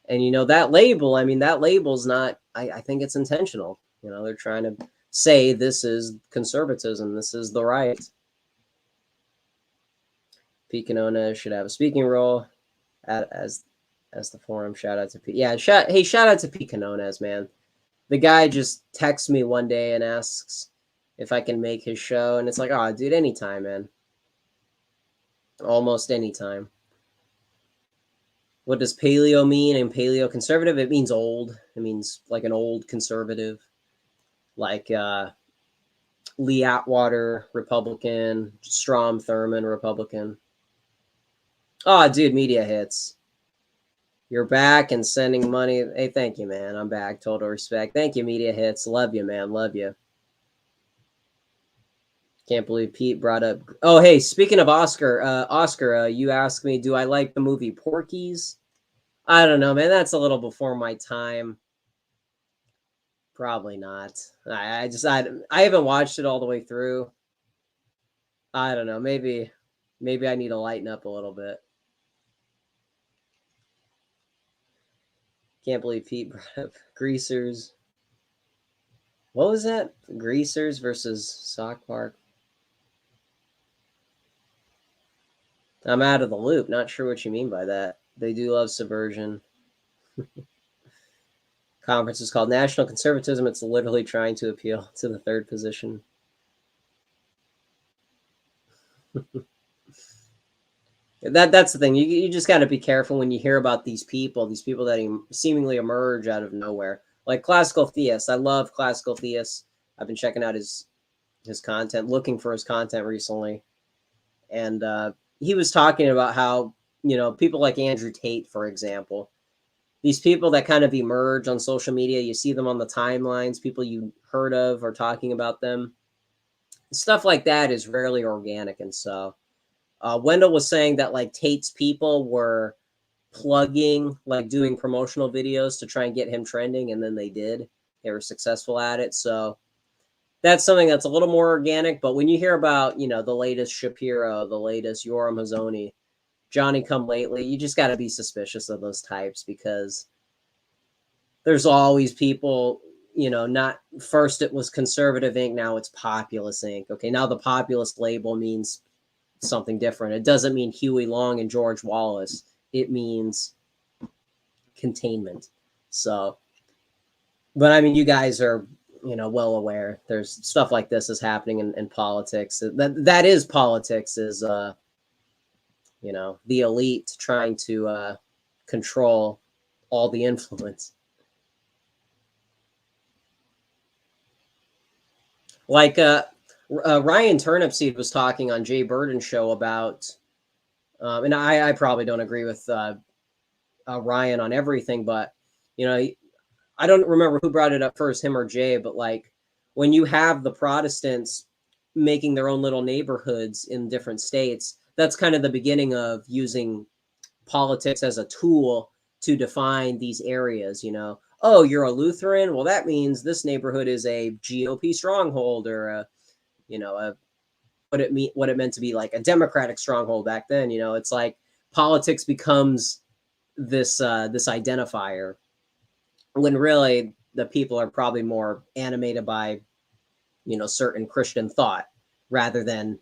and that label. I mean, that label's not. I think it's intentional. They're trying to say this is conservatism. This is the right. Pete Canona should have a speaking role as the forum. Shout out to Pete. Yeah, shout out to Pete Canones, man. The guy just texts me one day and asks if I can make his show, and it's like, oh, dude, anytime, man. Almost anytime. What does paleo mean and paleo conservative? It means old. It means like an old conservative, like Lee Atwater, Republican, Strom Thurmond, Republican. Oh, dude, media hits. You're back and sending money. Hey, thank you, man. I'm back. Total respect. Thank you, media hits. Love you, man. Love you. Can't believe Pete brought up. Oh, hey, speaking of Oscar, you asked me, do I like the movie Porky's? I don't know, man. That's a little before my time. Probably not. I haven't watched it all the way through. I don't know. Maybe I need to lighten up a little bit. Can't believe Pete brought up Greasers. What was that? Greasers versus Sock Park. I'm out of the loop. Not sure what you mean by that. They do love subversion. Conference is called National Conservatism. It's literally trying to appeal to the third position. That's the thing. You just got to be careful when you hear about these people that seemingly emerge out of nowhere. Like classical theists. I love classical theists. I've been checking out his content, looking for his content recently. And he was talking about how, people like Andrew Tate, for example, these people that kind of emerge on social media, you see them on the timelines, people you heard of are talking about them. Stuff like that is rarely organic. And so Wendell was saying that like Tate's people were plugging, like doing promotional videos to try and get him trending, and then they did. They were successful at it. So that's something that's a little more organic. But when you hear about, you know, the latest Shapiro, the latest Yoram Hazony, Johnny Come Lately, you just got to be suspicious of those types, because there's always people, you know, not first it was Conservative Inc., now it's Populist Inc. Okay, now the populist label means something different. It doesn't mean Huey Long and George Wallace. It means containment. So, but I mean, you guys are, you know, well aware there's stuff like this is happening in politics. That is politics, is you know, the elite trying to control all the influence. Like Ryan Turnipseed was talking on Jay Burden's show about, and I probably don't agree with Ryan on everything, but you know, I don't remember who brought it up first, him or Jay, but like when you have the Protestants making their own little neighborhoods in different states, that's kind of the beginning of using politics as a tool to define these areas. You know, oh, you're a Lutheran, well, that means this neighborhood is a GOP stronghold, or a, you know, what it meant to be like a Democratic stronghold back then. You know, it's like politics becomes this identifier, when really the people are probably more animated by, you know, certain Christian thought rather than,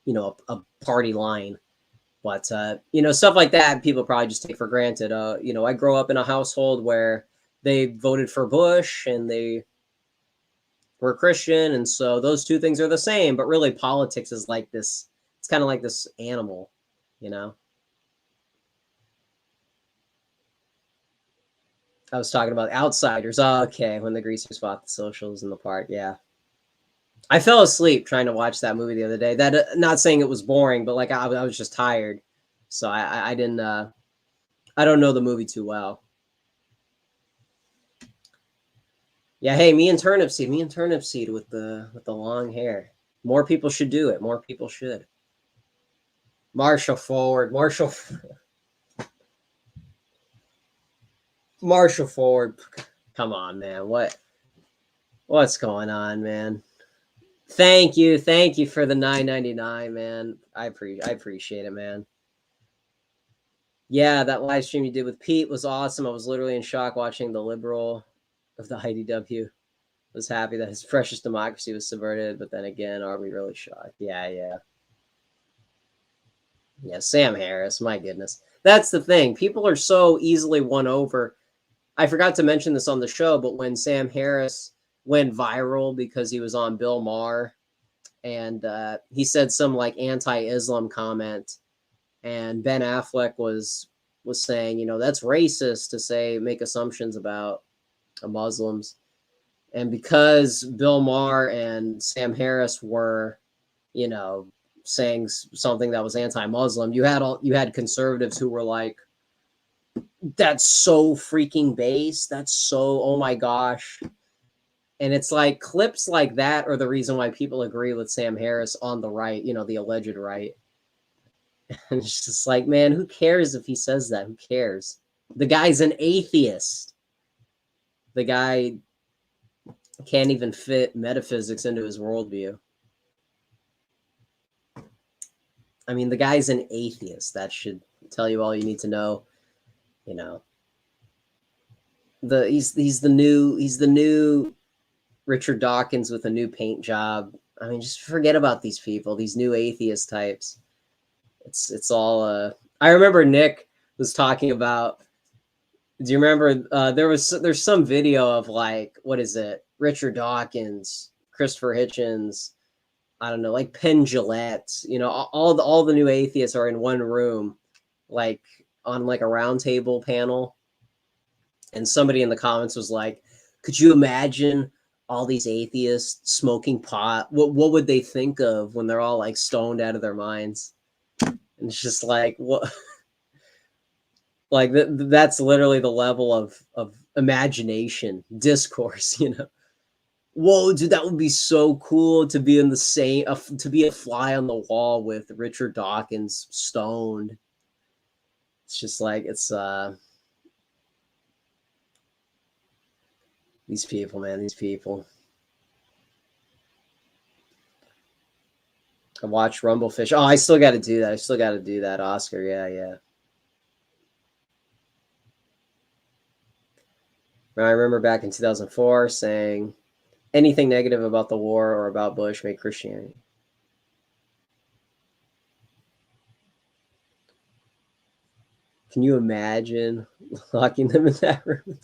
you know, a party line. But you know, stuff like that people probably just take for granted. You know, I grow up in a household where they voted for Bush and they were Christian, and so those two things are the same. But really, politics is like this. It's kind of like this animal, you know. I was talking about Outsiders. Oh, okay, when the greasers fought the socials in the park. Yeah, I fell asleep trying to watch that movie the other day. That not saying it was boring, but like I was just tired, so I didn't. I don't know the movie too well. Yeah, hey, me and Turnipseed with the long hair. More people should do it. More people should. Marshall forward, Marshall forward. Come on, man. What's going on, man? Thank you for the $9.99, man. I appreciate it, man. Yeah, that live stream you did with Pete was awesome. I was literally in shock watching the liberal of the IDW. Was happy that his precious democracy was subverted, but then again, are we really shocked? Yeah. Sam Harris, my goodness. That's the thing. People are so easily won over. I forgot to mention this on the show, but when Sam Harris went viral because he was on Bill Maher, and he said some like anti-Islam comment, and Ben Affleck was saying, you know, that's racist to say, make assumptions about Muslims. And because Bill Maher and Sam Harris were, you know, saying something that was anti-Muslim, you had conservatives who were like, that's so freaking base. That's so, oh my gosh. And it's like clips like that are the reason why people agree with Sam Harris on the right, you know, the alleged right. And it's just like, man, who cares if he says that? Who cares? The guy's an atheist. The guy can't even fit metaphysics into his worldview. I mean, the guy's an atheist. That should tell you all you need to know. You know, he's the new Richard Dawkins with a new paint job. I mean, just forget about these people, these new atheist types. It's all. I remember Nick was talking about. Do you remember there's some video of like, what is it? Richard Dawkins, Christopher Hitchens, I don't know, like Penn Jillette, you know, all the new atheists are in one room, like on like a round table panel. And somebody in the comments was like, could you imagine all these atheists smoking pot? What would they think of when they're all like stoned out of their minds? And it's just like, what? Like that's literally the level of imagination, discourse, you know. Whoa, dude, that would be so cool to be in the same, to be a fly on the wall with Richard Dawkins stoned. It's just like, it's, these people, man, these people. I watched Rumblefish. Oh, I still got to do that. I still got to do that, Oscar. Yeah, yeah. I remember back in 2004 saying anything negative about the war or about Bush made Christianity. Can you imagine locking them in that room?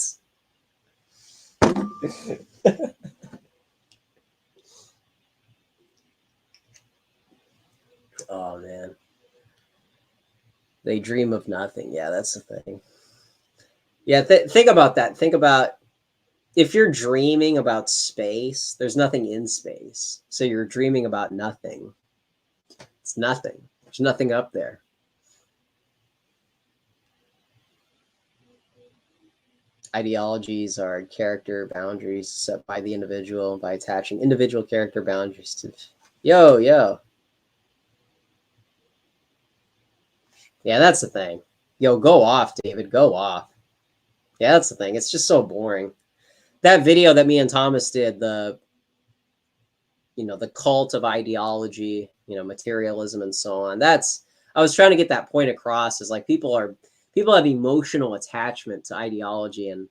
Oh, man. They dream of nothing. Yeah, that's the thing. Yeah, think about that. Think about if you're dreaming about space, there's nothing in space. So you're dreaming about nothing. It's nothing. There's nothing up there. Ideologies are character boundaries set by the individual by attaching individual character boundaries to. Yo, yo. Yeah, that's the thing. Yo, go off, David. Go off. Yeah, that's the thing. It's just so boring. That video that me and Thomas did, the cult of ideology, materialism and so on. I was trying to get that point across, is like people have emotional attachment to ideology, and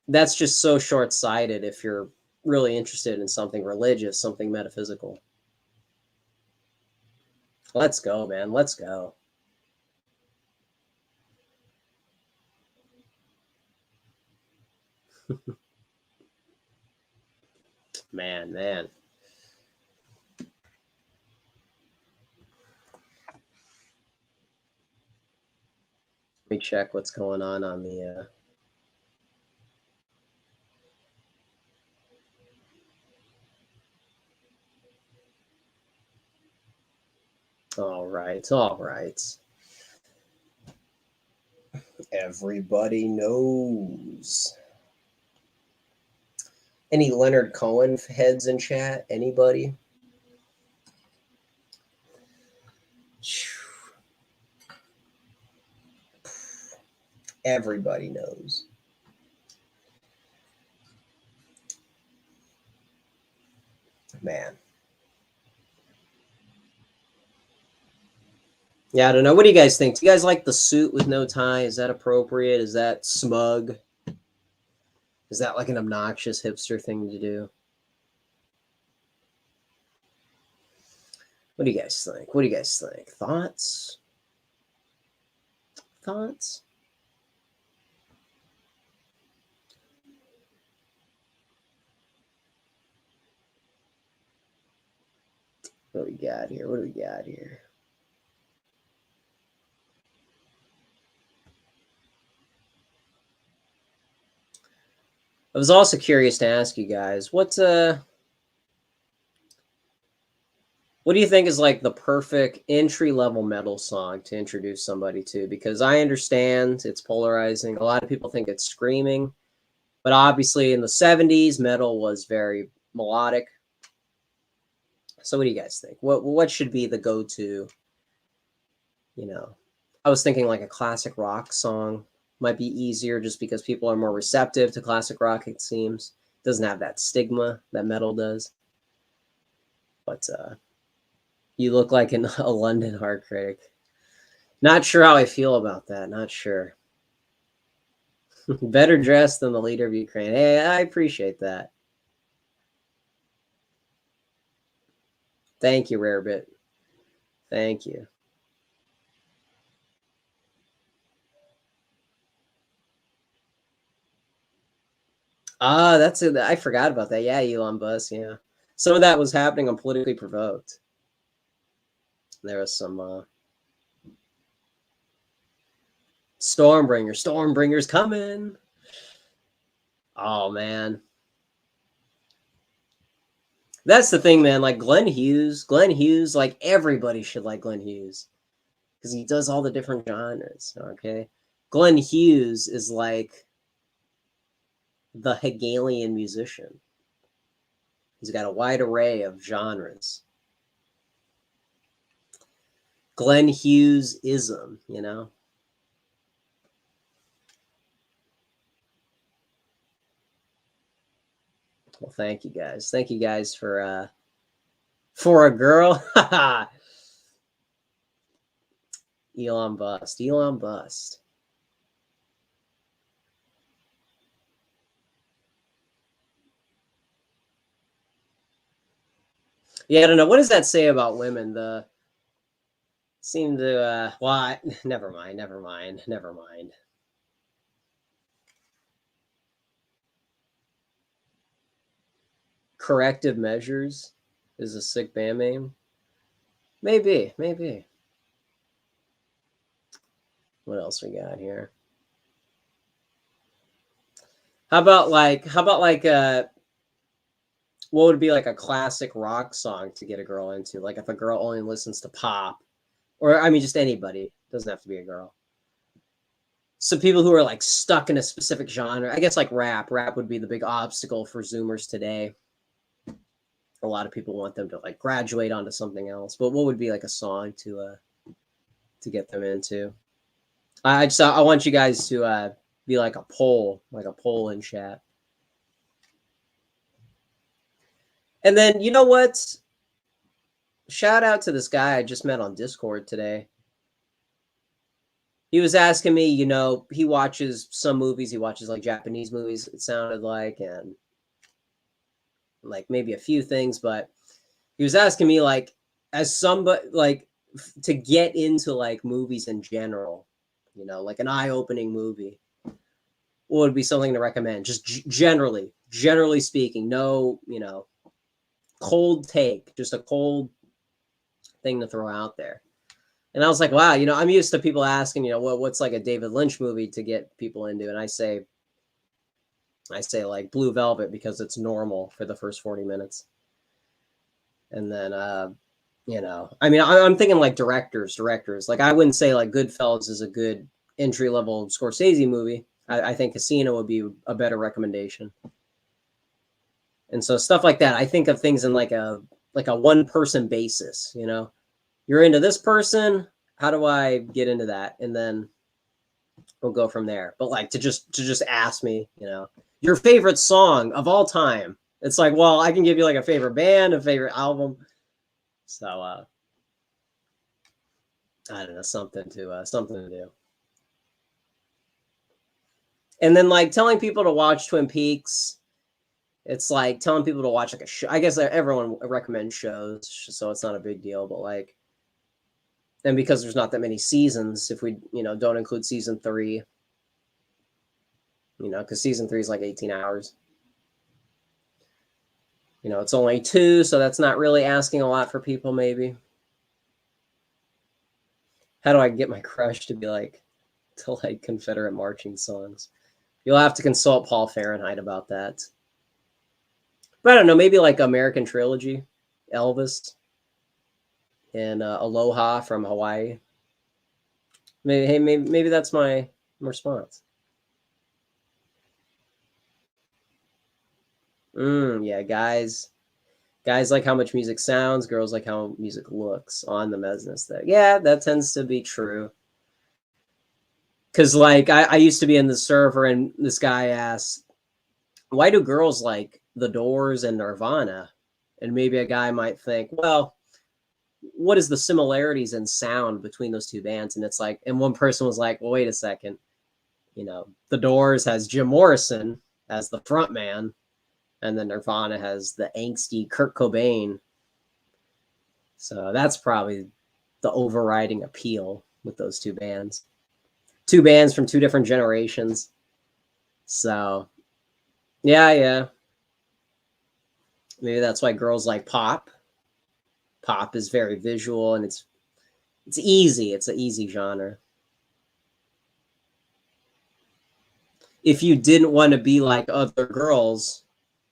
that's just so short-sighted if you're really interested in something religious, something metaphysical. Let's go, man. Let's go. Man. Let me check what's going on the all right. Everybody knows. Any Leonard Cohen heads in chat? Anybody? Everybody knows. Man. Yeah, I don't know. What do you guys think? Do you guys like the suit with no tie? Is that appropriate? Is that smug? Is that like an obnoxious hipster thing to do? What do you guys think? What do you guys think? Thoughts? Thoughts? What do we got here? What do we got here? I was also curious to ask you guys, what do you think is like the perfect entry-level metal song to introduce somebody to? Because I understand it's polarizing. A lot of people think it's screaming, but obviously in the 70s, metal was very melodic. So what do you guys think? What should be the go-to? I was thinking like a classic rock song might be easier just because people are more receptive to classic rock, it seems. It doesn't have that stigma that metal does. But you look like a London art critic. Not sure how I feel about that. Not sure. Better dressed than the leader of Ukraine. Hey, I appreciate that. Thank you, Rarebit. Thank you. That's it. I forgot about that. Yeah, Elon Musk. Yeah, some of that was happening on Politically Provoked. There was some Stormbringer's coming. Oh man, that's the thing, man. Like Glenn Hughes, like everybody should like Glenn Hughes. because he does all the different genres. Okay, Glenn Hughes is like the Hegelian musician. He's got a wide array of genres. Glenn Hughes-ism, you know. Well, thank you guys. Thank you guys for a girl. Elon bust. Elon bust. Yeah, I don't know. What does that say about women? The seem to well, never mind. Corrective Measures is a sick band name. Maybe. What else we got here? How about like what would be like a classic rock song to get a girl into? Like if a girl only listens to pop, or I mean just anybody, doesn't have to be a girl. So people who are like stuck in a specific genre, I guess like rap. Rap would be the big obstacle for Zoomers today. A lot of people want them to like graduate onto something else. But what would be like a song to get them into? I want you guys to be like a poll in chat. And then you know what? Shout out to this guy I just met on Discord today. He was asking me, you know, he watches some movies. He watches like Japanese movies, it sounded like, and like maybe a few things. But he was asking me like, as somebody like to get into like movies in general, you know, like an eye-opening movie, what would be something to recommend? Just generally speaking, no, you know, cold take, just a cold thing to throw out there. And I was like, wow, you know, I'm used to people asking, you know, what's like a David Lynch movie to get people into, and I say like Blue Velvet because it's normal for the first 40 minutes, and then you know, I mean, I'm thinking like directors. Like I wouldn't say like Goodfellas is a good entry level Scorsese movie. I think Casino would be a better recommendation. And so stuff like that, I think of things in like a one person basis. You know, you're into this person. How do I get into that? And then we'll go from there. But like to just ask me, you know, your favorite song of all time. It's like, well, I can give you like a favorite band, a favorite album. So I don't know, something to do. And then like telling people to watch Twin Peaks. It's like telling people to watch like a show. I guess everyone recommends shows, so it's not a big deal. But like, and because there's not that many seasons, if we, you know, don't include season 3, you know, because season 3 is like 18 hours. You know, it's only 2, so that's not really asking a lot for people, maybe. How do I get my crush to like Confederate marching songs? You'll have to consult Paul Fahrenheit about that. But I don't know, maybe like American Trilogy, Elvis, and Aloha from Hawaii. Maybe that's my response. Yeah, guys like how much music sounds. Girls like how music looks on the Mesnes there. Yeah, that tends to be true. Because like I used to be in the server, and this guy asked, why do girls like The Doors and Nirvana? And maybe a guy might think, well, what is the similarities in sound between those two bands? And it's like, and one person was like, well, wait a second. You know, The Doors has Jim Morrison as the front man, and then Nirvana has the angsty Kurt Cobain. So that's probably the overriding appeal with those two bands. Two bands from two different generations. So, yeah. Maybe that's why girls like pop. Pop is very visual, and it's easy. It's an easy genre. If you didn't want to be like other girls,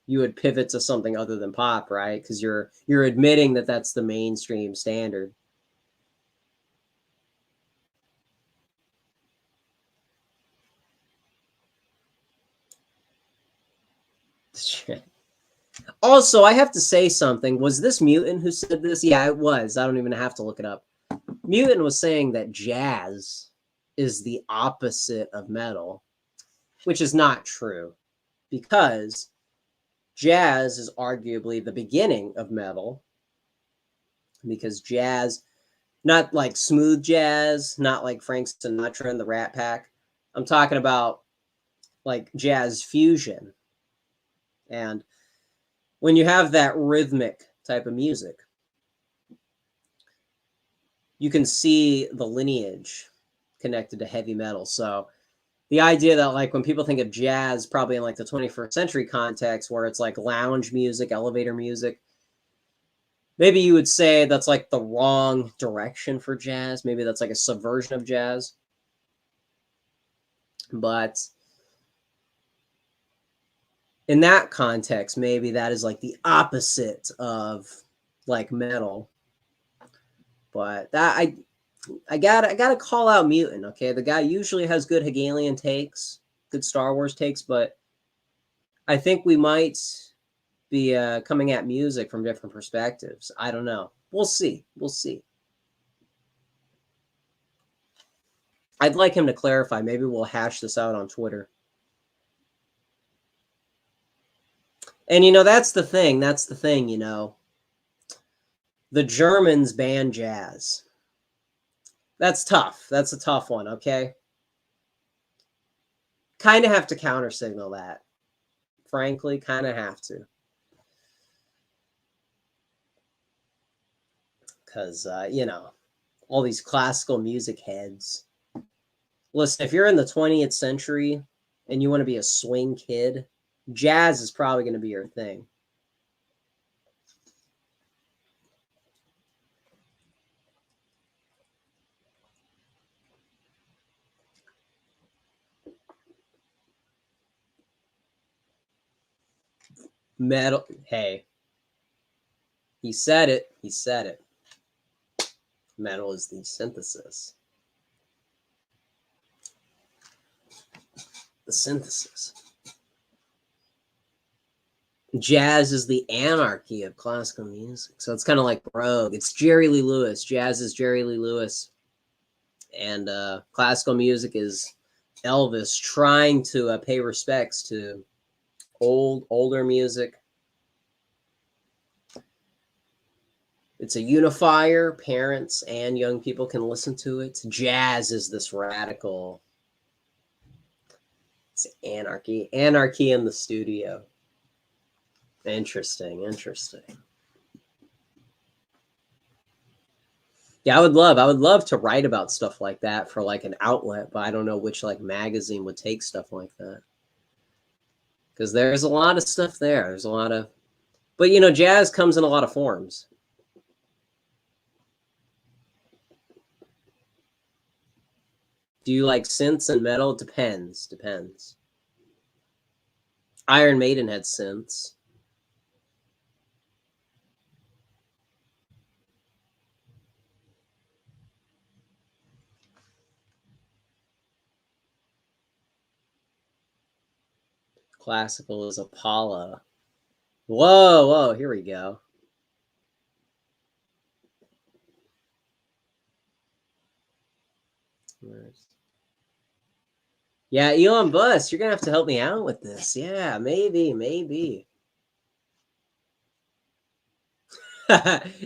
you would pivot to something other than pop, right? Because you're admitting that that's the mainstream standard. Also, I have to say something. Was this Mutant who said this? Yeah, it was. I don't even have to look it up. Mutant was saying that jazz is the opposite of metal, which is not true, because jazz is arguably the beginning of metal, because jazz, not like smooth jazz, not like Frank Sinatra and the Rat Pack. I'm talking about like jazz fusion. And when you have that rhythmic type of music, you can see the lineage connected to heavy metal. So the idea that like when people think of jazz, probably in like the 21st century context, where it's like lounge music, elevator music, maybe you would say that's like the wrong direction for jazz. Maybe that's like a subversion of jazz. But in that context, maybe that is like the opposite of like metal. But that I gotta call out Mutant. Okay, the guy usually has good Hegelian takes, good Star Wars takes, but I think we might be coming at music from different perspectives. I don't know. We'll see. We'll see. I'd like him to clarify. Maybe we'll hash this out on Twitter. And you know, that's the thing. That's the thing. You know, the Germans banned jazz. That's tough. That's a tough one. Okay. Kind of have to counter signal that. Frankly, kind of have to. Because, you know, all these classical music heads. Listen, if you're in the 20th century and you want to be a swing kid, jazz is probably going to be your thing. Metal. Hey, he said it. He said it. Metal is the synthesis. The synthesis. Jazz is the anarchy of classical music. So it's kind of like Rogue. It's Jerry Lee Lewis. Jazz is Jerry Lee Lewis. And classical music is Elvis trying to pay respects to older music. It's a unifier. Parents and young people can listen to it. Jazz is this radical. It's anarchy. Anarchy in the studio. Interesting. Interesting. Yeah, I would love to write about stuff like that for like an outlet, but I don't know which like magazine would take stuff like that. Because there's a lot of stuff there. There's a lot of, but you know, jazz comes in a lot of forms. Do you like synths and metal? Depends. Depends. Iron Maiden had synths. Classical is Apollo. Whoa, whoa, here we go. Yeah, Elon Musk, you're gonna have to help me out with this. Yeah, maybe.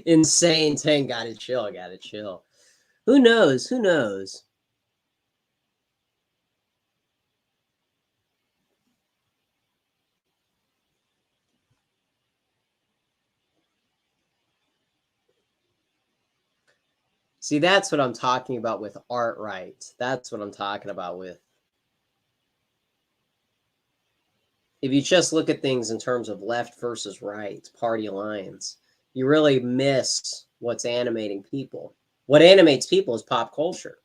Insane thing. Gotta chill. Who knows? Who knows? See, that's what I'm talking about with art right. That's what I'm talking about with. If you just look at things in terms of left versus right, party lines, you really miss what's animating people. What animates people is pop culture.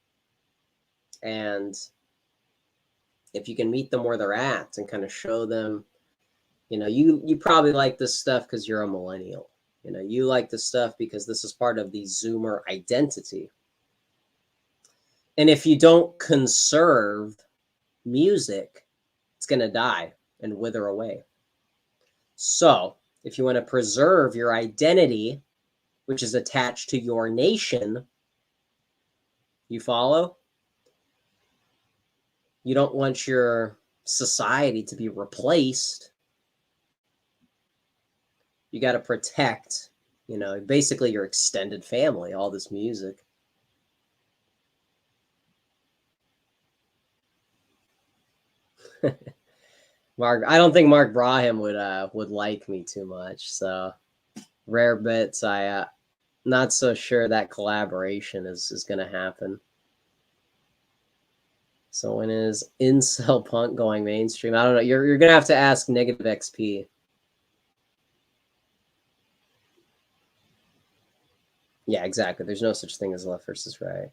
And if you can meet them where they're at and kind of show them, you know, you probably like this stuff because you're a millennial. You know, you like this stuff because this is part of the Zoomer identity. And if you don't conserve music, it's going to die and wither away. So if you want to preserve your identity, which is attached to your nation, you follow? You don't want your society to be replaced. You got to protect, basically your extended family, all this music. Mark, I don't think Mark Braham would like me too much. So rare bits. Not so sure that collaboration is going to happen. So when is incel punk going mainstream? I don't know. You're going to have to ask Negative XP. Yeah, exactly. There's no such thing as left versus right.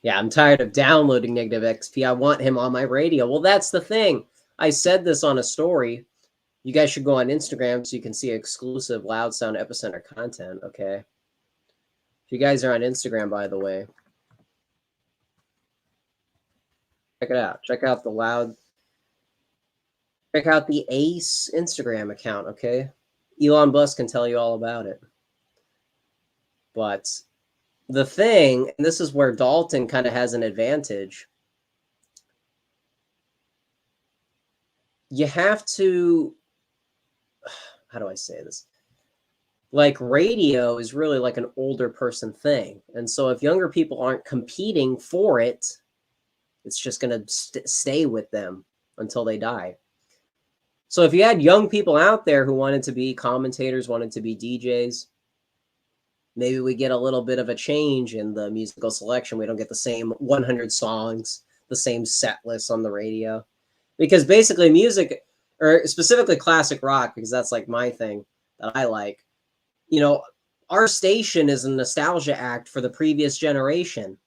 Yeah, I'm tired of downloading Negative XP. I want him on my radio. Well, that's the thing. I said this on a story. You guys should go on Instagram so you can see exclusive Loud Sound Epicenter content, okay? If you guys are on Instagram, by the way, check it out. Check out the Ace Instagram account, okay? Elon Musk can tell you all about it. But the thing, and this is where Dalton kind of has an advantage, you have to, how do I say this? Like radio is really like an older person thing. And so if younger people aren't competing for it, it's just going to stay with them until they die. So if you had young people out there who wanted to be commentators, wanted to be DJs, maybe we get a little bit of a change in the musical selection. We don't get the same 100 songs, the same set list on the radio. Because basically music, or specifically classic rock, because that's like my thing that I like, our station is a nostalgia act for the previous generation.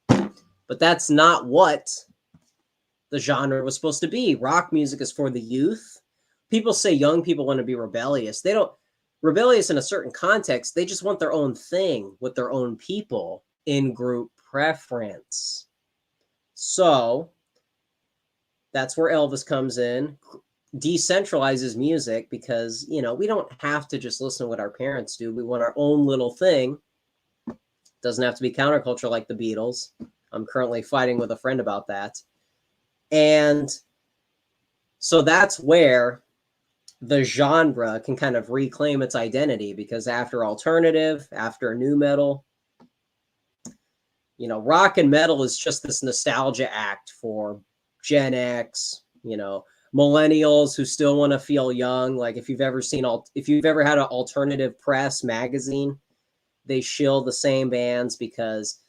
But that's not what the genre was supposed to be. Rock music is for the youth. People say young people want to be rebellious. They don't rebellious in a certain context. They just want their own thing with their own people in group preference. So that's where Elvis comes in, decentralizes music because, we don't have to just listen to what our parents do. We want our own little thing. Doesn't have to be counterculture like the Beatles. I'm currently fighting with a friend about that. And so that's where the genre can kind of reclaim its identity, because after alternative, after new metal, rock and metal is just this nostalgia act for Gen X, millennials who still want to feel young. Like if you've ever had an alternative press magazine, they shill the same bands because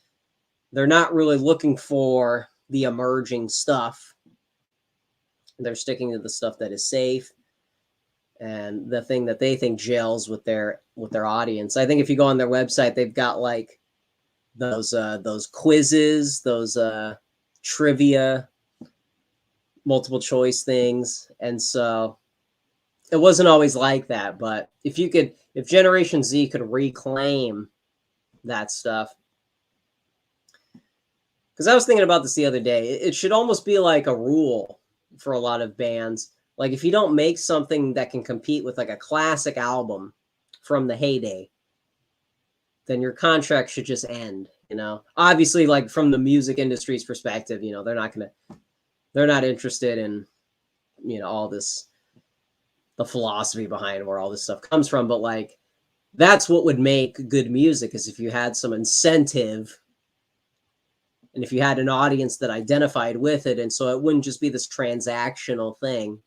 they're not really looking for the emerging stuff. They're sticking to the stuff that is safe and the thing that they think gels with their audience. I think if you go on their website, they've got like those quizzes, those trivia, multiple choice things. And so it wasn't always like that, but if Generation Z could reclaim that stuff. Because I was thinking about this the other day. It should almost be like a rule for a lot of bands. Like if you don't make something that can compete with like a classic album from the heyday, then your contract should just end, Obviously, like from the music industry's perspective, they're not interested in, all this, the philosophy behind where all this stuff comes from. But like, that's what would make good music, is if you had some incentive and if you had an audience that identified with it. And so it wouldn't just be this transactional thing.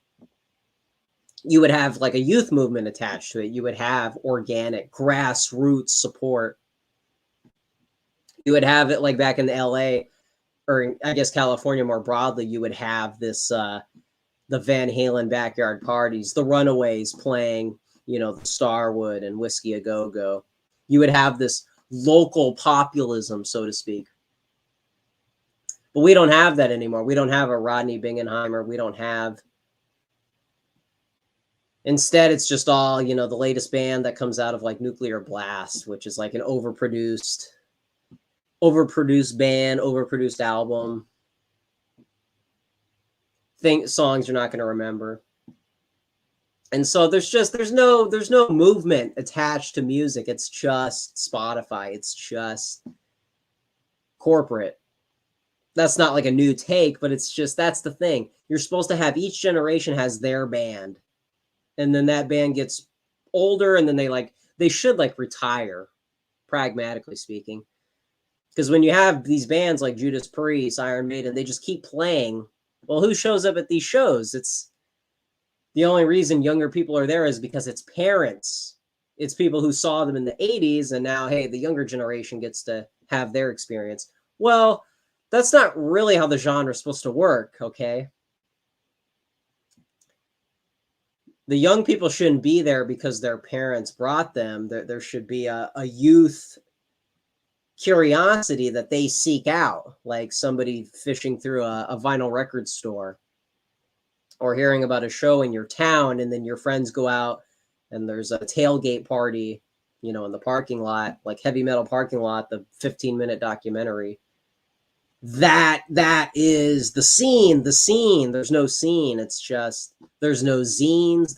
You would have like a youth movement attached to it. You would have organic grassroots support. You would have it like back in LA, or I guess California more broadly. You would have this, the Van Halen backyard parties, the Runaways playing, the Starwood and Whiskey A Go Go. You would have this local populism, so to speak. But we don't have that anymore. We don't have a Rodney Bingenheimer. We don't have. Instead, it's just all, the latest band that comes out of like Nuclear Blast, which is like an overproduced band, overproduced album. Songs you're not going to remember. And so there's no movement attached to music. It's just Spotify. It's just corporate. That's not like a new take, but it's just, that's the thing. You're supposed to have, each generation has their band, and then that band gets older, and then they should like retire, pragmatically speaking. Because when you have these bands like Judas Priest, Iron Maiden, they just keep playing. Well, who shows up at these shows? It's the only reason younger people are there is because it's parents. It's people who saw them in the 80s, and now, hey, the younger generation gets to have their experience. Well, that's not really how the genre is supposed to work, okay? The young people shouldn't be there because their parents brought them. There should be a youth curiosity that they seek out, like somebody fishing through a vinyl record store, or hearing about a show in your town, and then your friends go out and there's a tailgate party, in the parking lot, like Heavy Metal Parking Lot, the 15-minute documentary. That is the scene. There's no scene. It's just, there's no zines.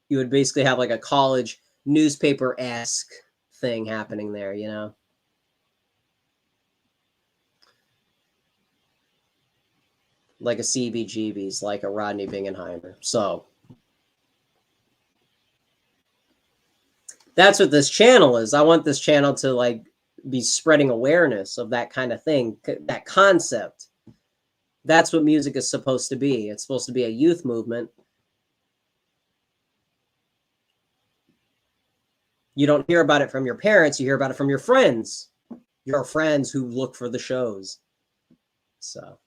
You would basically have like a college newspaper-esque thing happening there, like a CBGB's, like a Rodney Bingenheimer. So that's what this channel is. I want this channel to like be spreading awareness of that kind of thing, that concept. That's what music is supposed to be. It's supposed to be a youth movement. You don't hear about it from your parents. You hear about it from your friends. Your friends who look for the shows. So.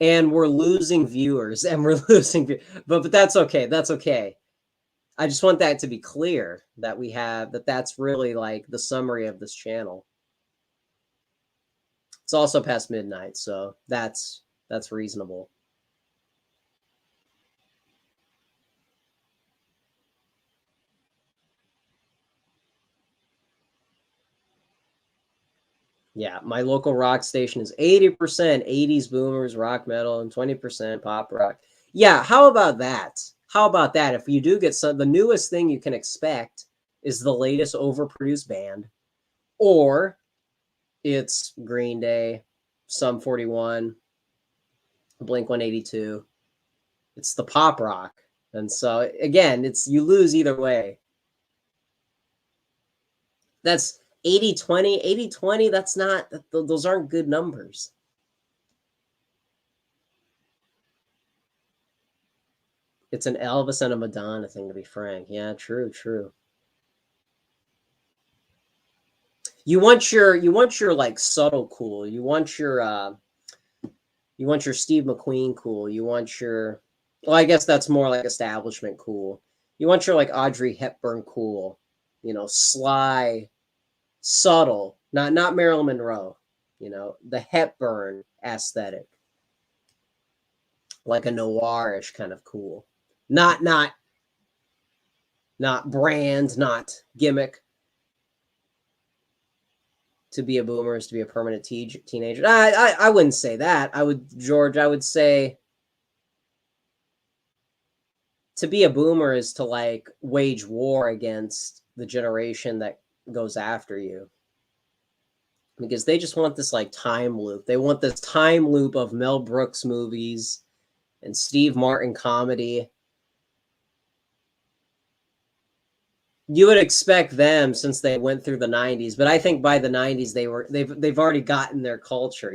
And we're losing viewers, but that's okay. That's okay. I just want that to be clear, that that's really like the summary of this channel. It's also past midnight, so that's reasonable. Yeah, my local rock station is 80% 80s boomers, rock metal, and 20% pop rock. Yeah, how about that? If you do get the newest thing you can expect is the latest overproduced band, or it's Green Day, Sum 41, Blink 182. It's the pop rock. And so again, you lose either way. That's 80-20. 80-20, that's not, those aren't good numbers. It's an Elvis and a Madonna thing, to be frank. Yeah, true. You want your like subtle cool. You want your Steve McQueen cool. You want your, well, I guess that's more like establishment cool. You want your like Audrey Hepburn cool. Sly, subtle, not Marilyn Monroe. The Hepburn aesthetic, like a noirish kind of cool. Not brand, not gimmick. To be a boomer is to be a permanent teenager. I wouldn't say that. I would say to be a boomer is to like wage war against the generation that goes after you. Because they just want this like time loop. They want this time loop of Mel Brooks movies and Steve Martin comedy. You would expect them, since they went through the 90s, but I think by the 90s they've already gotten their culture.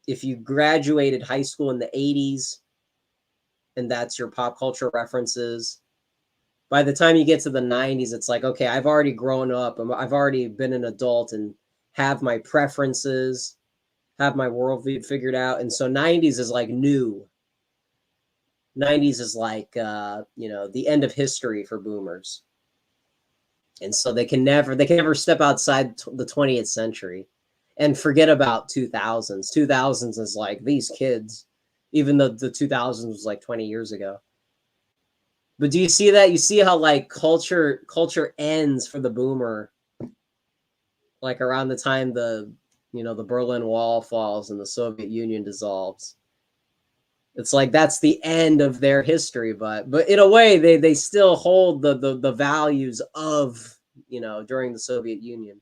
If you graduated high school in the 80s and that's your pop culture references, by the time you get to the 90s, it's like, okay, I've already grown up, I've already been an adult and have my preferences, have my worldview figured out. And so 90s is like new. 90s is like the end of history for boomers. And so they can never step outside the 20th century and forget about 2000s. 2000s is like these kids, even though the 2000s was like 20 years ago. But do you see that? You see how like culture ends for the boomer, like around the time the the Berlin Wall falls and the Soviet Union dissolves. It's like that's the end of their history, but in a way they still hold the values of, during the Soviet Union.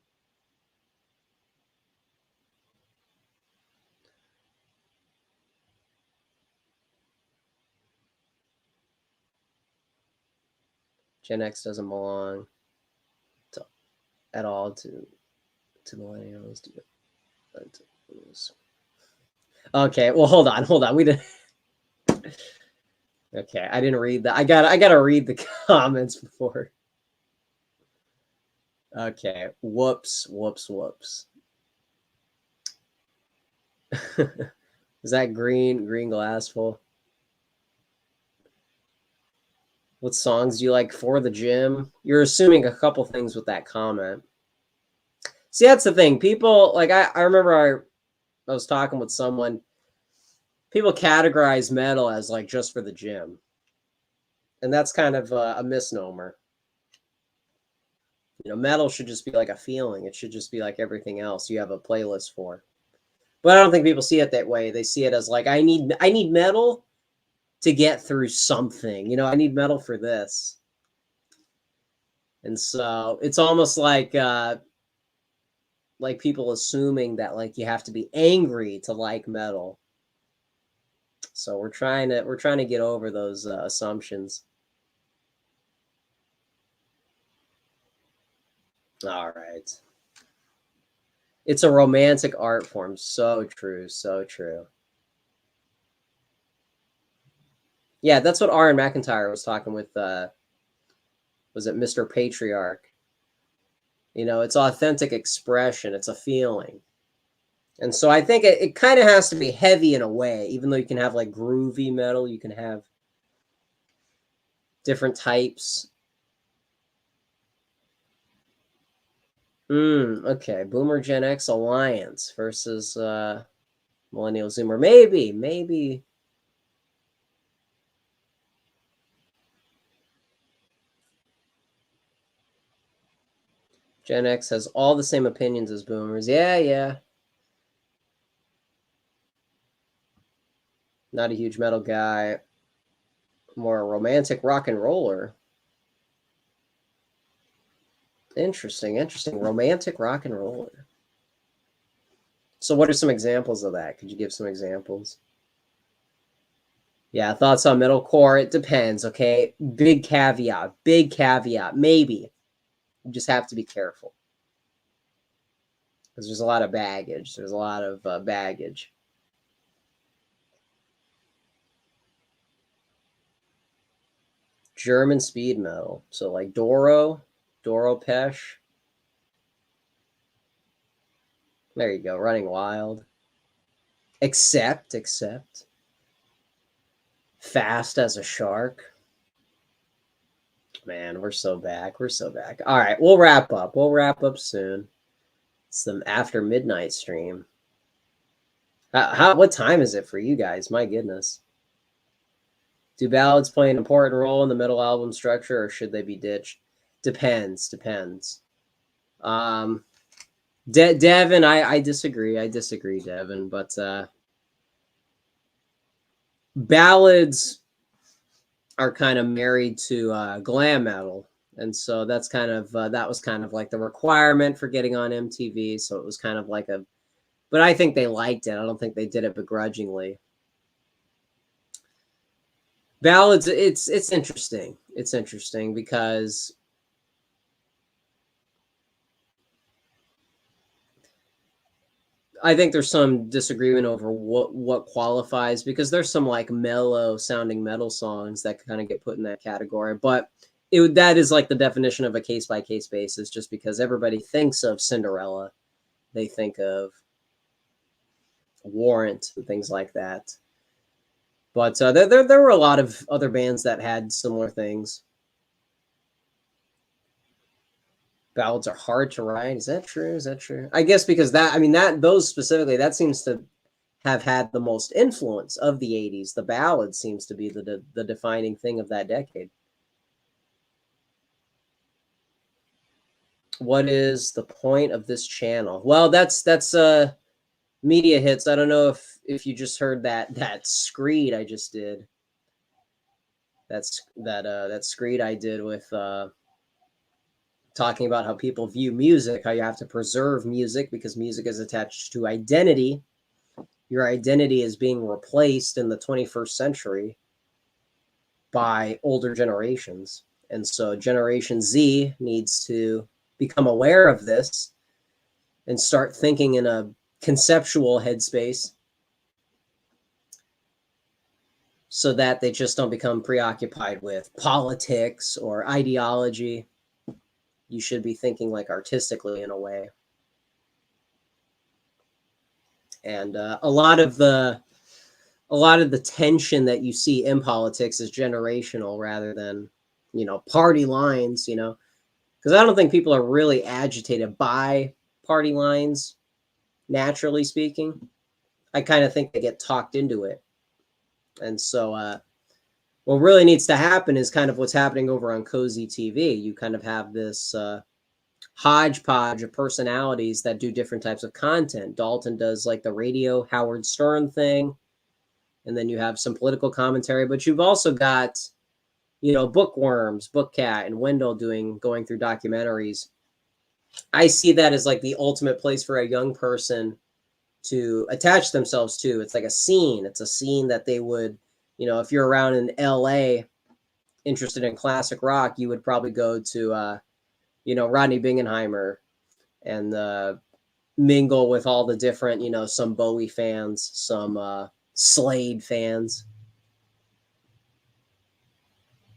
Gen X doesn't belong at all to millennials. Okay, well hold on. We didn't. Okay, I didn't read that. I gotta read the comments before. Okay, whoops. Is that green glass full? What songs do you like for the gym? You're assuming a couple things with that comment. See, that's the thing. People like I remember I was talking with someone. People categorize metal as like just for the gym, and that's kind of a misnomer. Metal should just be like a feeling. It should just be like everything else you have a playlist for. But I don't think people see it that way. They see it as like I need metal to get through something. I need metal for this. And so it's almost like people assuming that like you have to be angry to like metal. So we're trying to get over those assumptions. All right. It's a romantic art form. So true. So true. Yeah, that's what Aaron McIntyre was talking with. Was it Mr. Patriarch? It's authentic expression. It's a feeling. And so I think it kind of has to be heavy in a way, even though you can have like groovy metal, you can have different types. Okay. Boomer Gen X Alliance versus Millennial Zoomer. Maybe. Gen X has all the same opinions as Boomers. Yeah. Not a huge metal guy. More a romantic rock and roller. Interesting. Romantic rock and roller. So what are some examples of that? Could you give some examples? Yeah, thoughts on metalcore. It depends, okay? Big caveat. Maybe. You just have to be careful. Because there's a lot of baggage. Baggage. German speed metal. So like Doro Pesh. There you go. Running Wild. Accept. Fast as a Shark. Man, we're so back. All right, we'll wrap up soon. It's the after midnight stream. What time is it for you guys? My goodness. Do ballads play an important role in the metal album structure, or should they be ditched? Depends. Devin, I disagree. Devin. But ballads are kind of married to glam metal, and so that's kind of that was kind of like the requirement for getting on MTV. So it was kind of like but I think they liked it. I don't think they did it begrudgingly. Ballads, it's interesting. It's interesting because I think there's some disagreement over what qualifies, because there's some like mellow sounding metal songs that kind of get put in that category, but that is like the definition of a case by case basis, just because everybody thinks of Cinderella, they think of Warrant and things like that. But there were a lot of other bands that had similar things. Ballads are hard to write. Is that true? I guess because those specifically, that seems to have had the most influence of the 80s. The ballad seems to be the defining thing of that decade. What is the point of this channel? Well, that's media hits. I don't know if you just heard that screed I just did. That screed I did with talking about how people view music, how you have to preserve music because music is attached to identity. Your identity is being replaced in the 21st century by older generations. And so Generation Z needs to become aware of this and start thinking in a conceptual headspace so that they just don't become preoccupied with politics or ideology. You should be thinking like artistically in a way. And a lot of the tension that you see in politics is generational rather than, party lines, because I don't think people are really agitated by party lines, naturally speaking. I kind of think they get talked into it. And so what really needs to happen is kind of what's happening over on Cozy TV. You kind of have this hodgepodge of personalities that do different types of content. Dalton does like the radio Howard Stern thing, and then you have some political commentary, but you've also got, Bookworms, Bookcat, and Wendell going through documentaries. I see that as like the ultimate place for a young person to attach themselves to. It's like a scene. It's a scene that they would, if you're around in LA interested in classic rock, you would probably go to, Rodney Bingenheimer and mingle with all the different, some Bowie fans, some Slade fans.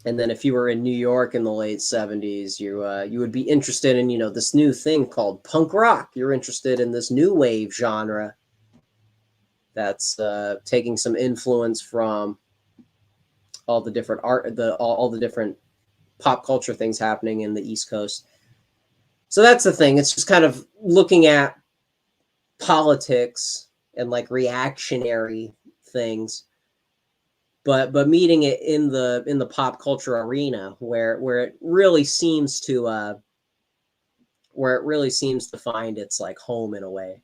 And then if you were in New York in the late 70s, you would be interested in, this new thing called punk rock. You're interested in this new wave genre that's taking some influence from all the different art, all the different pop culture things happening in the East Coast. So that's the thing. It's just kind of looking at politics and like reactionary things, but meeting it in the pop culture arena where it really seems to find its like home in a way.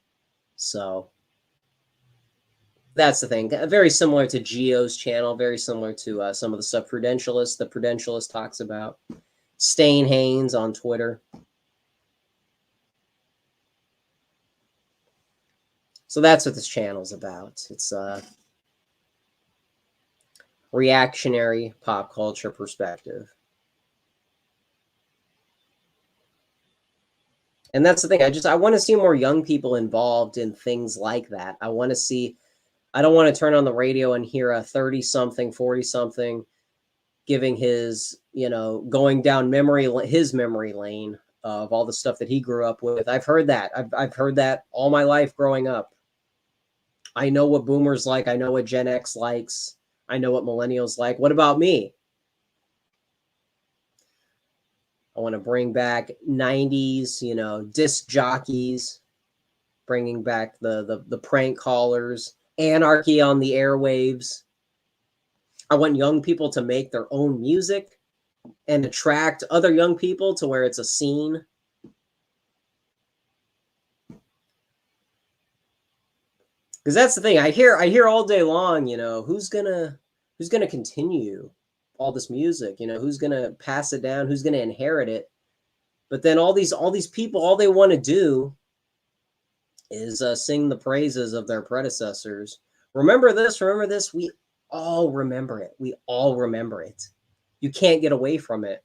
So that's the thing. Very similar to Geo's channel, very similar to some of the stuff Prudentialist. The Prudentialist talks about. Stain Haynes on Twitter. So that's what this channel's about. It's reactionary pop culture perspective. And that's the thing. I want to see more young people involved in things like that. I don't want to turn on the radio and hear a 30-something, 40-something giving his, going down his memory lane of all the stuff that he grew up with. I've heard that. I've heard that all my life growing up. I know what boomers like. I know what Gen X likes. I know what millennials like. What about me? I want to bring back 90s, disc jockeys, bringing back the prank callers, anarchy on the airwaves. I want young people to make their own music and attract other young people to where it's a scene. Because that's the thing. I hear all day long, who's gonna continue all this music? Who's gonna pass it down? Who's gonna inherit it? But then all these people, all they want to do is sing the praises of their predecessors. Remember this. Remember this. We all remember it. We all remember it. You can't get away from it.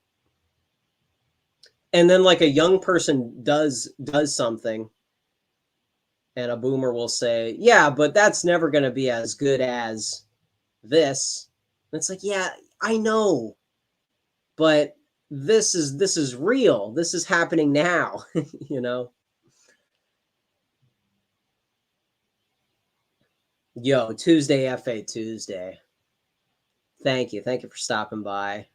And then like a young person does something, and a boomer will say, yeah, but that's never going to be as good as this. And it's like, yeah, I know, but this is real. This is happening now, Yo, Tuesday FA Tuesday. Thank you for stopping by.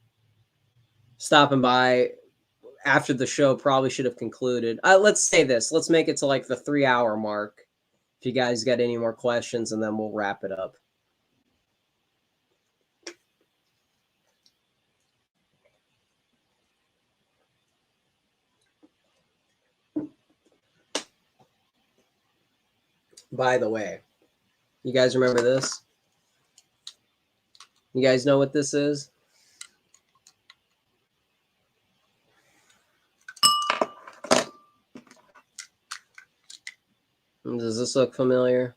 After the show probably should have concluded. Let's say this. Let's make it to like the 3-hour mark. If you guys got any more questions, and then we'll wrap it up. By the way, you guys remember this? You guys know what this is? Does this look familiar?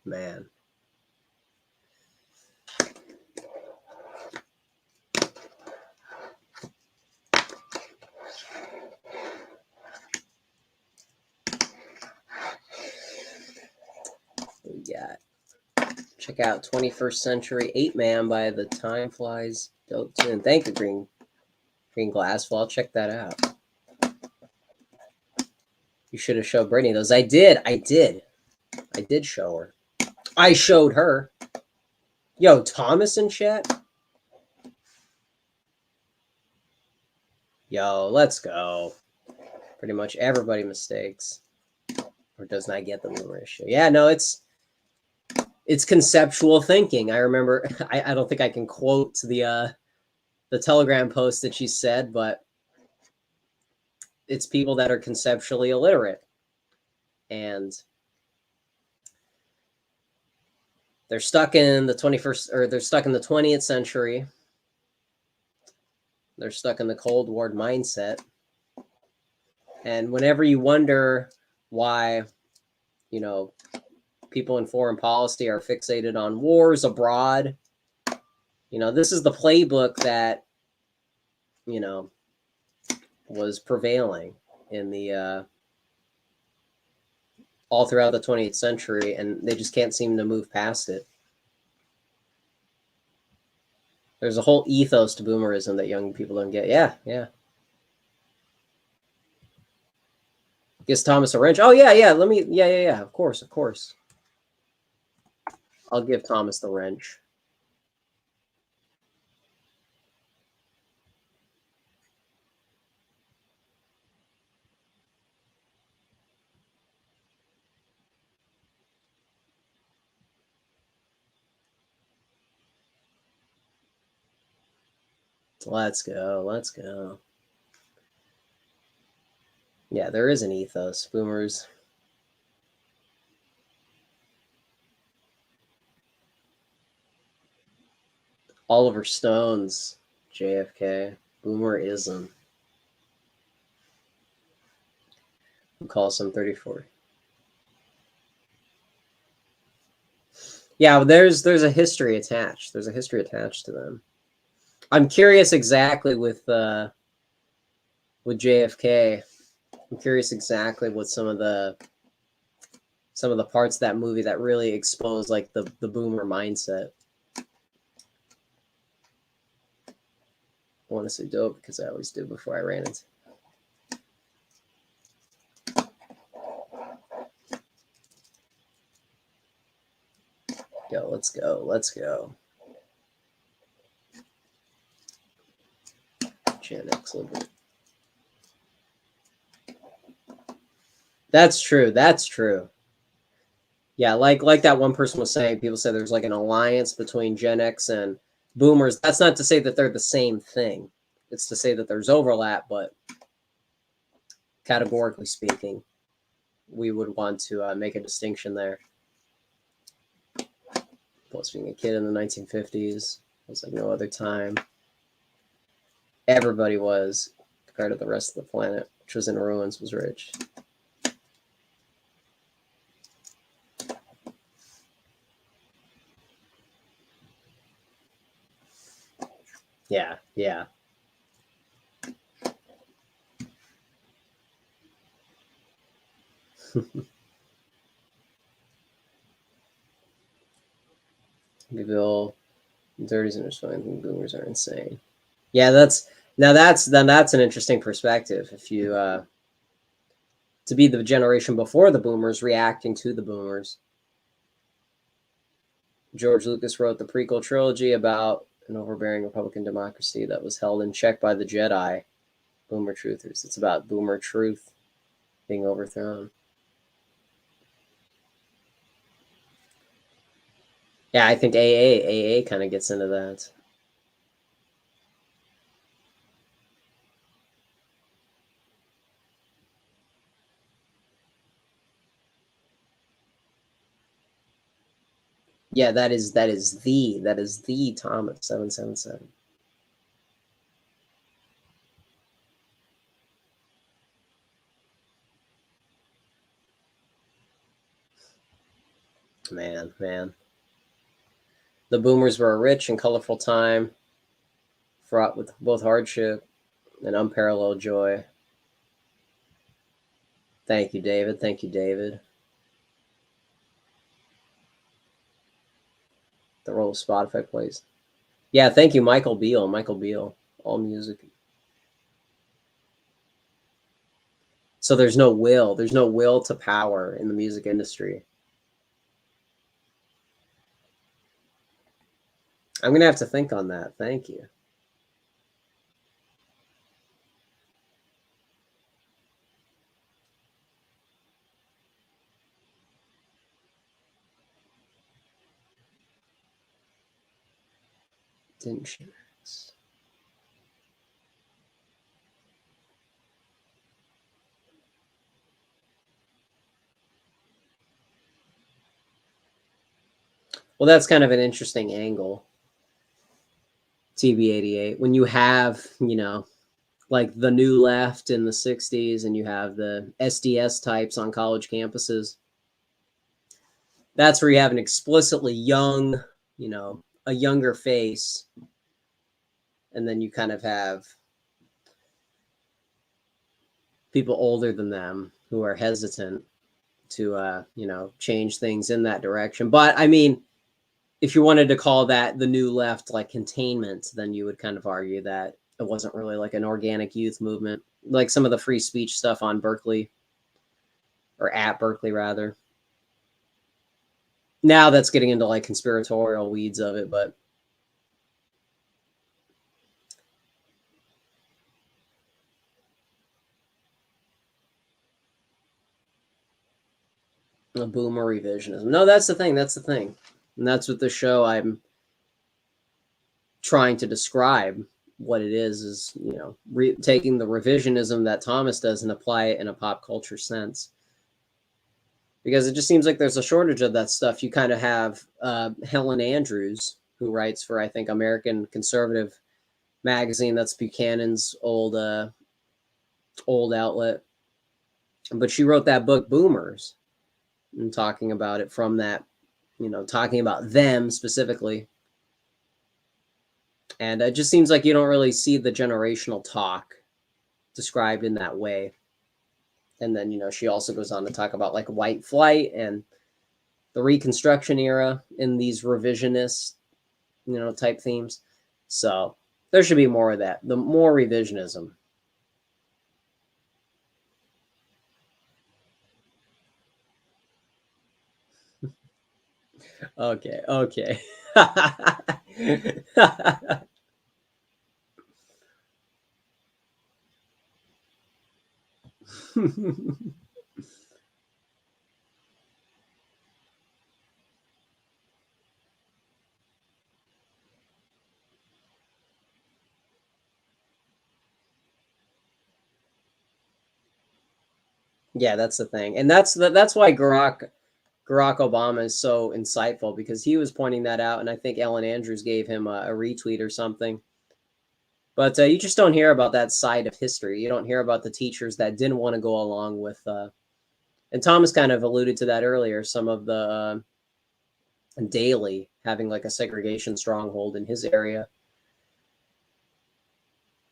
Man. We got, check out 21st Century 8-Man by The Time Flies. Dope tune. Thank you, Green Glassfall. I'll check that out. You should have showed Brittany those. I did show her. I showed her. Yo, Thomas in chat? Yo, let's go. Pretty much everybody mistakes or does not get the boomer issue. Yeah, no, it's conceptual thinking. I remember, I don't think I can quote the Telegram post that she said, but it's people that are conceptually illiterate. And they're stuck in the 21st, or they're stuck in the 20th century. They're stuck in the Cold War mindset. And whenever you wonder why, you know, people in foreign policy are fixated on wars abroad, you know, this is the playbook that, you know, was prevailing in the all throughout the 20th century, and they just can't seem to move past it. There's a whole ethos to boomerism that young people don't get. Yeah. Gives Thomas a wrench. Oh, yeah. Let me, yeah. Of course. I'll give Thomas the wrench. Let's go. Yeah, there is an ethos. Boomers. Oliver Stone's JFK. Boomerism. Who calls him 34? Yeah, there's a history attached. There's a history attached to them. I'm curious exactly with JFK. I'm curious exactly what some of the parts of that movie that really expose like the boomer mindset. I want to say dope because I always do before I ran into. Yo, let's go. Gen X a little bit. That's true. Yeah, like that one person was saying, people said there's like an alliance between Gen X and boomers. That's not to say that they're the same thing. It's to say that there's overlap, but categorically speaking, we would want to make a distinction there. Plus, being a kid in the 1950s, it was like no other time. Everybody was, compared to the rest of the planet, which was in ruins, was rich. Yeah. Bill, dirties and responding boomers are insane. Yeah, that's an interesting perspective. If you to be the generation before the boomers reacting to the boomers. George Lucas wrote the prequel trilogy about an overbearing Republican democracy that was held in check by the Jedi, boomer truthers. It's about boomer truth being overthrown. Yeah, I think AA kind of gets into that. Yeah, that is the Thomas 777. Man, man. The boomers were a rich and colorful time, fraught with both hardship and unparalleled joy. Thank you, David. Thank you, David. The role of Spotify plays. Yeah, thank you, Michael Beal. Michael Beal. All music. So there's no will. There's no will to power in the music industry. I'm gonna have to think on that. Thank you. Didn't she? Well, that's kind of an interesting angle. TB88. When you have, like the new left in the 60s and you have the SDS types on college campuses, that's where you have an explicitly young, a younger face. And then you kind of have people older than them who are hesitant to, change things in that direction. But I mean, if you wanted to call that the new left like containment, then you would kind of argue that it wasn't really like an organic youth movement, like some of the free speech stuff on Berkeley, or at Berkeley rather. Now that's getting into like conspiratorial weeds of it, but a boomer revisionism. No, that's the thing. That's the thing. And that's what the show I'm trying to describe what it is, taking the revisionism that Thomas does and apply it in a pop culture sense. Because it just seems like there's a shortage of that stuff. You kind of have Helen Andrews, who writes for, I think, American Conservative magazine. That's Buchanan's old outlet. But she wrote that book, Boomers, and talking about it from that, talking about them specifically. And it just seems like you don't really see the generational talk described in that way. And then, she also goes on to talk about like white flight and the Reconstruction era in these revisionist, type themes. So there should be more of that. The more revisionism. Okay, okay. Yeah, that's the thing, and that's why Barack Obama is so insightful, because he was pointing that out, and I think Ellen Andrews gave him a retweet or something. But you just don't hear about that side of history. You don't hear about the teachers that didn't want to go along with. And Thomas kind of alluded to that earlier. Some of the Daily having like a segregation stronghold in his area.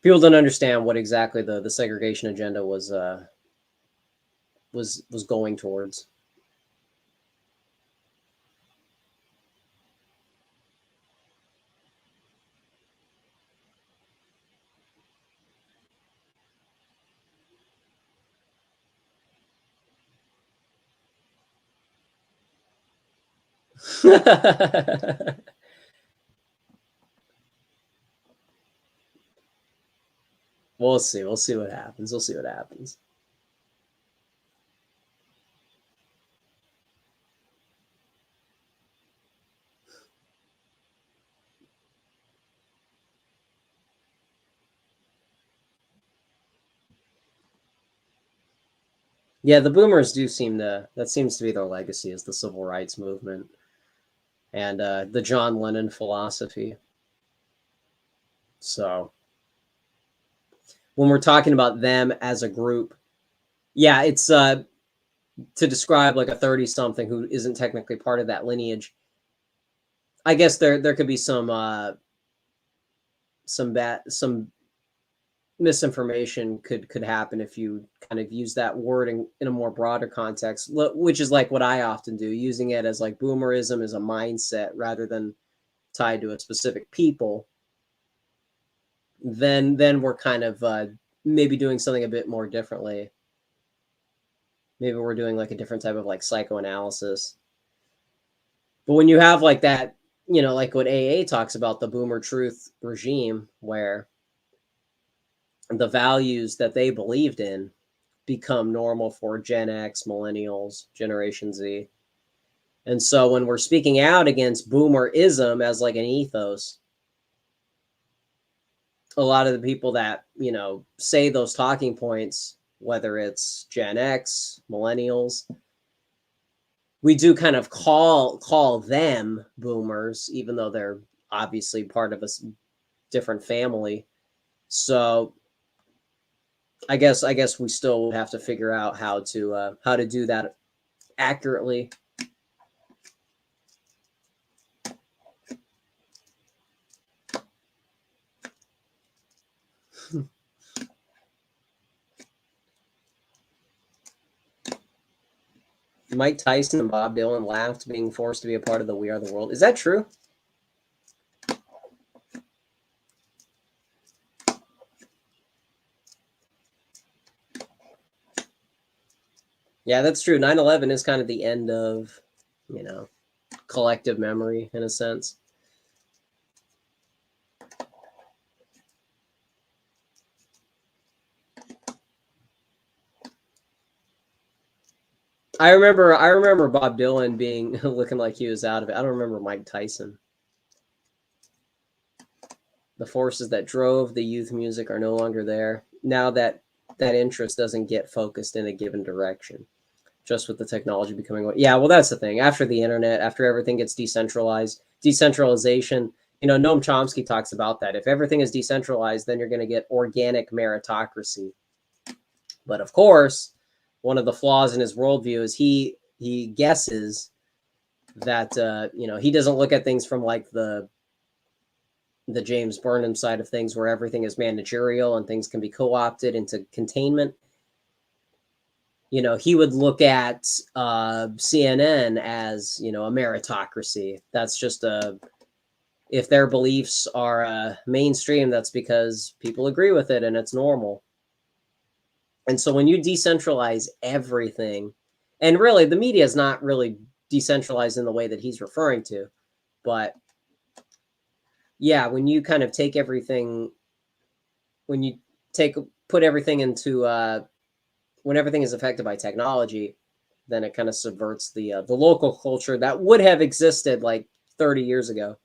People don't understand what exactly the segregation agenda was going towards. We'll see. We'll see what happens. We'll see what happens. Yeah, the boomers do seem to, that seems to be their legacy, is the civil rights movement. and the John Lennon philosophy. So when we're talking about them as a group, yeah, it's to describe like a 30-something who isn't technically part of that lineage. I guess there could be some misinformation could happen if you kind of use that word in a more broader context, which is like what I often do, using it as like boomerism as a mindset rather than tied to a specific people. Then we're kind of maybe doing something a bit more differently. Maybe we're doing like a different type of like psychoanalysis. But when you have like that, like what AA talks about, the boomer truth regime, where the values that they believed in become normal for Gen X, millennials, Generation Z. And so when we're speaking out against boomerism as like an ethos, a lot of the people that, say those talking points, whether it's Gen X, millennials, we do kind of call them boomers, even though they're obviously part of a different family. So I guess we still have to figure out how to do that accurately. Mike Tyson and Bob Dylan laughed being forced to be a part of the We Are the World. Is that true? Yeah, that's true. 9/11 is kind of the end of, collective memory in a sense. I remember Bob Dylan being looking like he was out of it. I don't remember Mike Tyson. The forces that drove the youth music are no longer there. Now that interest doesn't get focused in a given direction. Just with the technology becoming, yeah, well, that's the thing. After the internet, after everything gets decentralized, decentralization, Noam Chomsky talks about that. If everything is decentralized, then you're going to get organic meritocracy. But of course, one of the flaws in his worldview is he guesses that he doesn't look at things from like the James Burnham side of things, where everything is managerial and things can be co-opted into containment. He would look at CNN as, a meritocracy. That's just if their beliefs are mainstream, that's because people agree with it and it's normal. And so when you decentralize everything, and really the media is not really decentralized in the way that he's referring to, but yeah, when you kind of take everything, when you put everything into when everything is affected by technology, then it kind of subverts the local culture that would have existed like 30 years ago.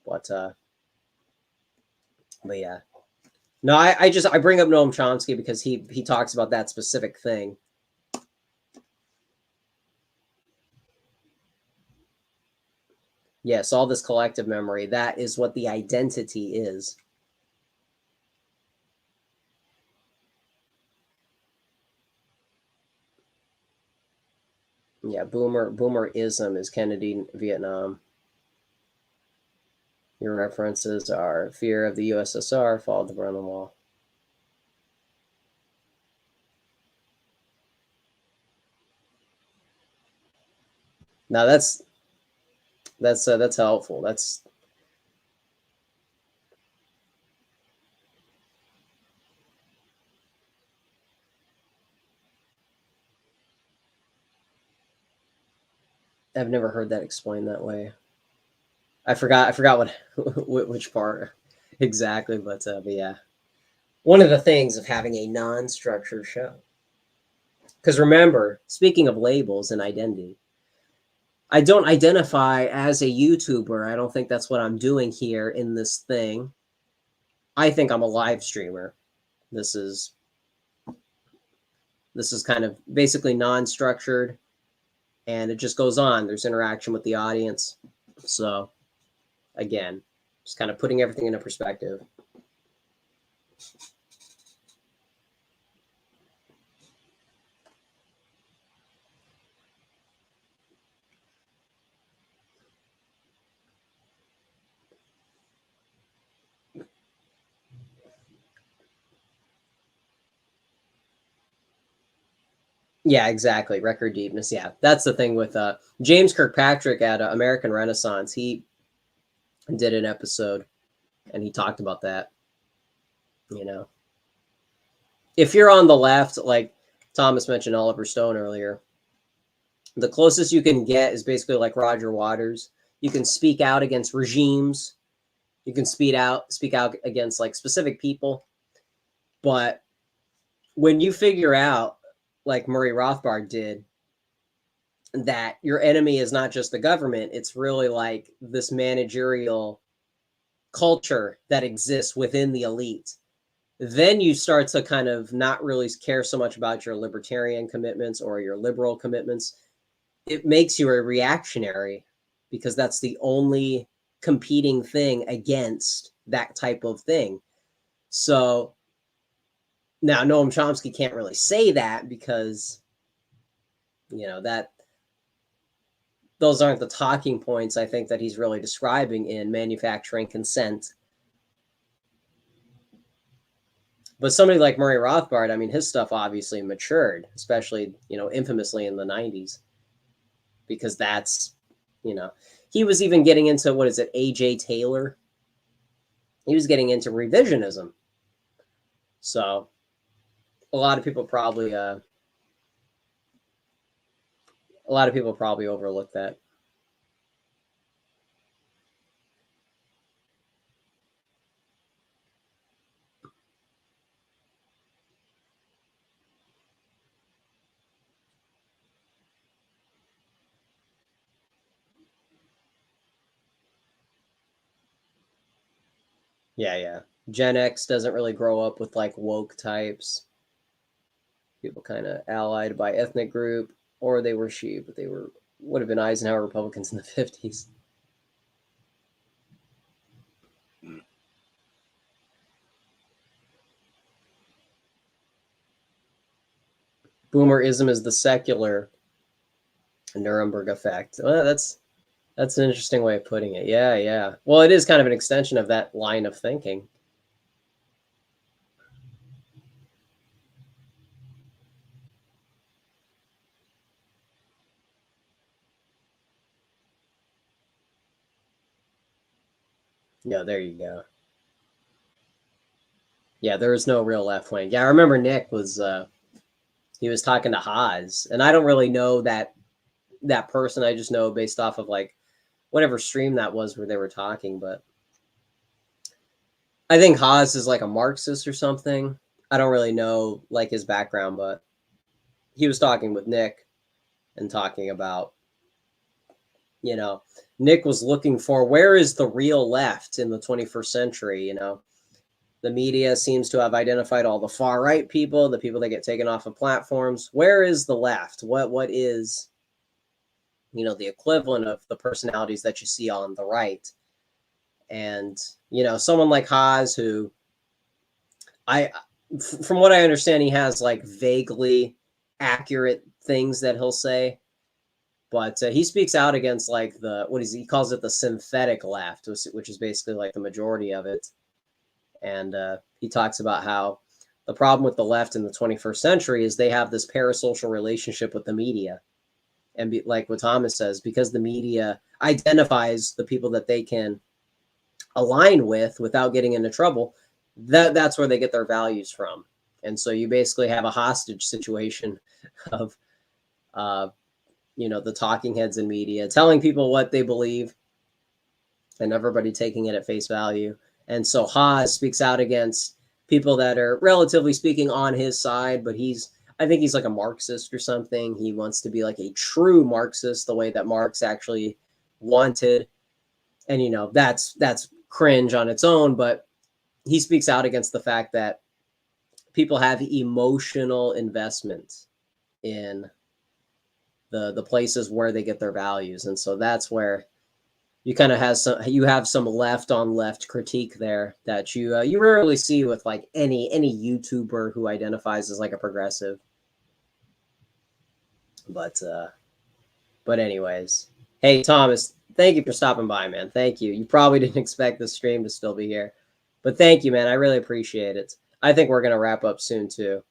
But yeah, no, I bring up Noam Chomsky because he talks about that specific thing. Yes, all this collective memory, that is what the identity is. Yeah, boomerism is Kennedy, Vietnam. Your references are fear of the USSR, fall of the Berlin Wall. Now that's helpful. I've never heard that explained that way. I forgot what which part exactly, but yeah, one of the things of having a non-structured show. Because remember, speaking of labels and identity, I don't identify as a YouTuber. I don't think that's what I'm doing here in this thing. I think I'm a live streamer. This is kind of basically non-structured, and it just goes on. There's interaction with the audience. So again, just kind of putting everything into perspective. Yeah, exactly. Record deepness. Yeah, that's the thing with James Kirkpatrick at American Renaissance. He did an episode and he talked about that. You know, if you're on the left, like Thomas mentioned Oliver Stone earlier, the closest you can get is basically like Roger Waters. You can speak out against regimes. You can speak out against like specific people. But when you figure out, like Murray Rothbard did, that your enemy is not just the government, it's really like this managerial culture that exists within the elite, then you start to kind of not really care so much about your libertarian commitments or your liberal commitments. It makes you a reactionary because that's the only competing thing against that type of thing. So now Noam Chomsky can't really say that because, that those aren't the talking points I think that he's really describing in Manufacturing Consent. But somebody like Murray Rothbard, I mean, his stuff obviously matured, especially, infamously in the 90s, because that's, he was even getting into, what is it, A.J. Taylor? He was getting into revisionism. So a lot of people probably overlook that. Yeah. Gen X doesn't really grow up with like woke types. People kind of allied by ethnic group, or they were sheep, but they would have been Eisenhower Republicans in the 50s. Boomerism is the secular Nuremberg effect. Well, that's an interesting way of putting it. Yeah. Well, it is kind of an extension of that line of thinking. Yeah, there you go. Yeah, there was no real left wing. Yeah, I remember Nick was he was talking to Haas, and I don't really know that person. I just know based off of like whatever stream that was where they were talking. But I think Haas is like a Marxist or something. I don't really know like his background, but he was talking with Nick and talking about, Nick was looking for where is the real left in the 21st century. The media seems to have identified all the far right people, the people that get taken off of platforms. Where is the left? What is, the equivalent of the personalities that you see on the right? And, someone like Haas, who from what I understand, he has like vaguely accurate things that he'll say, but he speaks out against like he calls it the synthetic left, which is basically like the majority of it. And he talks about how the problem with the left in the 21st century is they have this parasocial relationship with the media. And like what Thomas says, because the media identifies the people that they can align with without getting into trouble, that's where they get their values from. And so you basically have a hostage situation of, the talking heads in media telling people what they believe and everybody taking it at face value. And so Haas speaks out against people that are relatively speaking on his side, but I think he's like a Marxist or something. He wants to be like a true Marxist, the way that Marx actually wanted. And, that's cringe on its own, but he speaks out against the fact that people have emotional investment in the places where they get their values. And so that's where you kind of have some left on left critique there that you rarely see with like any YouTuber who identifies as like a progressive. But anyways, hey Thomas, thank you for stopping by, man. Thank you. You probably didn't expect this stream to still be here, but thank you, man. I really appreciate it. I think we're gonna wrap up soon too,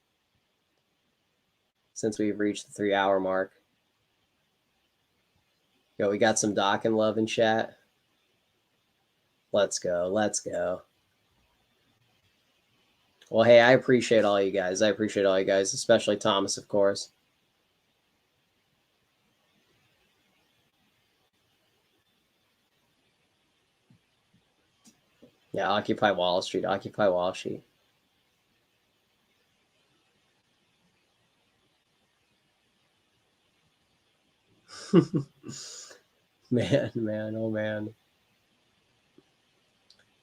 since we've reached the 3 hour mark. Yo, we got some Doc and love in chat. Let's go. Let's go. Well, hey, I appreciate all you guys. I appreciate all you guys, especially Thomas, of course. Yeah, Occupy Wall Street. Occupy Wall Street. Man, oh man.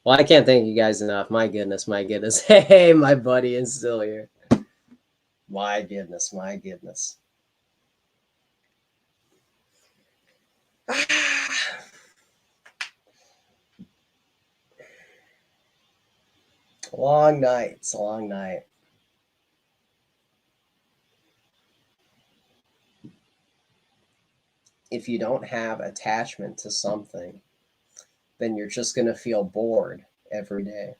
Well, I can't thank you guys enough. My goodness, my goodness. Hey, my buddy is still here. My goodness, my goodness. Long night. It's a long night. If you don't have attachment to something, then you're just going to feel bored every day.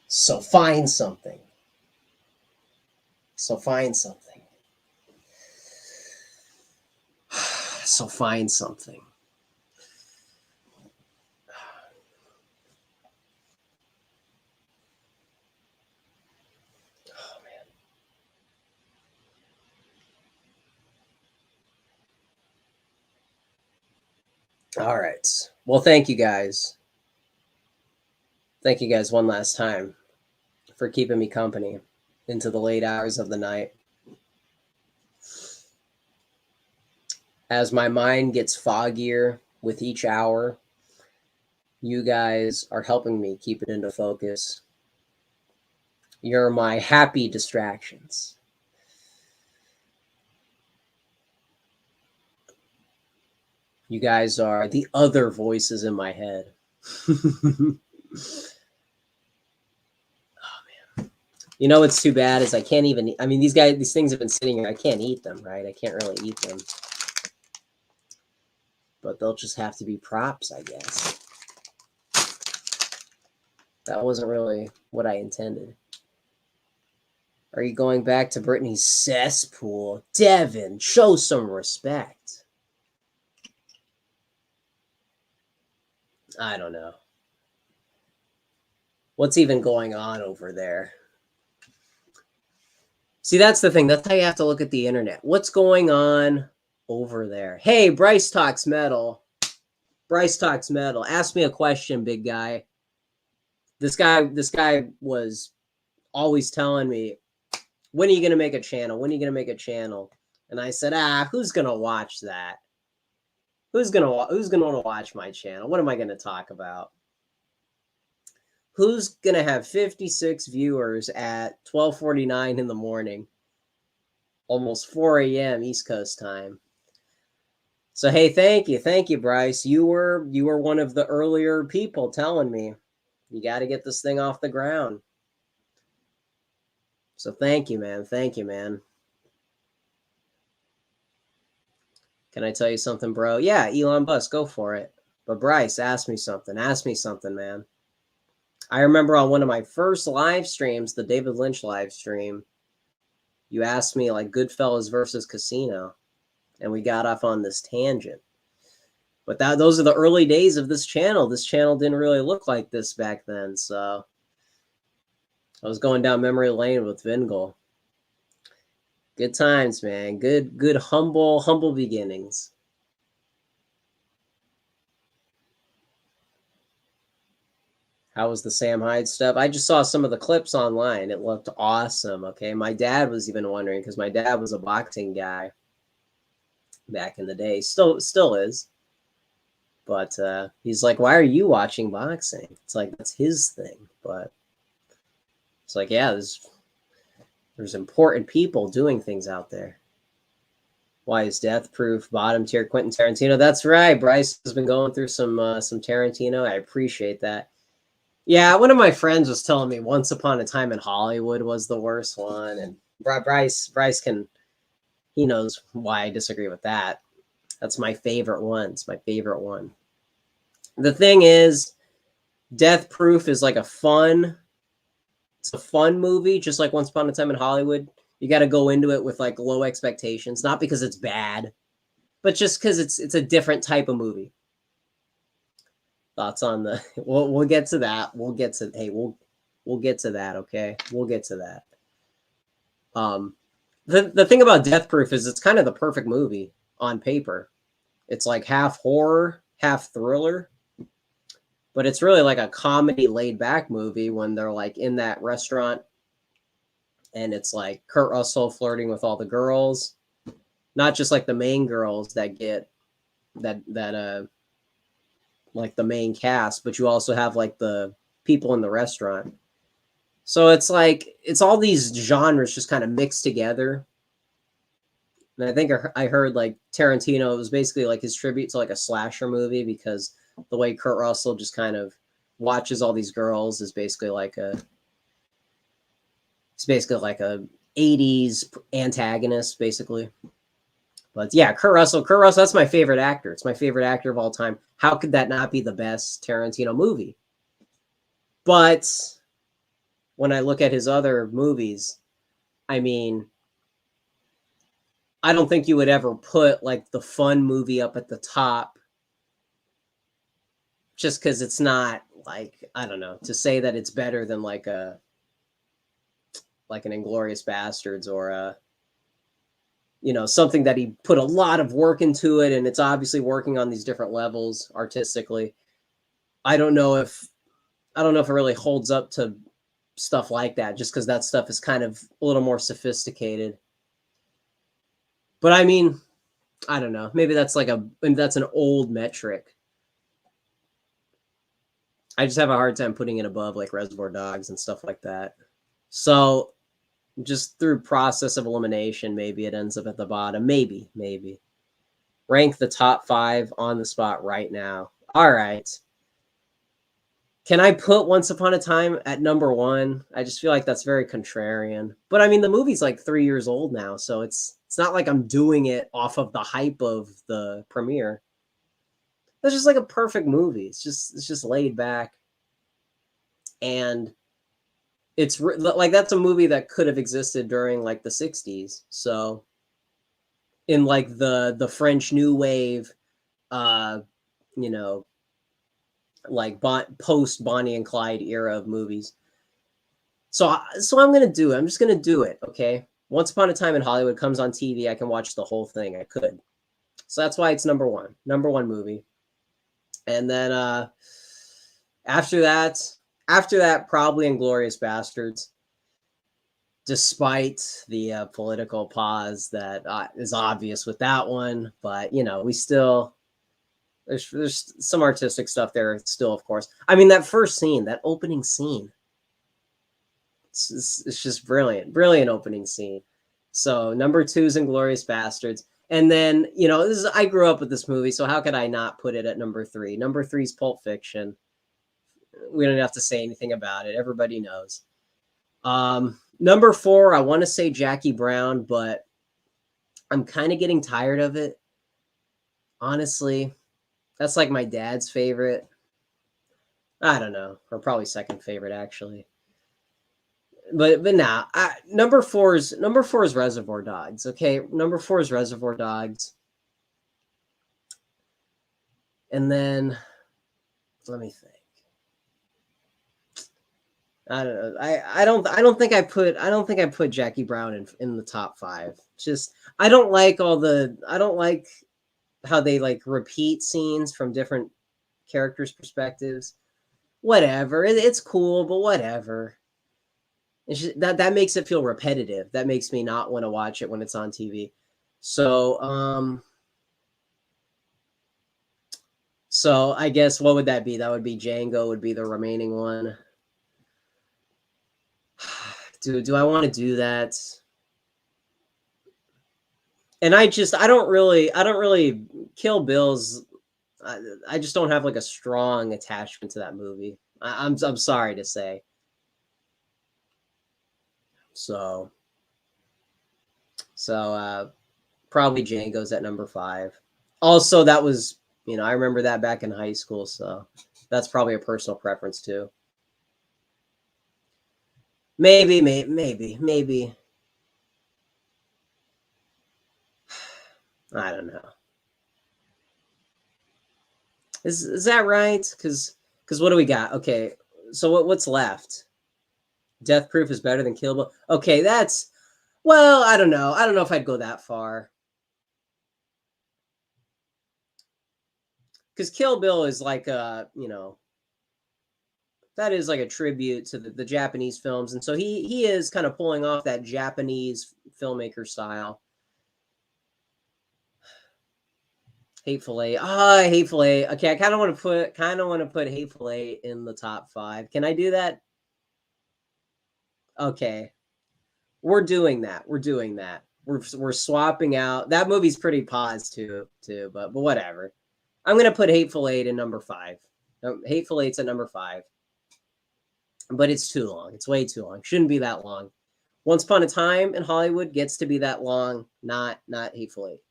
So find something. So find something. So find something. Oh, man. All right. Well, thank you guys. Thank you guys one last time for keeping me company into the late hours of the night. As my mind gets foggier with each hour, you guys are helping me keep it into focus. You're my happy distractions. You guys are the other voices in my head. Oh, man. You know what's too bad is I can't even, I mean, these things have been sitting here. I can't eat them, right? I can't really eat them. But they'll just have to be props, I guess. That wasn't really what I intended. Are you going back to Brittany's cesspool? Devin, show some respect. I don't know. What's even going on over there? See, that's the thing. That's how you have to look at the internet. What's going on over there? Hey, Bryce Talks Metal. Bryce Talks Metal. Ask me a question, big guy. This guy was always telling me, when are you going to make a channel? When are you going to make a channel? And I said, who's going to watch that? Who's going to want to watch my channel? What am I going to talk about? Who's going to have 56 viewers at 12:49 in the morning? Almost 4 a.m. East Coast time. So, hey, thank you, Bryce. You were one of the earlier people telling me you got to get this thing off the ground. So thank you, man. Thank you, man. Can I tell you something, bro? Yeah, Elon Musk, go for it. But Bryce, ask me something. Ask me something, man. I remember on one of my first live streams, the David Lynch live stream, you asked me like Goodfellas versus Casino, and we got off on this tangent. But those are the early days of this channel. This channel didn't really look like this back then, so I was going down memory lane with Vingel. Good times, man. Good, humble beginnings. How was the Sam Hyde stuff? I just saw some of the clips online. It looked awesome. Okay, my dad was even wondering because my dad was a boxing guy back in the day. Still is. But he's like, why are you watching boxing? It's like, that's his thing. But It's like, yeah, there's important people doing things out there. Why is Death Proof bottom tier Quentin Tarantino? That's right. Bryce has been going through some Tarantino. I appreciate that. Yeah, one of my friends was telling me Once Upon a Time in Hollywood was the worst one, and Bryce he knows why I disagree with that. That's my favorite one. It's my favorite one. The thing is, Death Proof is like it's a fun movie, just like Once Upon a Time in Hollywood. You got to go into it with like low expectations, not because it's bad, but just because it's a different type of movie. Thoughts on the? We'll get to that. We'll get to that. Okay, we'll get to that. The thing about Death Proof is it's kind of the perfect movie on paper. It's like half horror, half thriller, but it's really like a comedy laid back movie when they're like in that restaurant and it's like Kurt Russell flirting with all the girls, not just like the main girls that get that like the main cast, but you also have like the people in the restaurant. So it's like it's all these genres just kind of mixed together. And I think I heard like Tarantino, it was basically like his tribute to like a slasher movie because the way Kurt Russell just kind of watches all these girls is basically like a 80s antagonist, basically. But yeah, Kurt Russell, that's my favorite actor. It's my favorite actor of all time. How could that not be the best Tarantino movie? But when I look at his other movies, I mean, I don't think you would ever put like the fun movie up at the top just because it's not like, I don't know, to say that it's better than like an Inglourious Bastards or something that he put a lot of work into it and it's obviously working on these different levels artistically. I don't know if it really holds up to stuff like that just because that stuff is kind of a little more sophisticated. But I mean, I don't know. Maybe that's an old metric. I just have a hard time putting it above like Reservoir Dogs and stuff like that. So just through process of elimination, maybe it ends up at the bottom. Maybe. Rank the top 5 on the spot right now. All right. Can I put Once Upon a Time at number 1? I just feel like that's very contrarian. But I mean, the movie's like 3 years old now, so it's not like I'm doing it off of the hype of the premiere. It's just like a perfect movie. It's just laid back, and it's like that's a movie that could have existed during like the 60s. So in like the French New Wave, like post Bonnie and Clyde era of movies. So I'm gonna do it. I'm just gonna do it. Okay. Once Upon a Time in Hollywood comes on TV, I can watch the whole thing. I could. So that's why it's number 1 movie. And then after that, probably Inglourious Bastards. Despite the political pause that is obvious with that one, but we still there's some artistic stuff there still, of course. I mean, that first scene, that opening scene, it's just brilliant opening scene. So number 2 is Inglourious Bastards. And then, I grew up with this movie, so how could I not put it at number 3? Number 3 is Pulp Fiction. We don't have to say anything about it. Everybody knows. Number 4, I want to say Jackie Brown, but I'm kind of getting tired of it. Honestly, that's like my dad's favorite. I don't know, or probably second favorite actually. But nah, number 4 is Reservoir Dogs. Okay, number 4 is Reservoir Dogs. And then let me think. I don't know. I don't think I put Jackie Brown in the top 5. Just I don't like how they like repeat scenes from different characters' perspectives. Whatever. It's cool, but whatever. It's just, that makes it feel repetitive. That makes me not want to watch it when it's on TV. So I guess what would that be? That would be Django would be the remaining one. Do I want to do that? And I don't really Kill Bill's. I just don't have like a strong attachment to that movie. I'm sorry to say. So probably Django's at number 5. Also, that was, I remember that back in high school, so that's probably a personal preference too. Maybe. I don't know. Is that right? Because what do we got? Okay, so what's left? Death Proof is better than Kill Bill. Okay, that's, well, I don't know. I don't know if I'd go that far. Because Kill Bill is like that is like a tribute to the Japanese films, and so he is kind of pulling off that Japanese filmmaker style. Hateful Eight. Hateful Eight. Okay, I kind of want to put Hateful Eight in the top 5. Can I do that? Okay, we're doing that. We're swapping out. That movie's pretty pause too, but whatever. I'm gonna put Hateful Eight in number 5. Hateful Eight's at number 5, but it's too long. It's way too long. Shouldn't be that long. Once Upon a Time in Hollywood gets to be that long, not Hateful Eight.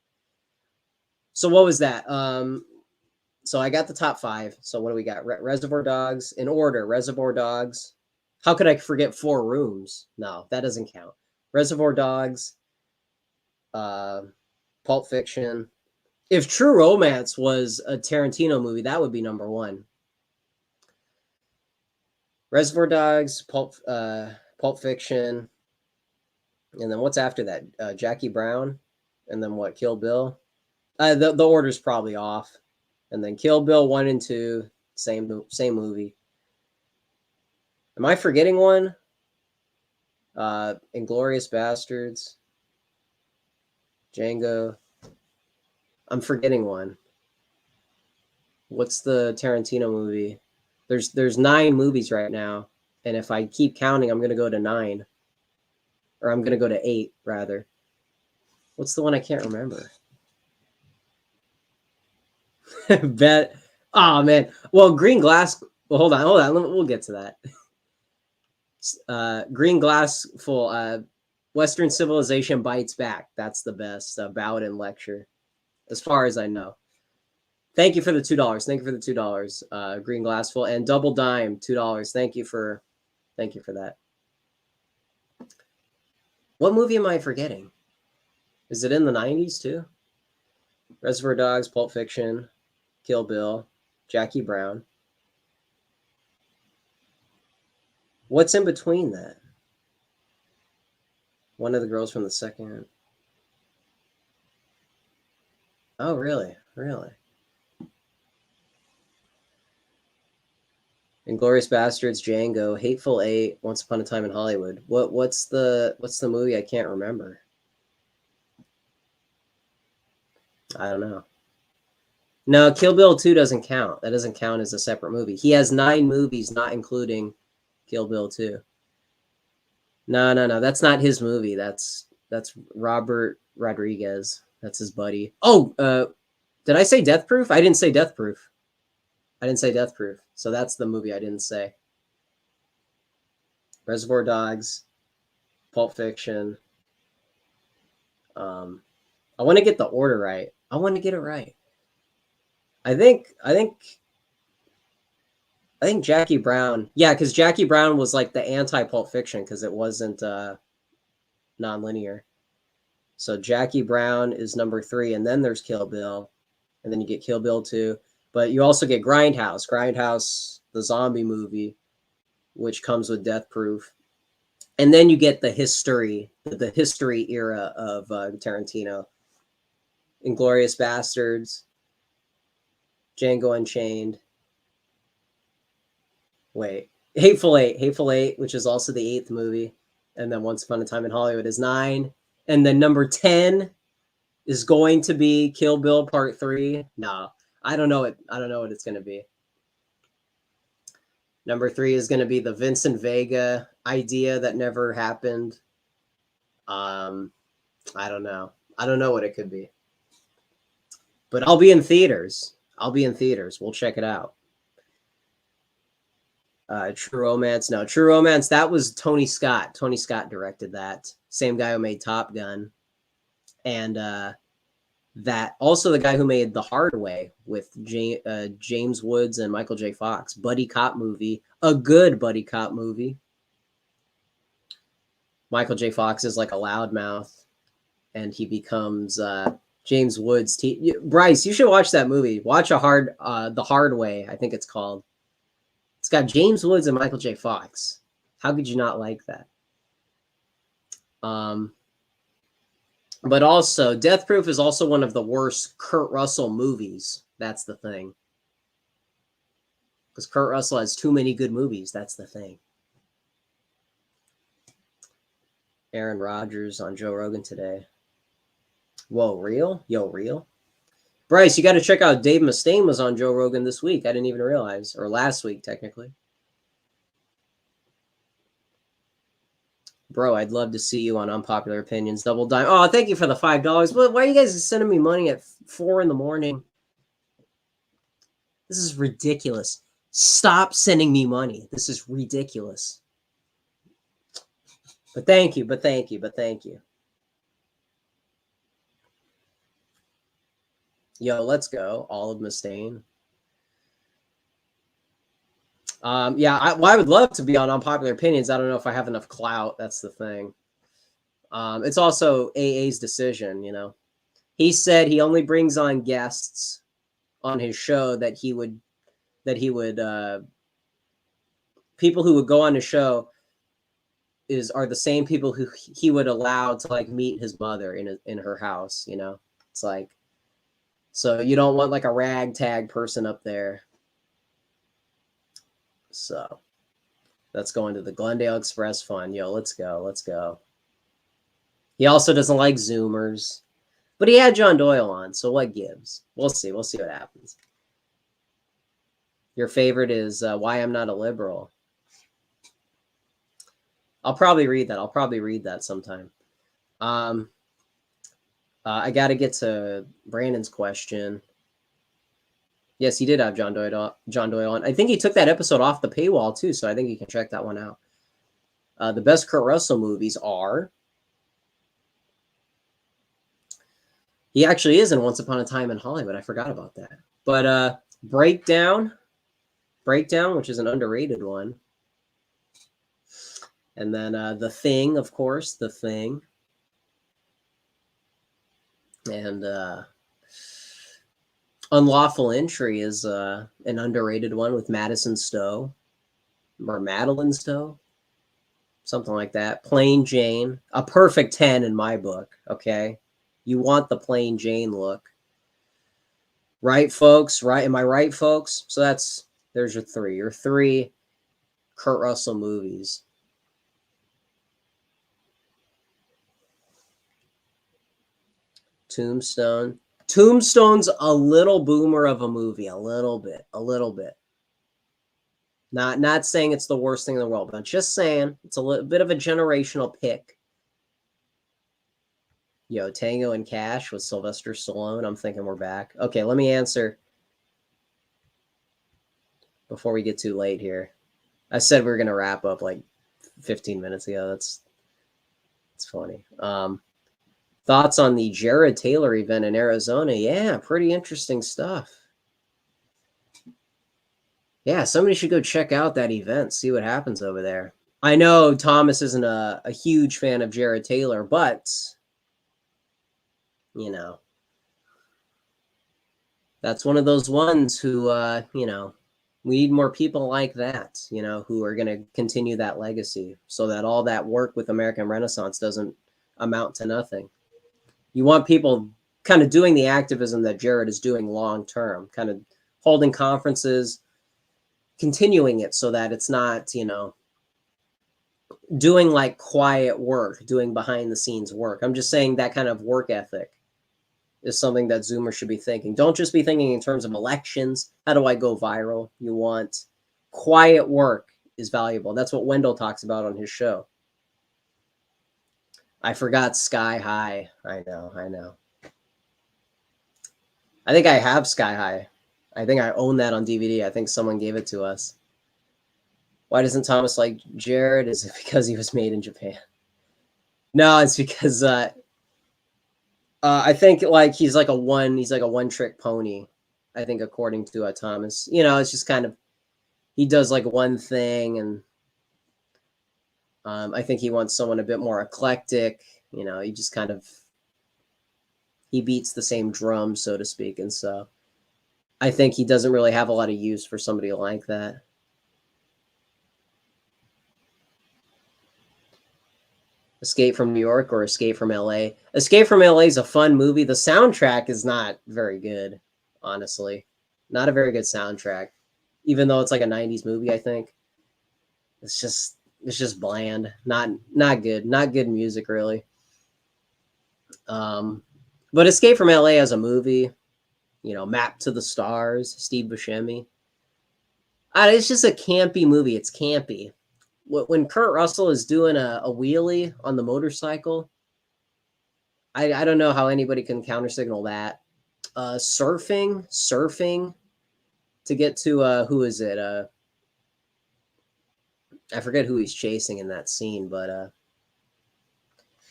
So what was that? So I got the top 5. So what do we got? Reservoir Dogs in order. Reservoir Dogs. How could I forget Four Rooms? No, that doesn't count. Reservoir Dogs. Pulp Fiction. If True Romance was a Tarantino movie, that would be number 1. Reservoir Dogs, Pulp Fiction, and then what's after that? Jackie Brown, and then what? Kill Bill. The order's probably off, and then Kill Bill 1 and 2, same movie. Am I forgetting one? Inglourious Bastards, Django. I'm forgetting one. What's the Tarantino movie? There's 9 movies right now, and if I keep counting, I'm gonna go to 9, or I'm gonna go to 8 rather. What's the one I can't remember? Bet. Oh man. Well, Green Glass. Well, hold on. We'll get to that. Green Glass full. Western Civilization Bites Back. That's the best Bowden lecture, as far as I know. Thank you for the $2. Thank you for the $2. Green Glass Full and Double Dime $2. Thank you for that. What movie am I forgetting? Is it in the 90s too? Reservoir Dogs, Pulp Fiction, Kill Bill, Jackie Brown. What's in between that? One of the girls from the second. Oh, really? Really? Inglourious Bastards, Django, Hateful Eight, Once Upon a Time in Hollywood. What's the movie I can't remember? I don't know. No, Kill Bill 2 doesn't count. That doesn't count as a separate movie. He has 9 movies, not including Kill Bill 2. No. That's not his movie. That's Robert Rodriguez. That's his buddy. Oh, did I say Death Proof? I didn't say Death Proof. So that's the movie I didn't say. Reservoir Dogs, Pulp Fiction. I want to get the order right. I want to get it right. I think Jackie Brown. Yeah, because Jackie Brown was like the anti-Pulp Fiction because it wasn't non-linear. So Jackie Brown is number 3, and then there's Kill Bill, and then you get Kill Bill 2. But you also get Grindhouse, the zombie movie, which comes with Death Proof. And then you get the history era of Tarantino. Inglourious Bastards, Django Unchained. Wait, Hateful Eight, which is also the 8th movie. And then Once Upon a Time in Hollywood is 9. And then number 10 is going to be Kill Bill Part 3. No, I don't know what it's going to be. Number 3 is going to be the Vincent Vega idea that never happened. I don't know. I don't know what it could be. But I'll be in theaters. I'll be in theaters. We'll check it out. True Romance. No, True Romance. That was Tony Scott. Tony Scott directed that. Same guy who made Top Gun. And that also the guy who made The Hard Way with James Woods and Michael J. Fox. Buddy cop movie. A good buddy cop movie. Michael J. Fox is like a loudmouth, and he becomes James Woods. Bryce, you should watch that movie. Watch The Hard Way, I think it's called. It's got James Woods and Michael J. Fox. How could you not like that? But also, Death Proof is also one of the worst Kurt Russell movies. That's the thing. Because Kurt Russell has too many good movies. That's the thing. Aaron Rodgers on Joe Rogan today. Whoa, real? Yo, real? Bryce, you got to check out Dave Mustaine was on Joe Rogan this week. I didn't even realize. Or last week, technically. Bro, I'd love to see you on Unpopular Opinions. Double Dime. Oh, thank you for the $5. But why are you guys sending me money at 4 in the morning? This is ridiculous. Stop sending me money. This is ridiculous. But thank you, but thank you, but thank you. Yo, let's go. All of Mustaine. Yeah, I would love to be on Unpopular Opinions. I don't know if I have enough clout. That's the thing. It's also AA's decision, you know. He said he only brings on guests on his show that he would people who would go on the show are the same people who he would allow to like meet his mother in her house, you know. It's like, so you don't want like a ragtag person up there. So that's going to the Glendale Express Fund. Yo, let's go. Let's go. He also doesn't like Zoomers, but he had John Doyle on. So what gives? We'll see. We'll see what happens. Your favorite is Why I'm Not a Liberal. I'll probably read that. I'll probably read that sometime. I got to get to Brandon's question. Yes, he did have John Doyle on. I think he took that episode off the paywall too, so I think you can check that one out. The best Kurt Russell movies are. He actually is in Once Upon a Time in Hollywood. I forgot about that. But Breakdown, which is an underrated one. And then The Thing, of course, The Thing. And Unlawful Entry is an underrated one with Madison Stowe. Or Madeline Stowe. Something like that. Plain Jane. A perfect 10 in my book, okay? You want the Plain Jane look. Right, folks? Right? Am I right, folks? So there's your three. Your three Kurt Russell movies. Tombstone. Tombstone's a little boomer of a movie. A little bit. Not saying it's the worst thing in the world, but I'm just saying it's a little bit of a generational pick. Yo, Tango and Cash with Sylvester Stallone. I'm thinking we're back. Okay, let me answer before we get too late here. I said we were going to wrap up like 15 minutes ago. That's funny. Thoughts on the Jared Taylor event in Arizona? Yeah, pretty interesting stuff. Yeah, somebody should go check out that event, see what happens over there. I know Thomas isn't a huge fan of Jared Taylor, but, you know, that's one of those ones who, you know, we need more people like that, you know, who are going to continue that legacy so that all that work with American Renaissance doesn't amount to nothing. You want people kind of doing the activism that Jared is doing long term, kind of holding conferences, continuing it so that it's not, you know, doing like quiet work, doing behind the scenes work. I'm just saying that kind of work ethic is something that Zoomers should be thinking. Don't just be thinking in terms of elections. How do I go viral? You want quiet work is valuable. That's what Wendell talks about on his show. I forgot Sky High. I know. I think I have Sky High. I think I own that on DVD. I think someone gave it to us. Why doesn't Thomas like Jared? Is it because he was made in Japan? No, it's because I think like he's like a one trick pony. I think according to Thomas, it's just kind of he does like one thing, and I think he wants someone a bit more eclectic. He just kind of he beats the same drum, so to speak, and so I think he doesn't really have a lot of use for somebody like that. Escape from New York or Escape from LA. Escape from LA is a fun movie. The soundtrack is not very good, honestly. Not a very good soundtrack. Even though it's like a 90s movie, I think. It's just bland. Not good. Not good music really. But Escape from LA as a movie, Map to the Stars, Steve Buscemi. It's just a campy movie. It's campy. When Kurt Russell is doing a wheelie on the motorcycle, I don't know how anybody can counter signal that. Surfing to get to who is it? I forget who he's chasing in that scene, but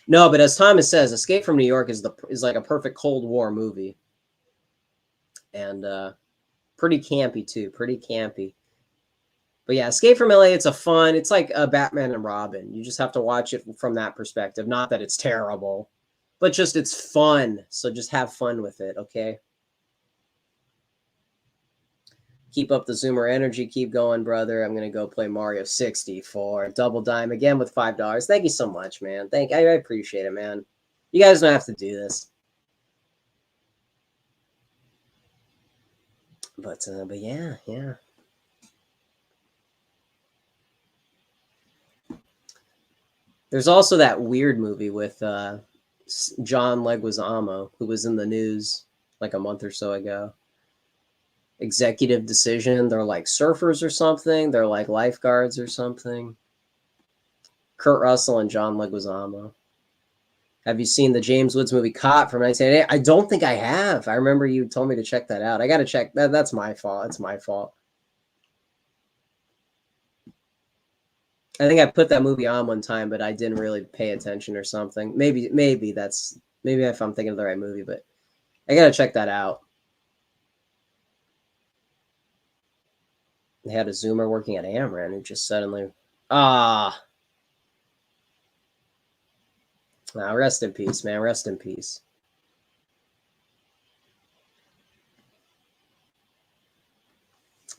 no. But as Thomas says, Escape from New York is like a perfect Cold War movie, and pretty campy too. Pretty campy. But yeah, Escape from LA, it's like a Batman and Robin. You just have to watch it from that perspective. Not that it's terrible, but just it's fun. So just have fun with it, okay? Keep up the Zoomer energy. Keep going, brother. I'm going to go play Mario 64. Double dime again with $5. Thank you so much, man. I appreciate it, man. You guys don't have to do this. But yeah. There's also that weird movie with John Leguizamo, who was in the news like a month or so ago. Executive Decision. They're like surfers or something. They're like lifeguards or something. Kurt Russell and John Leguizamo. Have you seen the James Woods movie Caught from 1988? I don't think I have. I remember you told me to check that out. I got to check that. That's my fault. It's my fault. I think I put that movie on one time, but I didn't really pay attention or something. Maybe if I'm thinking of the right movie, but I got to check that out. They had a Zoomer working at Amran who just suddenly rest in peace, man. Rest in peace.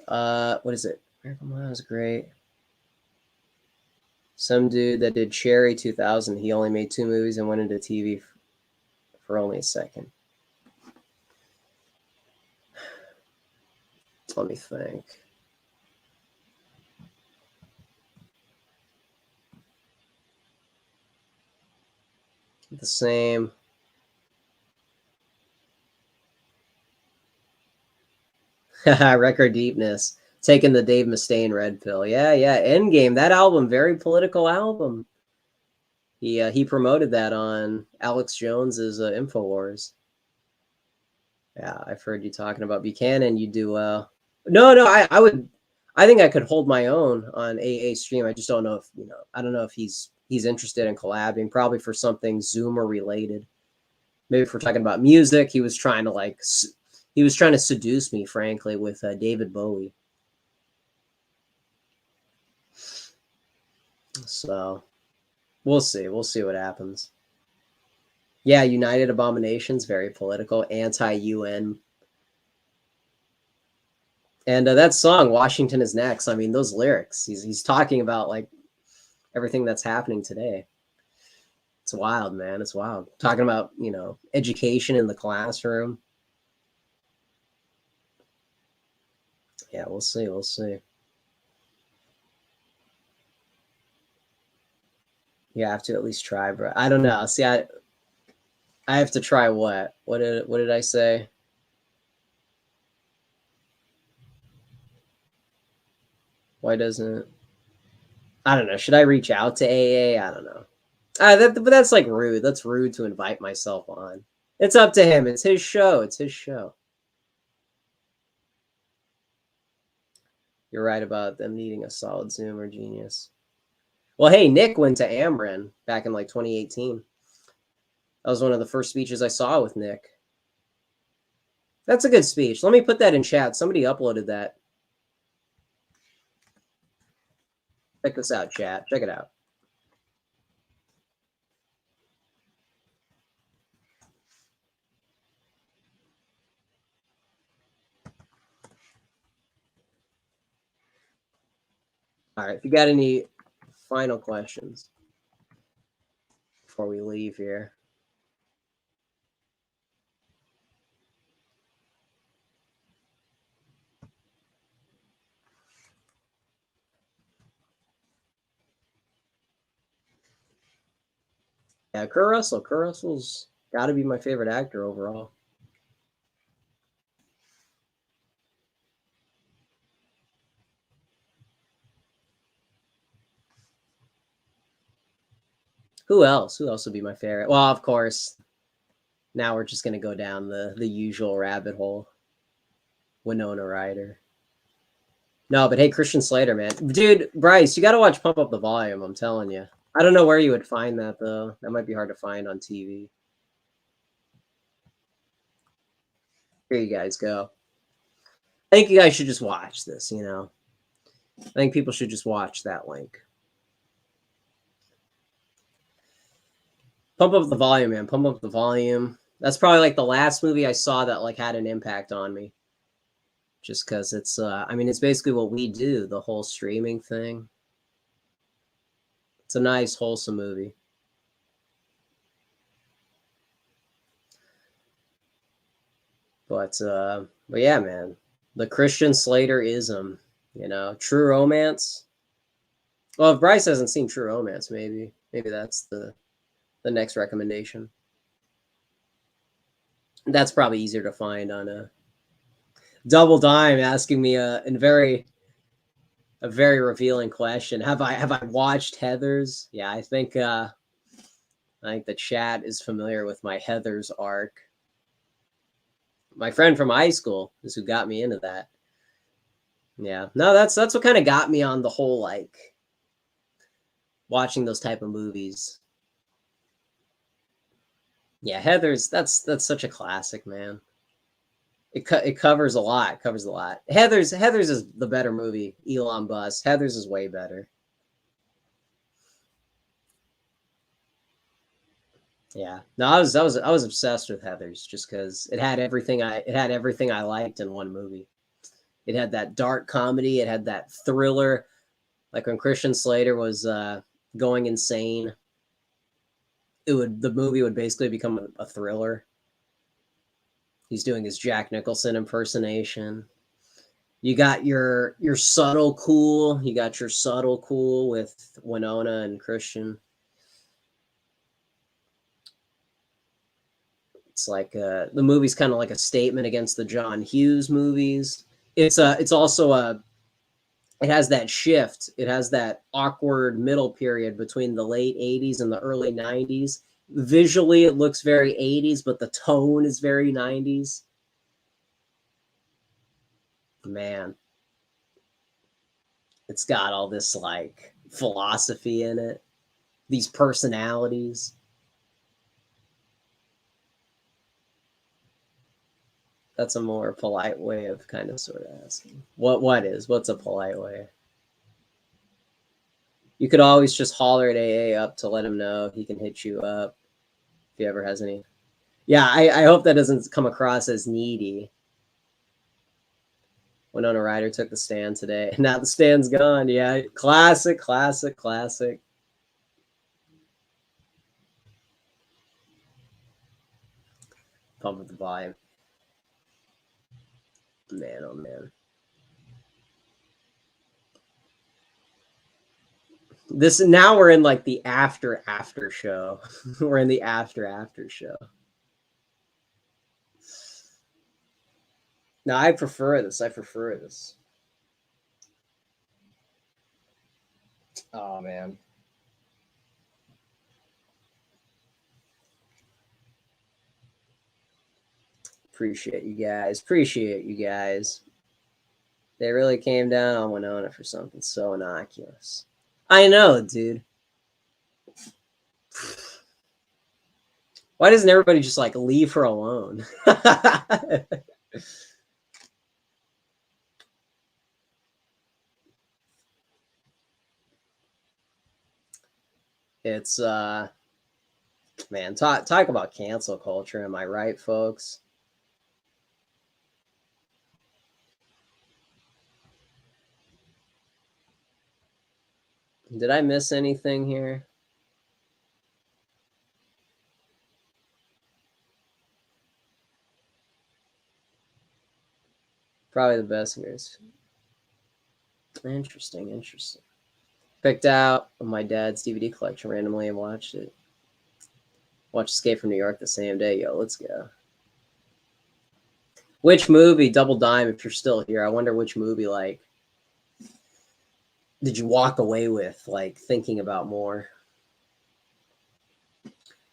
What is it? Miracle Mile is great. Some dude that did Cherry 2000, he only made 2 movies and went into TV for only a second. Let me think. The same. Record Deepness. Taking the Dave Mustaine red pill. Yeah. Endgame. That album, very political album. He promoted that on Alex Jones's Infowars. Yeah, I've heard you talking about Buchanan. You do well. No, I think I could hold my own on AA stream. I just don't know if I don't know if he's interested in collabing. Probably for something Zoomer related. Maybe if we're talking about music, he was trying to seduce me, frankly, with David Bowie. So we'll see. We'll see what happens. Yeah, United Abominations, very political, anti-UN. And that song, Washington is Next, I mean, those lyrics, he's talking about like everything that's happening today. It's wild, man. It's wild. Talking about, education in the classroom. Yeah, we'll see. We'll see. You have to at least try, bro. I don't know. See, I have to try what? What did I say? Why doesn't it? I don't know. Should I reach out to AA? I don't know. But that's like rude. That's rude to invite myself on. It's up to him. It's his show. It's his show. You're right about them needing a solid Zoomer genius. Well, hey, Nick went to Amrin back in like 2018. That was one of the first speeches I saw with Nick. That's a good speech. Let me put that in chat. Somebody uploaded that. Check this out, chat. Check it out. All right. If you got any final questions before we leave here. Yeah, Kurt Russell. Kurt Russell's got to be my favorite actor overall. Who else? Who else would be my favorite? Well, of course, now we're just going to go down the usual rabbit hole. Winona Ryder. No, but hey, Christian Slater, man. Dude, Bryce, you got to watch Pump Up the Volume. I'm telling you. I don't know where you would find that, though. That might be hard to find on TV. Here you guys go. I think you guys should just watch this, you know. I think people should just watch that link. Pump Up the Volume, man. Pump Up the Volume. That's probably like the last movie I saw that like had an impact on me. Just because it's, I mean, it's basically what we do, the whole streaming thing. It's a nice, wholesome movie. But yeah, man, the Christian Slater-ism, you know, True Romance. Well, if Bryce hasn't seen True Romance, maybe that's the next recommendation. That's probably easier to find on a Double Dime asking me a very revealing question. Have I watched Heathers? Yeah, I think the chat is familiar with my Heathers arc. My friend from high school is who got me into that. Yeah, no, that's what kind of got me on the whole like watching those type of movies. Yeah, Heathers. That's such a classic, man. It covers a lot. It covers a lot. Heathers is the better movie. Elon Bus. Heathers is way better. Yeah. No, I was obsessed with Heathers just because it had everything I liked in one movie. It had that dark comedy. It had that thriller. Like when Christian Slater was going insane, the movie would basically become a thriller. He's doing his Jack Nicholson impersonation. You got your subtle cool. You got your subtle cool with Winona and Christian. It's like the movie's kind of like a statement against the John Hughes movies. It's also it has that shift. It has that awkward middle period between the late 80s and the early 90s. Visually, it looks very 80s, but the tone is very 90s. Man, it's got all this like philosophy in it, these personalities. That's a more polite way of kind of sort of asking. What's a polite way? You could always just holler at AA up to let him know he can hit you up if he ever has any. Yeah, I hope that doesn't come across as needy. Winona Ryder took the stand today. Now the stand's gone. Yeah, classic. Pump up the volume. Man, oh man. This now we're in like the after show. We're in the after show. No, I prefer this. Oh man. Appreciate you guys. Appreciate you guys. They really came down on Winona for something so innocuous. I know, dude. Why doesn't everybody just like leave her alone? It's man, talk about cancel culture, am I right, folks? Did I miss anything here? Probably the best years. Interesting. Picked out my dad's DVD collection randomly and watched it. Watched Escape from New York the same day. Yo, let's go. Which movie, Double Dime, if you're still here, I wonder which movie, like, did you walk away with, like, thinking about more?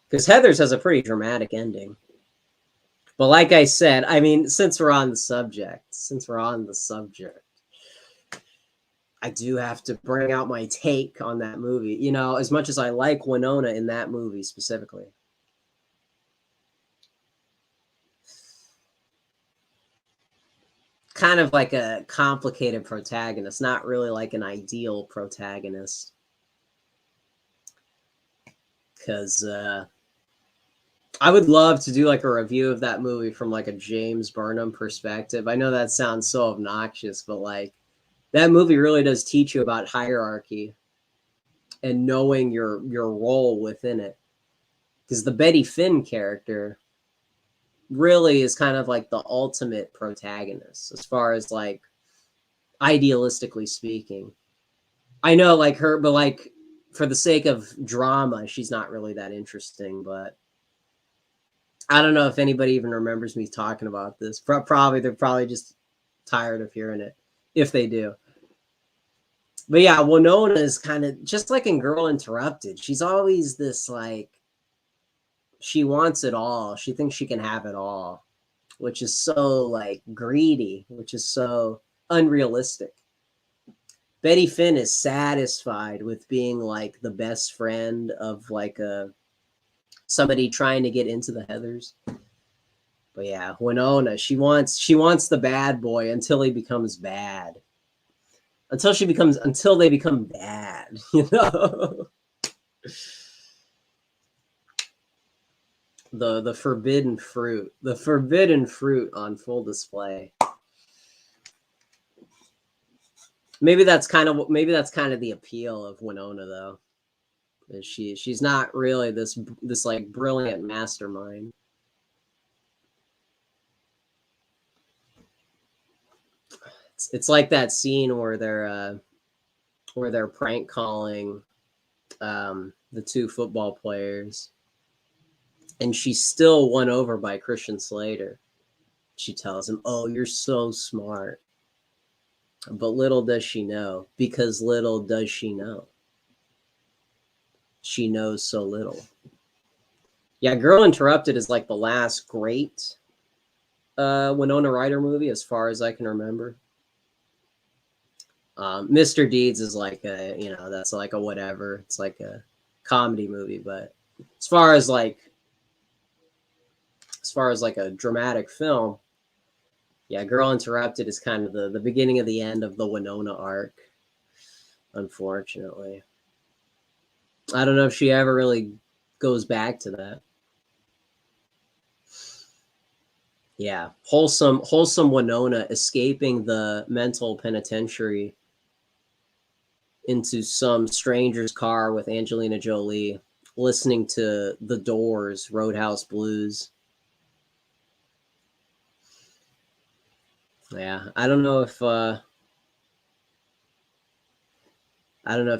Because Heathers has a pretty dramatic ending. But like I said, I mean, since we're on the subject, I do have to bring out my take on that movie. You know, as much as I like Winona in that movie specifically. Kind of like a complicated protagonist, not really like an ideal protagonist. Because I would love to do like a review of that movie from like a James Burnham perspective. I know that sounds so obnoxious, but like that movie really does teach you about hierarchy and knowing your role within it. Because the Betty Finn character really is kind of like the ultimate protagonist as far as like idealistically speaking. I know like her, but like for the sake of drama, she's not really that interesting, but I don't know if anybody even remembers me talking about this. Probably they're probably just tired of hearing it if they do. But yeah, Winona is kind of just like in Girl Interrupted. She's always this like she wants it all. She thinks she can have it all, which is so like greedy, which is so unrealistic. Betty Finn is satisfied with being like the best friend of like a somebody trying to get into the Heathers. But yeah, Winona, she wants the bad boy until he becomes bad. Until they become bad, you know? The forbidden fruit. The forbidden fruit on full display. Maybe that's kind of the appeal of Winona though. Is she's not really this like brilliant mastermind. It's like that scene where they're prank calling the two football players, and she's still won over by Christian Slater. She tells him, "Oh, you're so smart," but little does she know, because little does she know, she knows so little. Yeah, Girl Interrupted is like the last great Winona Ryder movie, as far as I can remember. Mr. Deeds is like that's like a whatever. It's like a comedy movie, but as far as like a dramatic film, yeah, Girl Interrupted is kind of the beginning of the end of the Winona arc. Unfortunately, I don't know if she ever really goes back to that. Yeah, wholesome Winona escaping the mental penitentiary into some stranger's car with Angelina Jolie, listening to The Doors, Roadhouse Blues. Yeah, I don't know if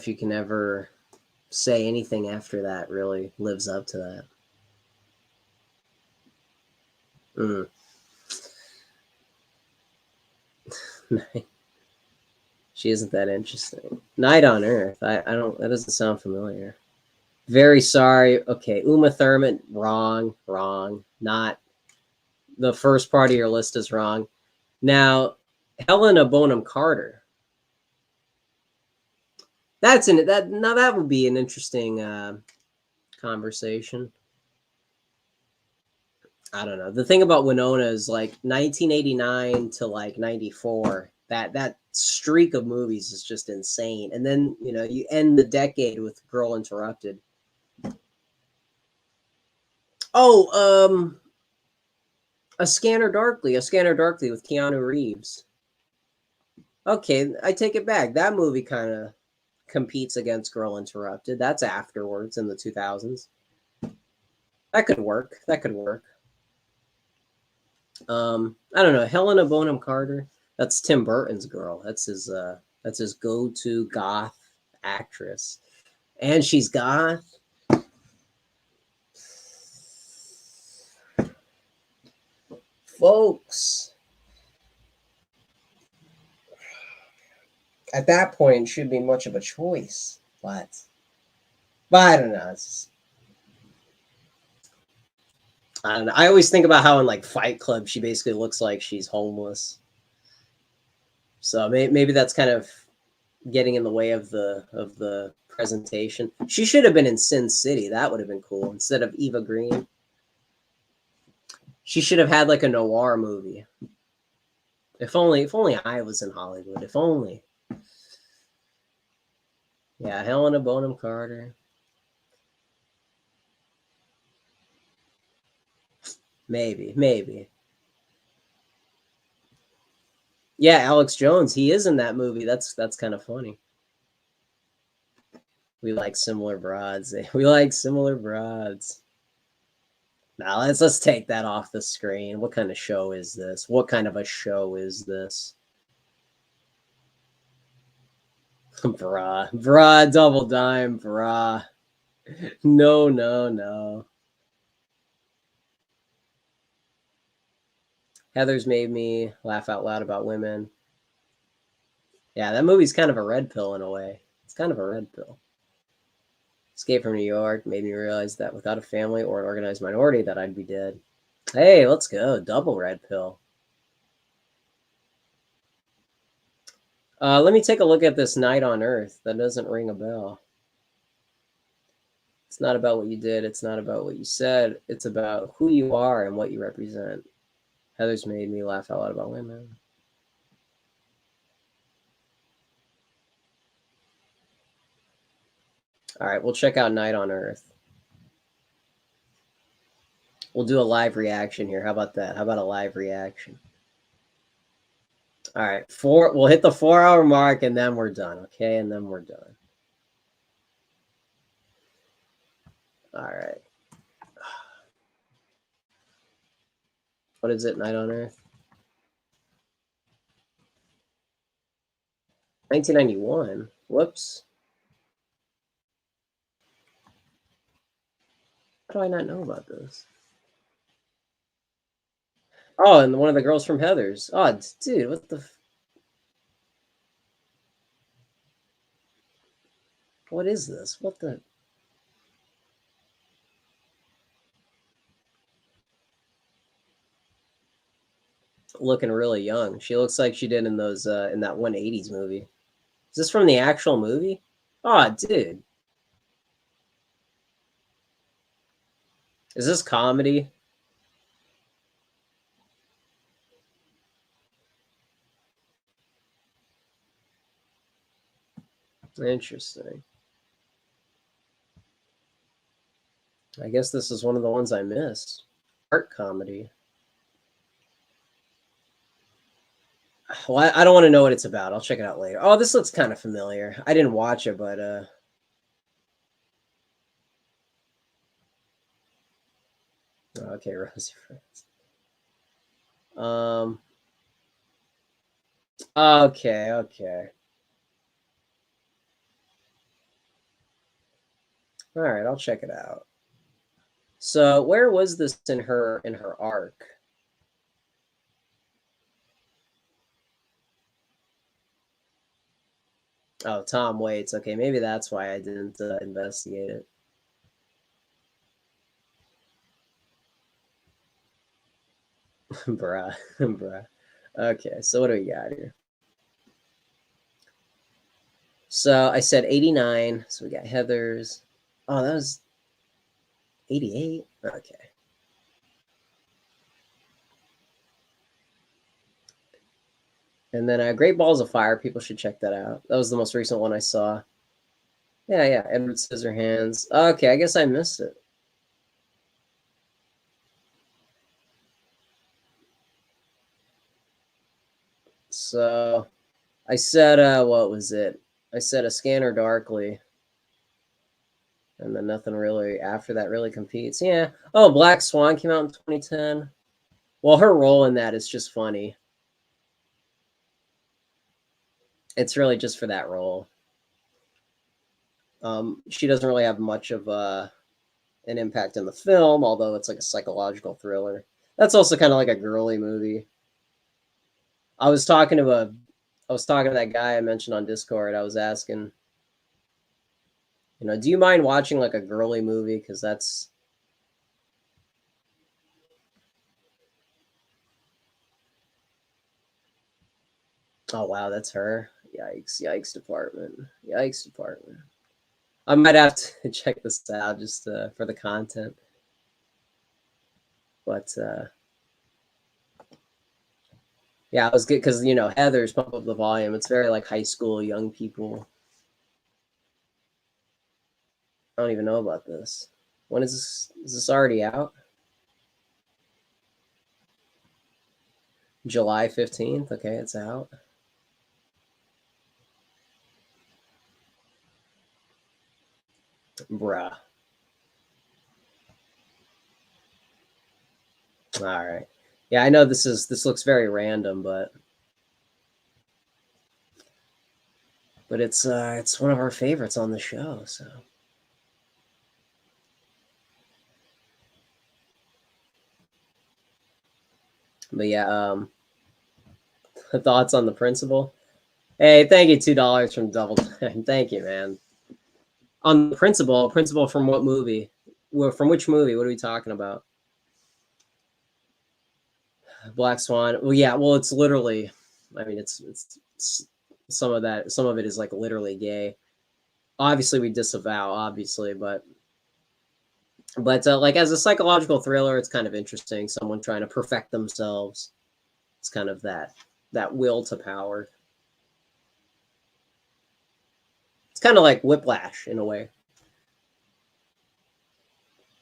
you can ever say anything after that really lives up to that. She isn't that interesting. Night on Earth. I don't. That doesn't sound familiar. Very sorry. Okay, Uma Thurman. Wrong. Wrong. Not the first part of your list is wrong. Now, Helena Bonham Carter. That's in that. Now that would be an interesting conversation. I don't know. The thing about Winona is like 1989 to like 94. That streak of movies is just insane. And then, you end the decade with Girl Interrupted. Oh, A Scanner Darkly with Keanu Reeves. Okay, I take it back. That movie kind of competes against Girl Interrupted. That's afterwards in the 2000s. That could work. I don't know. Helena Bonham Carter. That's Tim Burton's girl. That's his go-to goth actress. And she's goth. Folks. At that point, it shouldn't be much of a choice. But I don't know. I don't know. I always think about how in like Fight Club, she basically looks like she's homeless. So maybe that's kind of getting in the way of the presentation. She should have been in Sin City. That would have been cool instead of Eva Green. She should have had like a noir movie. If only I was in Hollywood. If only. Yeah, Helena Bonham Carter. Maybe. Yeah, Alex Jones. He is in that movie. That's kind of funny. We like similar broads. We like similar broads. Now let's take that off the screen. What kind of show is this? What kind of a show is this? Brah, double dime, brah. No. Heather's made me laugh out loud about women. Yeah, that movie's kind of a red pill in a way. It's kind of a red pill. Escape from New York made me realize that without a family or an organized minority that I'd be dead. Hey, let's go. Double red pill. Let me take a look at this Night on Earth. That doesn't ring a bell. It's not about what you did. It's not about what you said. It's about who you are and what you represent. Heather's made me laugh out loud about women. All right, we'll check out Night on Earth. We'll do a live reaction here. How about that? How about a live reaction? All right, we'll hit the 4-hour mark and then we're done, okay? And then we're done. All right. What is it, Night on Earth? 1991. Whoops. How do I not know about this? Oh, and one of the girls from Heathers. Oh, dude, what the... What is this? What the... Looking really young. She looks like she did in those in that 180s movie. Is this from the actual movie? Oh, dude. Is this comedy? Interesting. I guess this is one of the ones I missed. Art comedy. Well, I don't want to know what it's about. I'll check it out later. Oh, this looks kind of familiar. I didn't watch it, but okay, Rosie Friends. Okay. All right, I'll check it out. So, where was this in her arc? Oh, Tom Waits. Okay, maybe that's why I didn't investigate it. Bruh, bruh. Okay, so what do we got here? So I said 89. So we got Heathers. Oh, that was 88. Okay. And then Great Balls of Fire. People should check that out. That was the most recent one I saw. Yeah, yeah. Edward Scissorhands. Okay, I guess I missed it. So I said, what was it? I said A Scanner Darkly. And then nothing really after that really competes. Yeah. Oh, Black Swan came out in 2010. Well, her role in that is just funny. It's really just for that role. She doesn't really have much of an impact in the film, although it's like a psychological thriller. That's also kind of like a girly movie. I was talking to that guy I mentioned on Discord. I was asking, do you mind watching like a girly movie? Because that's oh wow, that's her. Yikes! Yikes! Department. Yikes! Department. I might have to check this out just for the content. But yeah, it was good because Heather's Pump Up the Volume. It's very like high school, young people. I don't even know about this. When is this? Is this already out? July 15th. Okay, it's out. Bruh. All right. Yeah, I know this looks very random, but it's one of our favorites on the show. So, but yeah, thoughts on the principal? Hey, thank you, $2 from Double Time. Thank you, man. On the principal from what movie? Well, from which movie? What are we talking about? Black Swan. Well, yeah. Well, it's literally. I mean, it's some of that. Some of it is like literally gay. Obviously, we disavow. Obviously, but like as a psychological thriller, it's kind of interesting. Someone trying to perfect themselves. It's kind of that will to power. It's kind of like Whiplash in a way.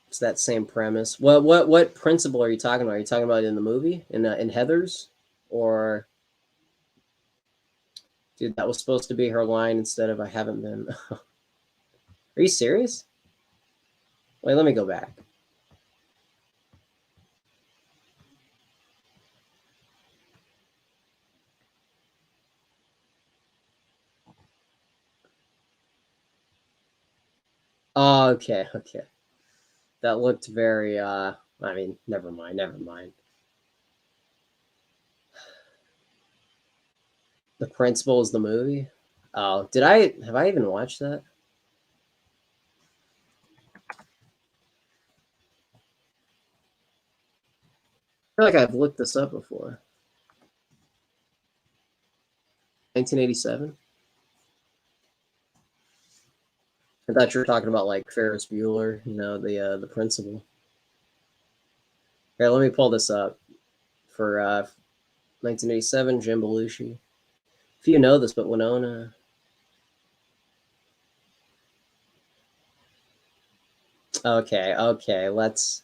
It's that same premise. What principle are you talking about? Are you talking about in the movie in Heather's, or dude, that was supposed to be her line instead of "I haven't been." Are you serious? Wait, let me go back. Oh, okay, okay. That looked very. I mean, never mind, never mind. The principal is the movie. Oh, did I have I even watched that? I feel like I've looked this up before. 1987. I thought you were talking about like Ferris Bueller, the principal. Here, let me pull this up for 1987, Jim Belushi. If you know this, but Winona. Okay, okay, let's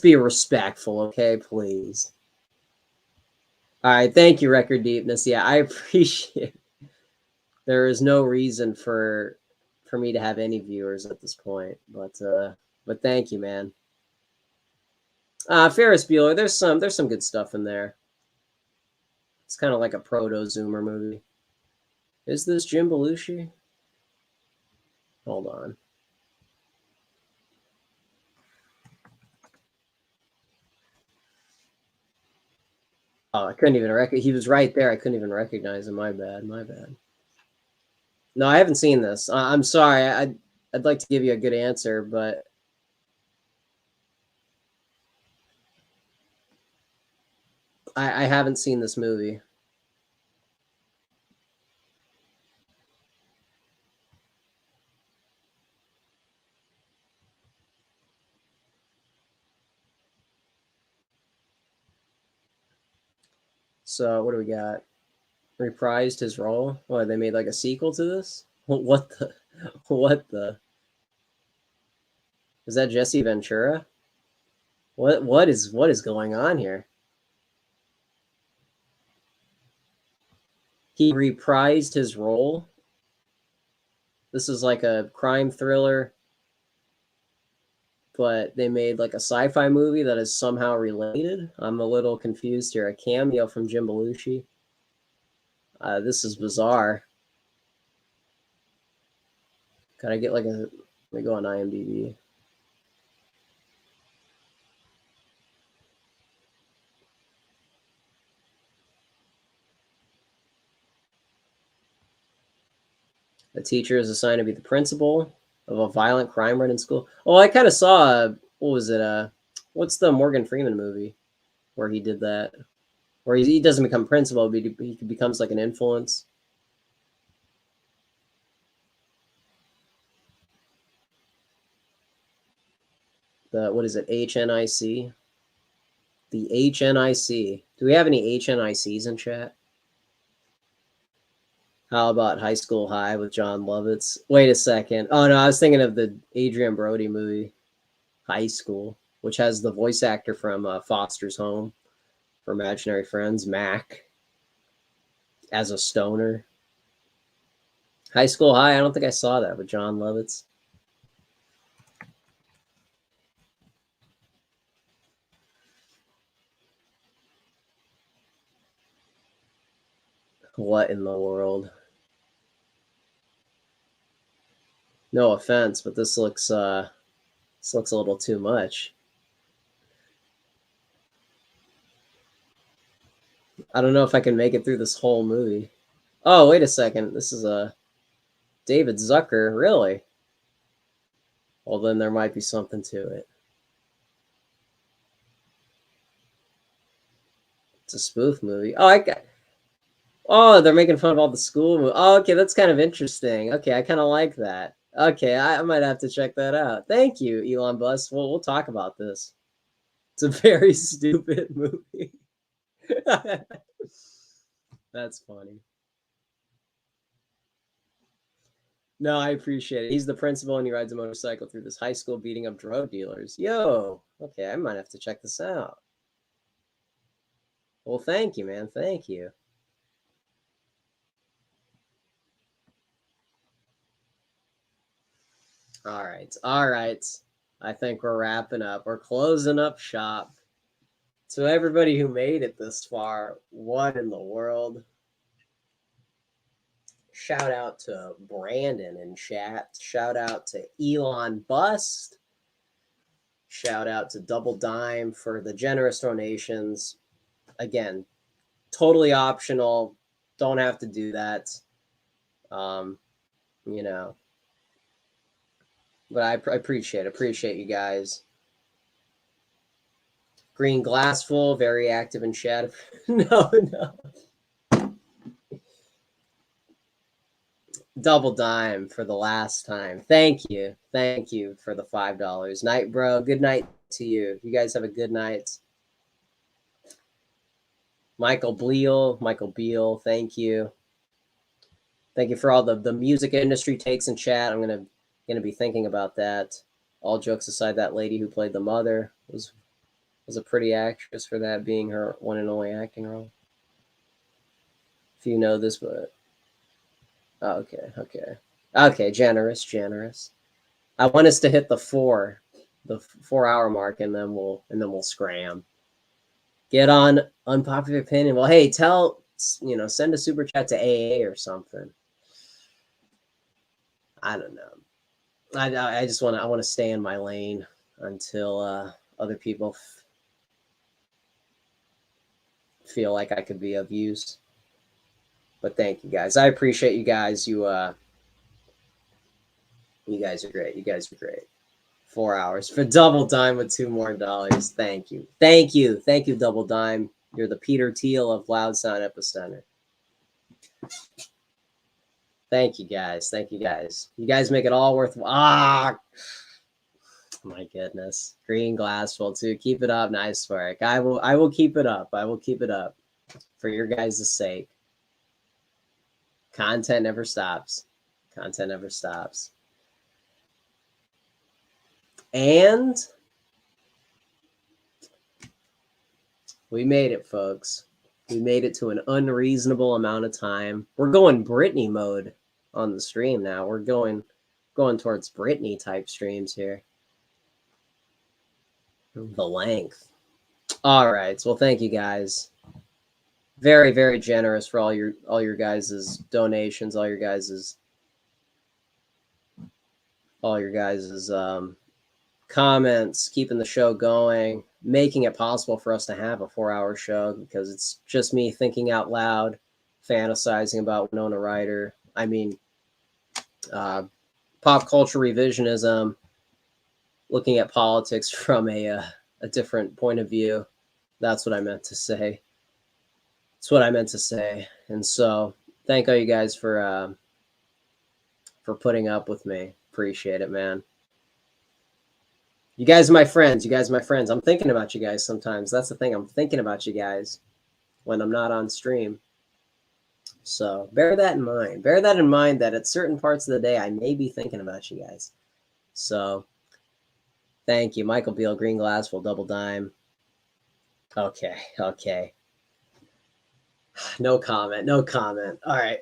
be respectful, okay, please. All right, thank you, Record Deepness. Yeah, I appreciate. There is no reason for me to have any viewers at this point, but thank you, man. Ferris Bueller, there's some good stuff in there. It's kind of like a proto Zoomer movie. Is this Jim Belushi? Hold on. Oh, I couldn't even he was right there. I couldn't even recognize him. My bad. My bad. No, I haven't seen this. I'm sorry. I'd like to give you a good answer, but I haven't seen this movie. So what do we got? Reprised his role. What, they made like a sequel to this? What the? What the? Is that Jesse Ventura? What is going on here? He reprised his role. This is like a crime thriller, but they made like a sci-fi movie that is somehow related. I'm a little confused here. A cameo from Jim Belushi. This is bizarre. Can I get like a? Let me go on IMDb. A teacher is assigned to be the principal of a violent crime ridden school. Oh, I kind of saw. What was it? What's the Morgan Freeman movie where he did that? Where he doesn't become principal, but he becomes like an influence. The what is it? HNIC. The HNIC. Do we have any HNICs in chat? How about High School High with John Lovitz? Wait a second. Oh no, I was thinking of the Adrian Brody movie, High School, which has the voice actor from Foster's Home for Imaginary Friends, Mac, as a stoner. High School High. I don't think I saw that with John Lovitz. What in the world? No offense, but this looks a little too much. I don't know if I can make it through this whole movie. Oh, wait a second. This is a David Zucker, really? Well, then there might be something to it. It's a spoof movie. Oh, I got. Oh, they're making fun of all the school movies. Oh, okay, that's kind of interesting. Okay, I kind of like that. Okay, I might have to check that out. Thank you, Elon Musk. We'll talk about this. It's a very stupid movie. That's funny. No, I appreciate it. He's the principal and he rides a motorcycle through this high school beating up drug dealers. Yo, okay, I might have to check this out. Well, thank you, man. Thank you. All right. All right. I think we're wrapping up. We're closing up shop. To everybody who made it this far, what in the world? Shout out to Brandon in chat. Shout out to Elon Bust. Shout out to Double Dime for the generous donations. Again, totally optional. Don't have to do that. Um, you know, but I appreciate you guys. Green Glassful, very active in chat. No, no. Double Dime for the last time. Thank you. Thank you for the $5. Night, bro. Good night to you. You guys have a good night. Michael Beal, thank you. Thank you for all the music industry takes in chat. I'm gonna be thinking about that. All jokes aside, that lady who played the mother was a pretty actress for that being her one and only acting role. If you know this, but oh, okay, generous. I want us to hit the 4 hour mark, and then we'll scram. Get on unpopular opinion. Well, hey, send a super chat to AA or something. I don't know. I just want to stay in my lane until other people feel like I could be of use. But thank you guys. I appreciate you guys. You guys are great. You guys are great. 4 hours for Double Dime with $2 more. Thank you. Thank you. Thank you, Double Dime. You're the Peter Thiel of Loud Sound Epicenter. Thank you guys. Thank you guys. You guys make it all worthwhile. Ah, my goodness. Green Glasswell too. Keep it up. Nice work. I will keep it up. I will keep it up for your guys' sake. Content never stops. Content never stops. And we made it, folks. We made it to an unreasonable amount of time. We're going Britney mode on the stream now. We're going towards Britney type streams here. The length. All right. Well, thank you guys. Very, very generous for all your guys' donations, all your guys' comments, keeping the show going, making it possible for us to have a 4-hour show, because it's just me thinking out loud, fantasizing about Winona Ryder. I mean, pop culture revisionism, looking at politics from a different point of view. That's what I meant to say. That's what I meant to say. And so thank all you guys for putting up with me. Appreciate it, man. You guys are my friends. You guys are my friends. I'm thinking about you guys sometimes. That's the thing. I'm thinking about you guys when I'm not on stream. So bear that in mind. Bear that in mind that at certain parts of the day, I may be thinking about you guys. So thank you. Michael Beal, Green Glasswell, Double Dime. Okay. Okay. No comment. No comment. All right.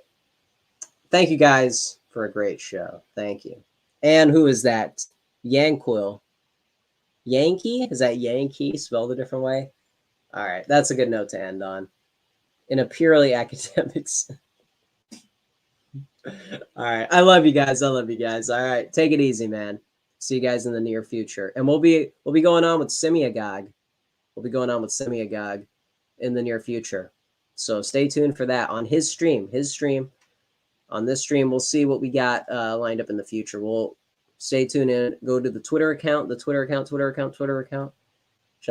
Thank you guys for a great show. Thank you. And who is that? Yanquil. Yankee? Is that Yankee spelled a different way? All right. That's a good note to end on. In a purely academic sense. All right. I love you guys. I love you guys. All right. Take it easy, man. See you guys in the near future. And we'll be going on with Semiagog. We'll be going on with Semiagog in the near future. So stay tuned for that on his stream. On this stream, we'll see what we got lined up in the future. We'll stay tuned in. Go to the Twitter account. Should I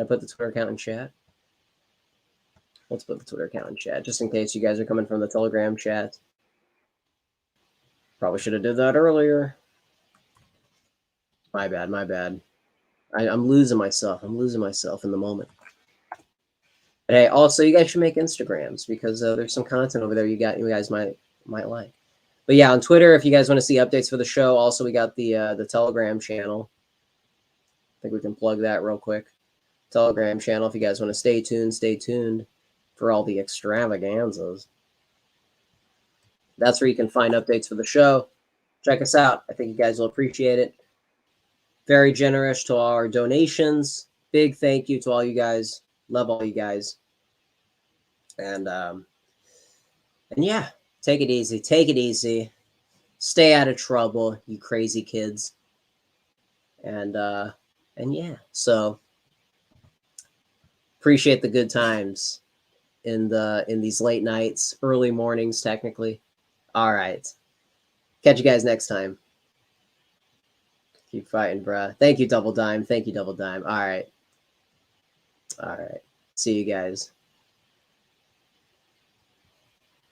put the Twitter account in chat? Let's put the Twitter account in chat, just in case you guys are coming from the Telegram chat. Probably should have did that earlier. My bad. I'm losing myself. I'm losing myself in the moment. But hey, also, you guys should make Instagrams, because there's some content over there you guys might like. But yeah, on Twitter, if you guys want to see updates for the show, also we got the Telegram channel. I think we can plug that real quick. Telegram channel. If you guys want to stay tuned for all the extravaganzas. That's where you can find updates for the show. Check us out. I think you guys will appreciate it. Very generous to all our donations. Big thank you to all you guys. Love all you guys. And yeah, take it easy. Take it easy. Stay out of trouble, you crazy kids. And yeah, so appreciate the good times in these late nights, early mornings, technically. All right. Catch you guys next time. Keep fighting, bruh. Thank you, Double Dime. All right. See you guys.